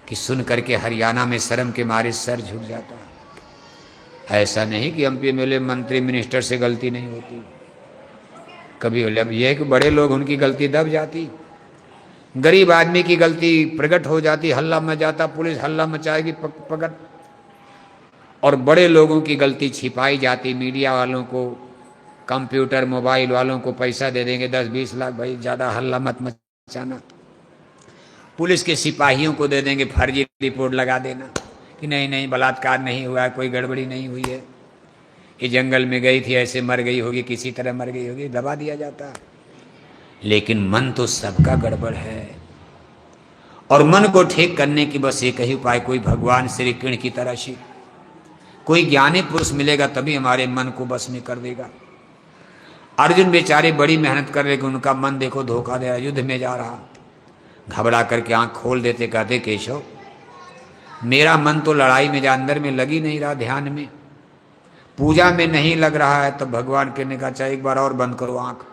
कि सुन करके हरियाणा में शर्म के मारे सर झुक जाता है। ऐसा नहीं कि एमपी एमएलए मंत्री मिनिस्टर से गलती नहीं होती, कभी अब यह है कि बड़े लोग उनकी गलती दब जाती, गरीब आदमी की गलती प्रकट हो जाती, हल्ला मच जाता, पुलिस हल्ला मचाएगी पकड़, और बड़े लोगों की गलती छिपाई जाती। मीडिया वालों को, कंप्यूटर मोबाइल वालों को पैसा दे देंगे 10-20 लाख, भाई ज़्यादा हल्ला मत मचाना। पुलिस के सिपाहियों को दे देंगे फर्जी रिपोर्ट लगा देना कि नहीं नहीं बलात्कार नहीं हुआ, कोई गड़बड़ी नहीं हुई है, ये जंगल में गई थी, ऐसे मर गई होगी, किसी तरह मर गई होगी, दबा दिया जाता। लेकिन मन तो सबका गड़बड़ है, और मन को ठीक करने की बस एक ही उपाय, कोई भगवान श्री कृष्ण की तरह से कोई ज्ञानी पुरुष मिलेगा तभी हमारे मन को बस में कर देगा। अर्जुन बेचारे बड़ी मेहनत कर रहे, उनका मन देखो धोखा दे रहा, युद्ध में जा रहा, घबरा करके आंख खोल देते, कहते केशव मेरा मन तो लड़ाई में अंदर में लग ही नहीं रहा, ध्यान में, पूजा में नहीं लग रहा है। तो भगवान कहने का चाहे एक बार और बंद करो आंख,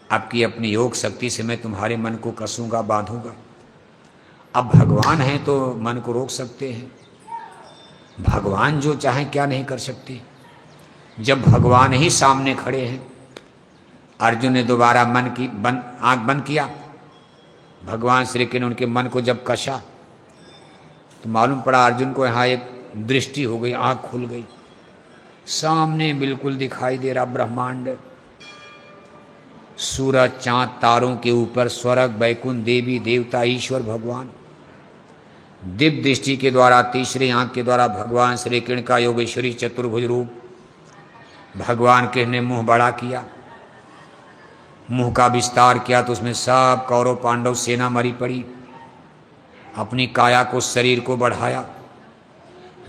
आपकी अपनी योग शक्ति से मैं तुम्हारे मन को कसूंगा, बांधूंगा। अब भगवान है तो मन को रोक सकते हैं, भगवान जो चाहे क्या नहीं कर सकते। जब भगवान ही सामने खड़े हैं, अर्जुन ने दोबारा मन की आंख बंद किया, भगवान श्री कृष्ण ने उनके मन को जब कसा तो मालूम पड़ा अर्जुन को यहाँ एक दृष्टि हो गई, आंख खुल गई, सामने बिल्कुल दिखाई दे रहा ब्रह्मांड, सूरज चांद तारों के ऊपर स्वर्ग बैकुंठ देवी देवता ईश्वर भगवान। दिव्य दृष्टि के द्वारा, तीसरी आंख के द्वारा भगवान श्री कृष्ण का योगेश्वरी चतुर्भुज रूप भगवान कृष्ण ने मुंह बड़ा किया, मुंह का विस्तार किया तो उसमें सब कौरव पांडव सेना मरी पड़ी। अपनी काया को, शरीर को बढ़ाया,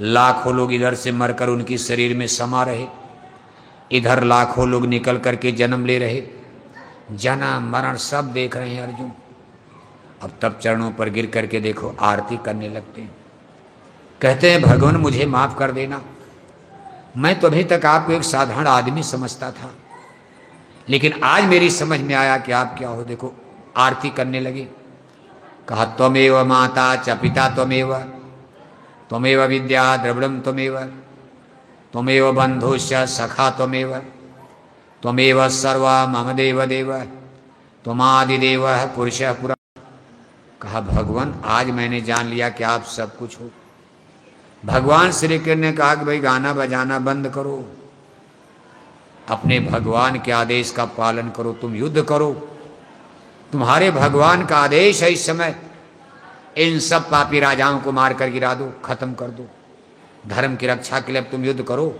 लाखों लोग इधर से मरकर उनकी शरीर में समा रहे, इधर लाखों लोग निकल करके जन्म ले रहे, जन्म मरण सब देख रहे हैं अर्जुन। अब तब चरणों पर गिर करके देखो आरती करने लगते हैं, कहते हैं भगवान मुझे माफ कर देना, मैं तो अभी तक आपको एक साधारण आदमी समझता था, लेकिन आज मेरी समझ में आया कि आप क्या हो। देखो आरती करने लगे, कहा त्वमेव माता च पिता त्वमेव, त्वमेव विद्या द्रविड़म त्वमेव, त्वमेव बंधुश्च सखा त्वमेव, त्वमेव सर्वा मम देव देव, त्वमादिदेव पुरुषः पुरा। कहा भगवान आज मैंने जान लिया कि आप सब कुछ हो। भगवान श्री कृष्ण ने कहा कि भाई गाना बजाना बंद करो, अपने भगवान के आदेश का पालन करो, तुम युद्ध करो, तुम्हारे भगवान का आदेश है इस समय, इन सब पापी राजाओं को मार कर गिरा दो, खत्म कर दो, धर्म की रक्षा के लिए अब तुम युद्ध करो।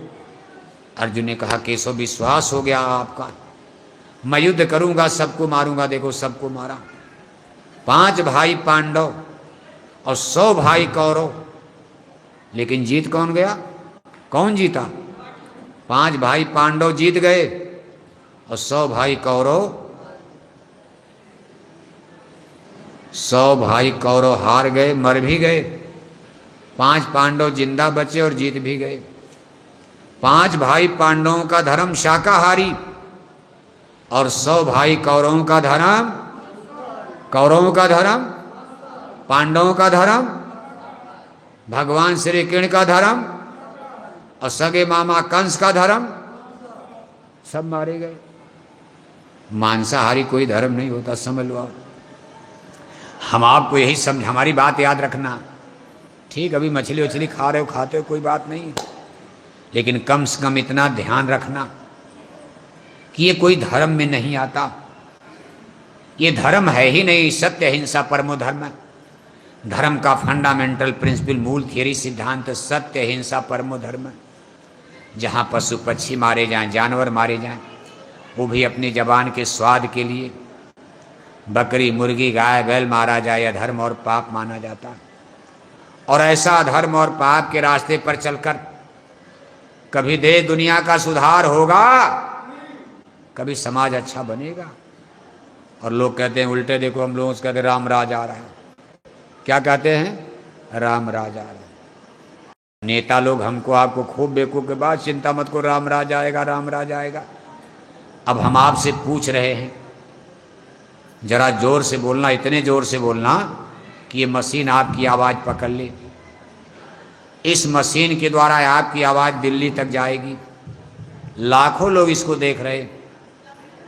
अर्जुन ने कहा केशव विश्वास हो गया आपका, मैं युद्ध करूंगा, सबको मारूंगा। देखो सबको मारा, 5 भाई पांडव और 100 भाई कौरव, लेकिन जीत कौन गया? कौन जीता? 5 भाई पांडव जीत गए और 100 भाई कौरव, 100 भाई कौरव हार गए, मर भी गए। 5 पांडव जिंदा बचे और जीत भी गए। 5 भाई पांडवों का धर्म शाकाहारी और 100 भाई कौरवों का धर्म, कौरवों का धर्म, पांडवों का धर्म, भगवान श्री कृष्ण का धर्म और सगे मामा कंस का धर्म, सब मारे गए। मांसाहारी कोई धर्म नहीं होता, समझ लो आप। हम आपको यही समझ, हमारी बात याद रखना, ठीक अभी मछली उछली खा रहे हो, खाते हो, कोई बात नहीं, लेकिन कम से कम इतना ध्यान रखना कि ये कोई धर्म में नहीं आता, ये धर्म है ही नहीं। सत्य अहिंसा परमो धर्म, धर्म का फंडामेंटल प्रिंसिपल, मूल थियरी सिद्धांत सत्य अहिंसा परमो धर्म। जहाँ पशु पक्षी मारे जाएं, जानवर मारे जाएं, वो भी अपनी जबान के स्वाद के लिए, बकरी मुर्गी गाय बैल मारा जाए, यह धर्म और पाप माना जाता। और ऐसा धर्म और पाप के रास्ते पर चलकर कभी देश दुनिया का सुधार होगा, कभी समाज अच्छा बनेगा। और लोग कहते हैं उल्टे, देखो हम लोग कहते हैं राम राज आ रहा है, क्या कहते हैं? राम राज आ रहा है। नेता लोग हमको आपको खूब बेवकूफ के बाद, चिंता मत करो राम राज आएगा, राम राज आएगा। अब हम आपसे पूछ रहे हैं, जरा जोर से बोलना, इतने जोर से बोलना कि ये मशीन आपकी आवाज़ पकड़ ले। इस मशीन के द्वारा आपकी आवाज़ दिल्ली तक जाएगी। लाखों लोग इसको देख रहे,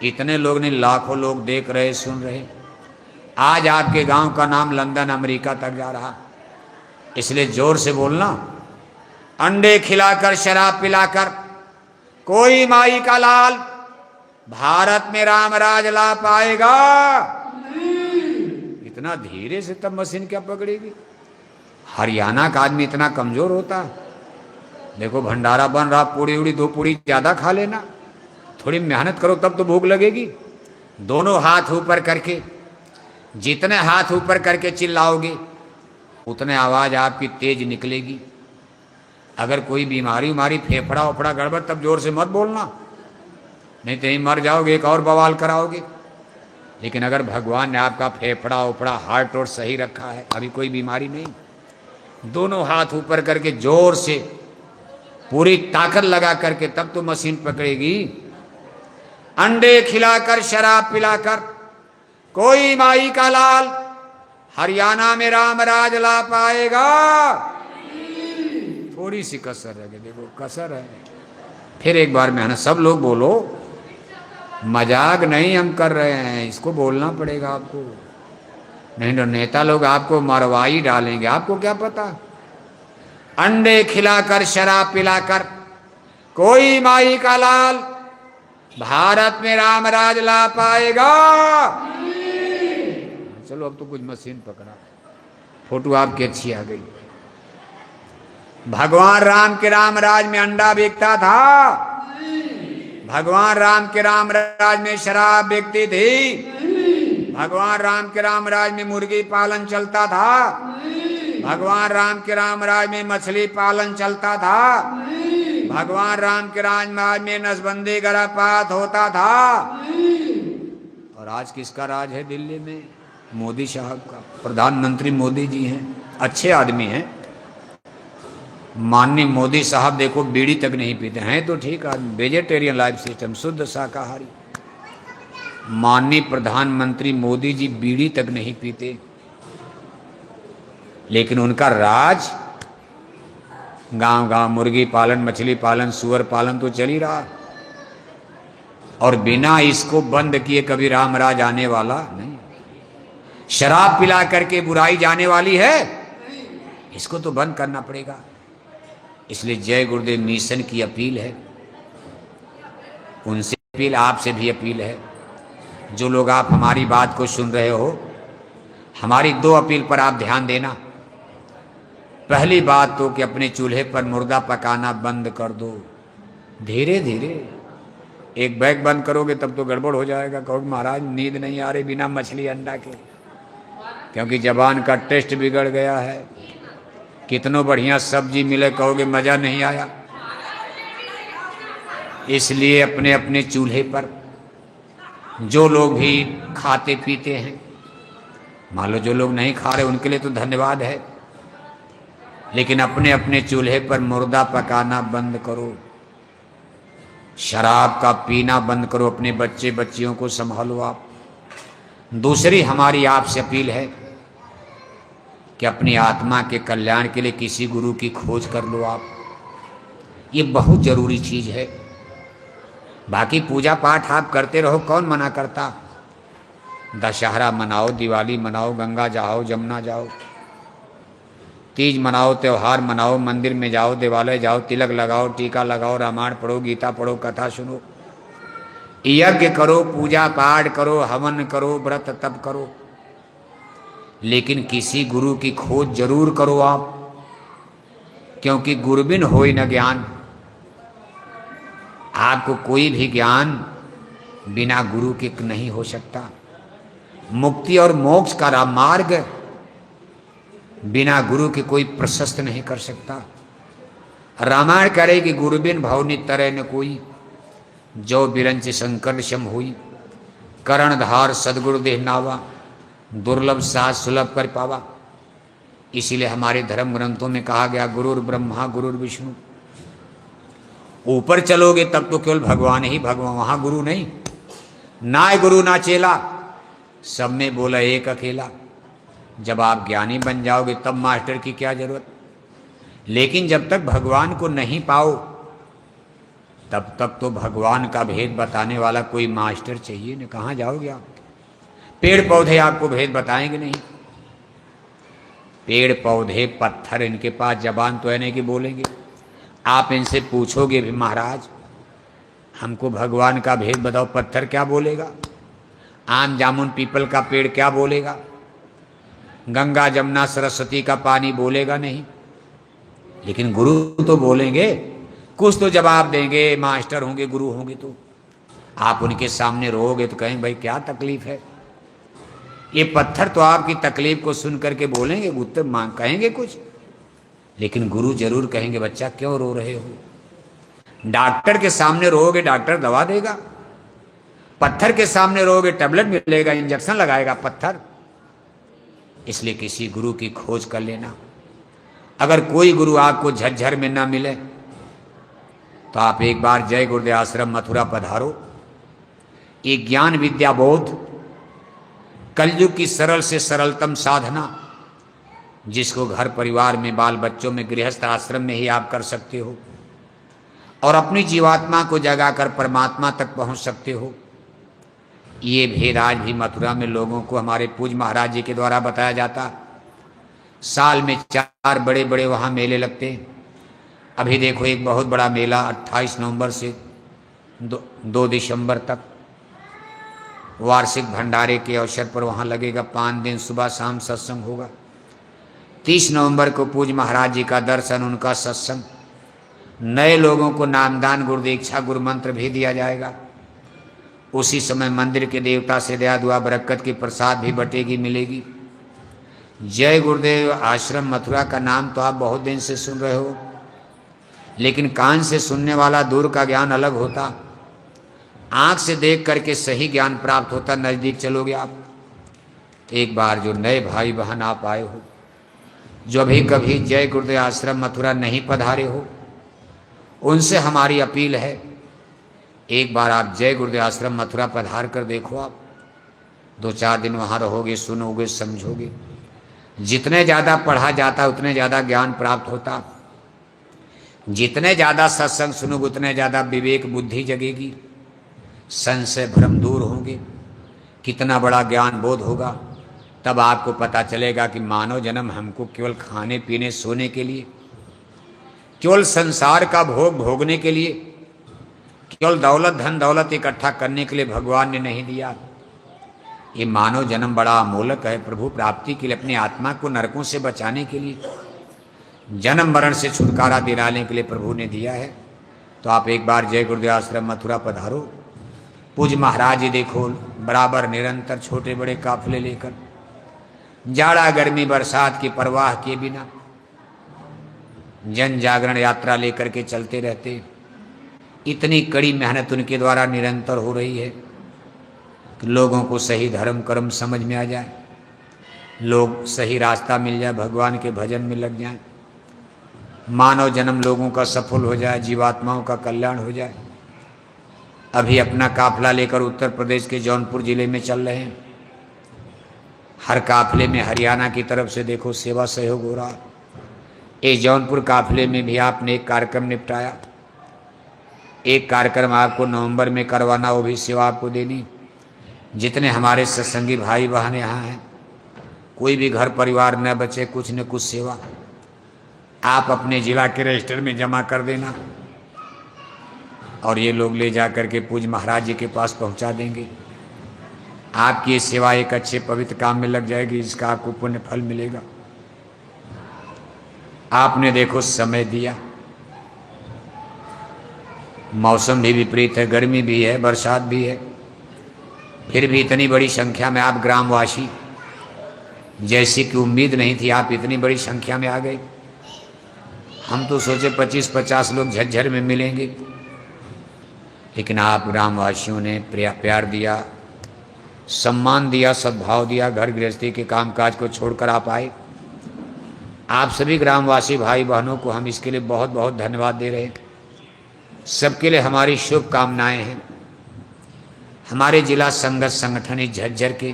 इतने लोग नहीं, लाखों लोग देख रहे, सुन रहे। आज आपके गांव का नाम लंदन अमेरिका तक जा रहा। इसलिए जोर से बोलना, अंडे खिलाकर शराब पिलाकर कोई माई का लाल भारत में राम राज ला पाएगा। इतना धीरे से तब मशीन क्या पकड़ेगी? हरियाणा का आदमी इतना कमजोर होता? देखो भंडारा बन रहा, पूड़ी उड़ी 2 पूड़ी ज्यादा खा लेना, थोड़ी मेहनत करो तब तो भूख लगेगी। दोनों हाथ ऊपर करके, जितने हाथ ऊपर करके चिल्लाओगे उतने आवाज आपकी तेज निकलेगी। अगर कोई बीमारी उमारी, फेफड़ा उफड़ा गड़बड़, तब जोर से मत बोलना, नहीं तो मर जाओगे, एक और बवाल कराओगे। लेकिन अगर भगवान ने आपका फेफड़ा उफड़ा, हार्ट और सही रखा है, अभी कोई बीमारी नहीं, दोनों हाथ ऊपर करके जोर से पूरी ताकत लगा करके तब तो मशीन पकड़ेगी। अंडे खिलाकर शराब पिलाकर कोई माई का लाल हरियाणा में राम राज ला पाएगा। थोड़ी सी कसर है, देखो कसर है। फिर एक बार मेहनत, सब लोग बोलो, मजाक नहीं हम कर रहे हैं, इसको बोलना पड़ेगा आपको, नहीं तो नेता लोग आपको मरवाई डालेंगे, आपको क्या पता। अंडे खिलाकर शराब पिलाकर कोई माई का लाल भारत में राम राज ला पाएगा। चलो अब तो कुछ मशीन पकड़ा, फोटो आपकी अच्छी आ गई। भगवान राम के राम राज में अंडा बिकता था, भगवान राम के राम राज में शराब बिकती थी, भगवान राम के राम राज में मुर्गी पालन चलता था, भगवान राम के राम राज में मछली पालन चलता था, भगवान राम के राज में नसबंदी गर्भपात होता था। और आज किसका राज है दिल्ली में? मोदी साहब का। प्रधानमंत्री मोदी जी हैं, अच्छे आदमी हैं। माननीय मोदी साहब देखो बीड़ी तक नहीं पीते हैं, तो ठीक आदमी, वेजिटेरियन लाइफ सिस्टम, शुद्ध शाकाहारी। माननीय प्रधानमंत्री मोदी जी बीड़ी तक नहीं पीते, लेकिन उनका राज गांव गांव मुर्गी पालन, मछली पालन, सुअर पालन तो चल ही रहा। और बिना इसको बंद किए कभी राम राज आने वाला नहीं। शराब पिला करके बुराई जाने वाली है, इसको तो बंद करना पड़ेगा। इसलिए जय गुरुदेव मिशन की अपील है, उनसे अपील, आपसे भी अपील है। जो लोग आप हमारी बात को सुन रहे हो, हमारी 2 अपील पर आप ध्यान देना। पहली बात तो कि अपने चूल्हे पर मुर्दा पकाना बंद कर दो, धीरे धीरे। एक बैग बंद करोगे तब तो गड़बड़ हो जाएगा, कहोगे महाराज नींद नहीं आ रही बिना मछली अंडा के, क्योंकि जबान का टेस्ट बिगड़ गया है। कितनों बढ़िया सब्जी मिले, कहोगे मजा नहीं आया। इसलिए अपने अपने चूल्हे पर, जो लोग भी खाते पीते हैं, मान लो जो लोग नहीं खा रहे उनके लिए तो धन्यवाद है, लेकिन अपने अपने चूल्हे पर मुर्दा पकाना बंद करो, शराब का पीना बंद करो, अपने बच्चे बच्चियों को संभालो आप। दूसरी हमारी आपसे अपील है कि अपनी आत्मा के कल्याण के लिए किसी गुरु की खोज कर लो आप, ये बहुत जरूरी चीज है। बाकी पूजा पाठ आप करते रहो, कौन मना करता। दशहरा मनाओ, दिवाली मनाओ, गंगा जाओ, जमुना जाओ, तीज मनाओ, त्योहार मनाओ, मंदिर में जाओ, देवालय जाओ, तिलक लगाओ, टीका लगाओ, रामायण पढ़ो, गीता पढ़ो, कथा सुनो, यज्ञ करो, पूजा पाठ करो, हवन करो, व्रत तप करो, लेकिन किसी गुरु की खोज जरूर करो आप, क्योंकि गुरुबिन होय न ज्ञान। आपको कोई भी ज्ञान बिना गुरु के नहीं हो सकता। मुक्ति और मोक्ष का मार्ग बिना गुरु के कोई प्रशस्त नहीं कर सकता। रामायण करे कि गुरुबिन भवनि तरह न कोई, जो बिरंच शंकर शम हुई, करणधार सदगुरु देह नावा, दुर्लभ साथ सुलभ कर पावा। इसीलिए हमारे धर्म ग्रंथों में कहा गया गुरुर ब्रह्मा गुरुर विष्णु। ऊपर चलोगे तब तो केवल भगवान ही भगवान, वहां गुरु नहीं। ना गुरु ना चेला, सब में बोला एक अकेला। जब आप ज्ञानी बन जाओगे तब मास्टर की क्या जरूरत। लेकिन जब तक भगवान को नहीं पाओ तब तक तो भगवान का भेद बताने वाला कोई मास्टर चाहिए न। कहाँ जाओगे आप? पेड़ पौधे आपको भेद बताएंगे नहीं। पेड़ पौधे पत्थर, इनके पास जबान तो है नहीं कि बोलेंगे। आप इनसे पूछोगे भी महाराज हमको भगवान का भेद बताओ, पत्थर क्या बोलेगा? आम जामुन पीपल का पेड़ क्या बोलेगा? गंगा जमुना सरस्वती का पानी बोलेगा नहीं। लेकिन गुरु तो बोलेंगे, कुछ तो जवाब देंगे। मास्टर होंगे, गुरु होंगे तो आप उनके सामने रोओगे तो कहेंगे भाई क्या तकलीफ है। ये पत्थर तो आपकी तकलीफ को सुन करके बोलेंगे, उत्तर मांग कहेंगे कुछ। लेकिन गुरु जरूर कहेंगे बच्चा क्यों रो रहे हो। डॉक्टर के सामने रोओगे डॉक्टर दवा देगा, पत्थर के सामने रोओगे टैबलेट मिलेगा, इंजेक्शन लगाएगा पत्थर। इसलिए किसी गुरु की खोज कर लेना। अगर कोई गुरु आपको झज्जर में ना मिले तो आप एक बार जय गुरुदेव आश्रम मथुरा पधारो। ये ज्ञान विद्या बोध कलयुग की सरल से सरलतम साधना, जिसको घर परिवार में बाल बच्चों में गृहस्थ आश्रम में ही आप कर सकते हो और अपनी जीवात्मा को जगाकर परमात्मा तक पहुंच सकते हो। ये भेद आज भी मथुरा में लोगों को हमारे पूज्य महाराज जी के द्वारा बताया जाता। साल में 4 बड़े बड़े वहाँ मेले लगते हैं। अभी देखो एक बहुत बड़ा मेला 28 नवंबर से 2 दिसंबर तक वार्षिक भंडारे के अवसर पर वहाँ लगेगा। 5 दिन सुबह शाम सत्संग होगा। 30 नवंबर को पूज्य महाराज जी का दर्शन, उनका सत्संग। नए लोगों को नामदान गुरु दीक्षा गुरु मंत्र भी दिया जाएगा। उसी समय मंदिर के देवता से दया दुआ बरकत की प्रसाद भी बटेगी, मिलेगी। जय गुरुदेव आश्रम मथुरा का नाम तो आप बहुत दिन से सुन रहे हो, लेकिन कान से सुनने वाला दूर का ज्ञान अलग होता, आंख से देख करके सही ज्ञान प्राप्त होता। नजदीक चलोगे आप। एक बार जो नए भाई बहन आप आए हो, जो अभी कभी जय गुरुदेव आश्रम मथुरा नहीं पधारे हो, उनसे हमारी अपील है एक बार आप जय गुरुदेव आश्रम मथुरा पधार कर देखो। आप 2-4 दिन वहाँ रहोगे, सुनोगे, समझोगे। जितने ज़्यादा पढ़ा जाता उतने ज़्यादा ज्ञान प्राप्त होता। जितने ज़्यादा सत्संग सुनोगे उतने ज़्यादा विवेक बुद्धि जगेगी, संशय भ्रम दूर होंगे, कितना बड़ा ज्ञान बोध होगा। तब आपको पता चलेगा कि मानव जन्म हमको केवल खाने पीने सोने के लिए, केवल संसार का भोग भोगने के लिए, केवल दौलत धन दौलत इकट्ठा करने के लिए भगवान ने नहीं दिया। ये मानव जन्म बड़ा अमूलक है। प्रभु प्राप्ति के लिए, अपनी आत्मा को नरकों से बचाने के लिए, जन्म मरण से छुटकारा दिलाने के लिए प्रभु ने दिया है। तो आप एक बार जय गुरुदेव आश्रम मथुरा पधारो। पूज्य महाराज जी देखो बराबर निरंतर छोटे बड़े काफले लेकर जाड़ा गर्मी बरसात की परवाह किए बिना जन जागरण यात्रा लेकर के चलते रहते। इतनी कड़ी मेहनत उनके द्वारा निरंतर हो रही है कि लोगों को सही धर्म कर्म समझ में आ जाए, लोग सही रास्ता मिल जाए, भगवान के भजन में लग जाए, मानव जन्म लोगों का सफल हो जाए, जीवात्माओं का कल्याण हो जाए। अभी अपना काफिला लेकर उत्तर प्रदेश के जौनपुर जिले में चल रहे हैं। हर काफिले में हरियाणा की तरफ से देखो सेवा सहयोग हो रहा। इस जौनपुर काफिले में भी आपने एक कार्यक्रम निपटाया। एक कार्यक्रम आपको नवंबर में करवाना, वो भी सेवा आपको देनी। जितने हमारे सत्संगी भाई बहन यहाँ हैं, कोई भी घर परिवार न बचे, कुछ न कुछ सेवा आप अपने जिला के रजिस्टर में जमा कर देना और ये लोग ले जा करके पूज्य महाराज जी के पास पहुँचा देंगे। आपकी ये सेवा एक अच्छे पवित्र काम में लग जाएगी, जिसका आपको पुण्य फल मिलेगा। आपने देखो समय दिया, मौसम भी विपरीत है, गर्मी भी है, बरसात भी है, फिर भी इतनी बड़ी संख्या में आप ग्रामवासी, जैसी कि उम्मीद नहीं थी, आप इतनी बड़ी संख्या में आ गए। हम तो सोचे 25-50 लोग झज्जर में मिलेंगे, लेकिन आप ग्रामवासियों ने प्यार दिया, सम्मान दिया, सद्भाव दिया। घर गृहस्थी के कामकाज को छोड़कर आप आए। आप सभी ग्रामवासी भाई बहनों को हम इसके लिए बहुत बहुत धन्यवाद दे रहे हैं। सबके लिए हमारी शुभकामनाएं हैं। हमारे जिला संघर्ष संगठन इस झज्जर के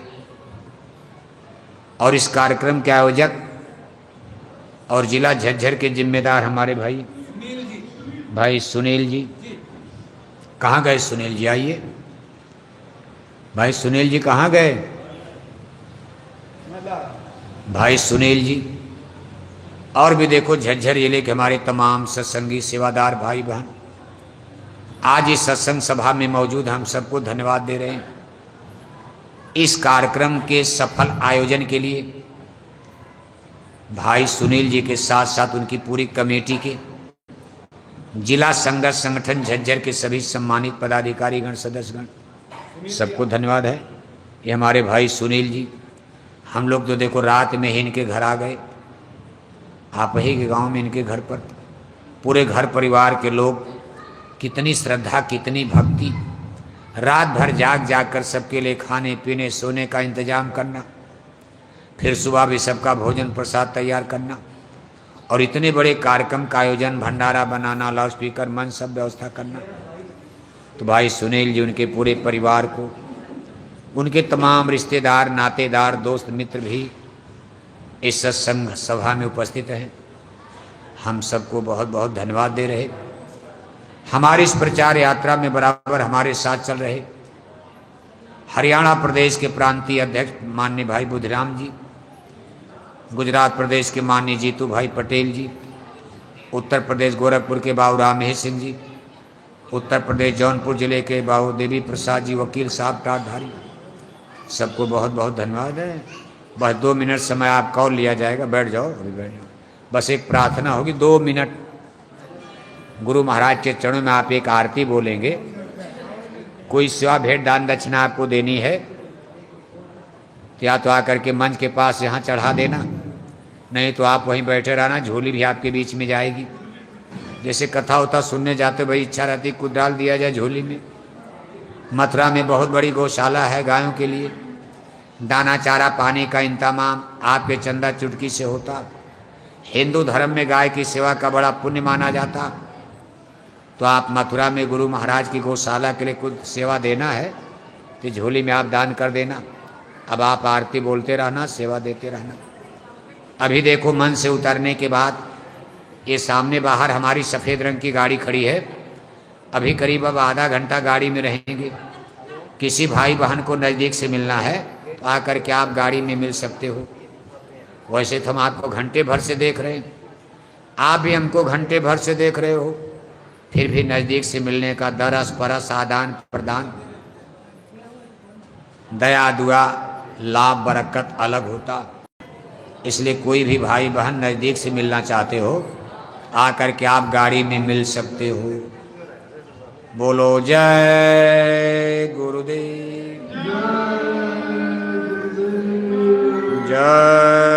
और इस कार्यक्रम के आयोजक और जिला झज्जर के जिम्मेदार हमारे भाई सुनील जी। कहाँ गए सुनील जी? आइए भाई सुनील जी, कहाँ गए भाई सुनील जी? और भी देखो झज्जर जिले के हमारे तमाम सत्संगी सेवादार भाई बहन आज इस सत्संग सभा में मौजूद, हम सबको धन्यवाद दे रहे हैं। इस कार्यक्रम के सफल आयोजन के लिए भाई सुनील जी के साथ साथ उनकी पूरी कमेटी के, जिला संघर्ष संगठन झज्जर के सभी सम्मानित पदाधिकारीगण सदस्यगण, सबको धन्यवाद है। ये हमारे भाई सुनील जी, हम लोग तो देखो रात में ही इनके घर आ गए, आप ही के गांव में इनके घर पर पूरे घर परिवार के लोग, कितनी श्रद्धा कितनी भक्ति, रात भर जाग जाग कर सबके लिए खाने पीने सोने का इंतजाम करना, फिर सुबह भी सबका भोजन प्रसाद तैयार करना और इतने बड़े कार्यक्रम का आयोजन, भंडारा बनाना, लाउड स्पीकर मंच सब व्यवस्था करना। तो भाई सुनील जी उनके पूरे परिवार को, उनके तमाम रिश्तेदार नातेदार दोस्त मित्र भी इस सत्संग सभा में उपस्थित हैं, हम सबको बहुत बहुत धन्यवाद दे रहे। हमारी इस प्रचार यात्रा में बराबर हमारे साथ चल रहे हरियाणा प्रदेश के प्रांतीय अध्यक्ष माननीय भाई बुधिराम जी, गुजरात प्रदेश के माननीय जीतू भाई पटेल जी, उत्तर प्रदेश गोरखपुर के बाबू रामहेश सिंह जी, उत्तर प्रदेश जौनपुर जिले के बाबू देवी प्रसाद जी वकील साहब टाटधारी, सबको बहुत बहुत धन्यवाद है। बस 2 मिनट समय आपका और लिया जाएगा, बैठ जाओ अभी बैठ जाओ। बस एक प्रार्थना होगी, 2 मिनट गुरु महाराज के चरणों में आप एक आरती बोलेंगे। कोई सेवा भेंट दान दक्षिणा आपको देनी है या तो आकर के मंच के पास यहाँ चढ़ा देना, नहीं तो आप वहीं बैठे रहना, झोली भी आपके बीच में जाएगी। जैसे कथा होता सुनने जाते भाई, इच्छा रहती कुछ डाल दिया जाए झोली में। मथुरा में बहुत बड़ी गौशाला है गायों के लिए, दाना चारा पानी का इंतजाम आपके चंदा चुटकी से होता। हिंदू धर्म में गाय की सेवा का बड़ा पुण्य माना जाता। तो आप मथुरा में गुरु महाराज की गौशाला के लिए कुछ सेवा देना है तो झोली में आप दान कर देना। अब आप आरती बोलते रहना, सेवा देते रहना। अभी देखो मन से उतरने के बाद ये सामने बाहर हमारी सफ़ेद रंग की गाड़ी खड़ी है, अभी करीब अब आधा घंटा गाड़ी में रहेंगे। किसी भाई बहन को नज़दीक से मिलना है तो आकर के आप गाड़ी में मिल सकते हो। वैसे तो हम आपको घंटे भर से देख रहे हैं, आप भी हमको घंटे भर से देख रहे हो, फिर भी नज़दीक से मिलने का दरस परस आदान प्रदान, दया दुआ लाभ बरकत अलग होता। इसलिए कोई भी भाई बहन नज़दीक से मिलना चाहते हो आकर के आप गाड़ी में मिल सकते हो। बोलो जय गुरुदेव, जय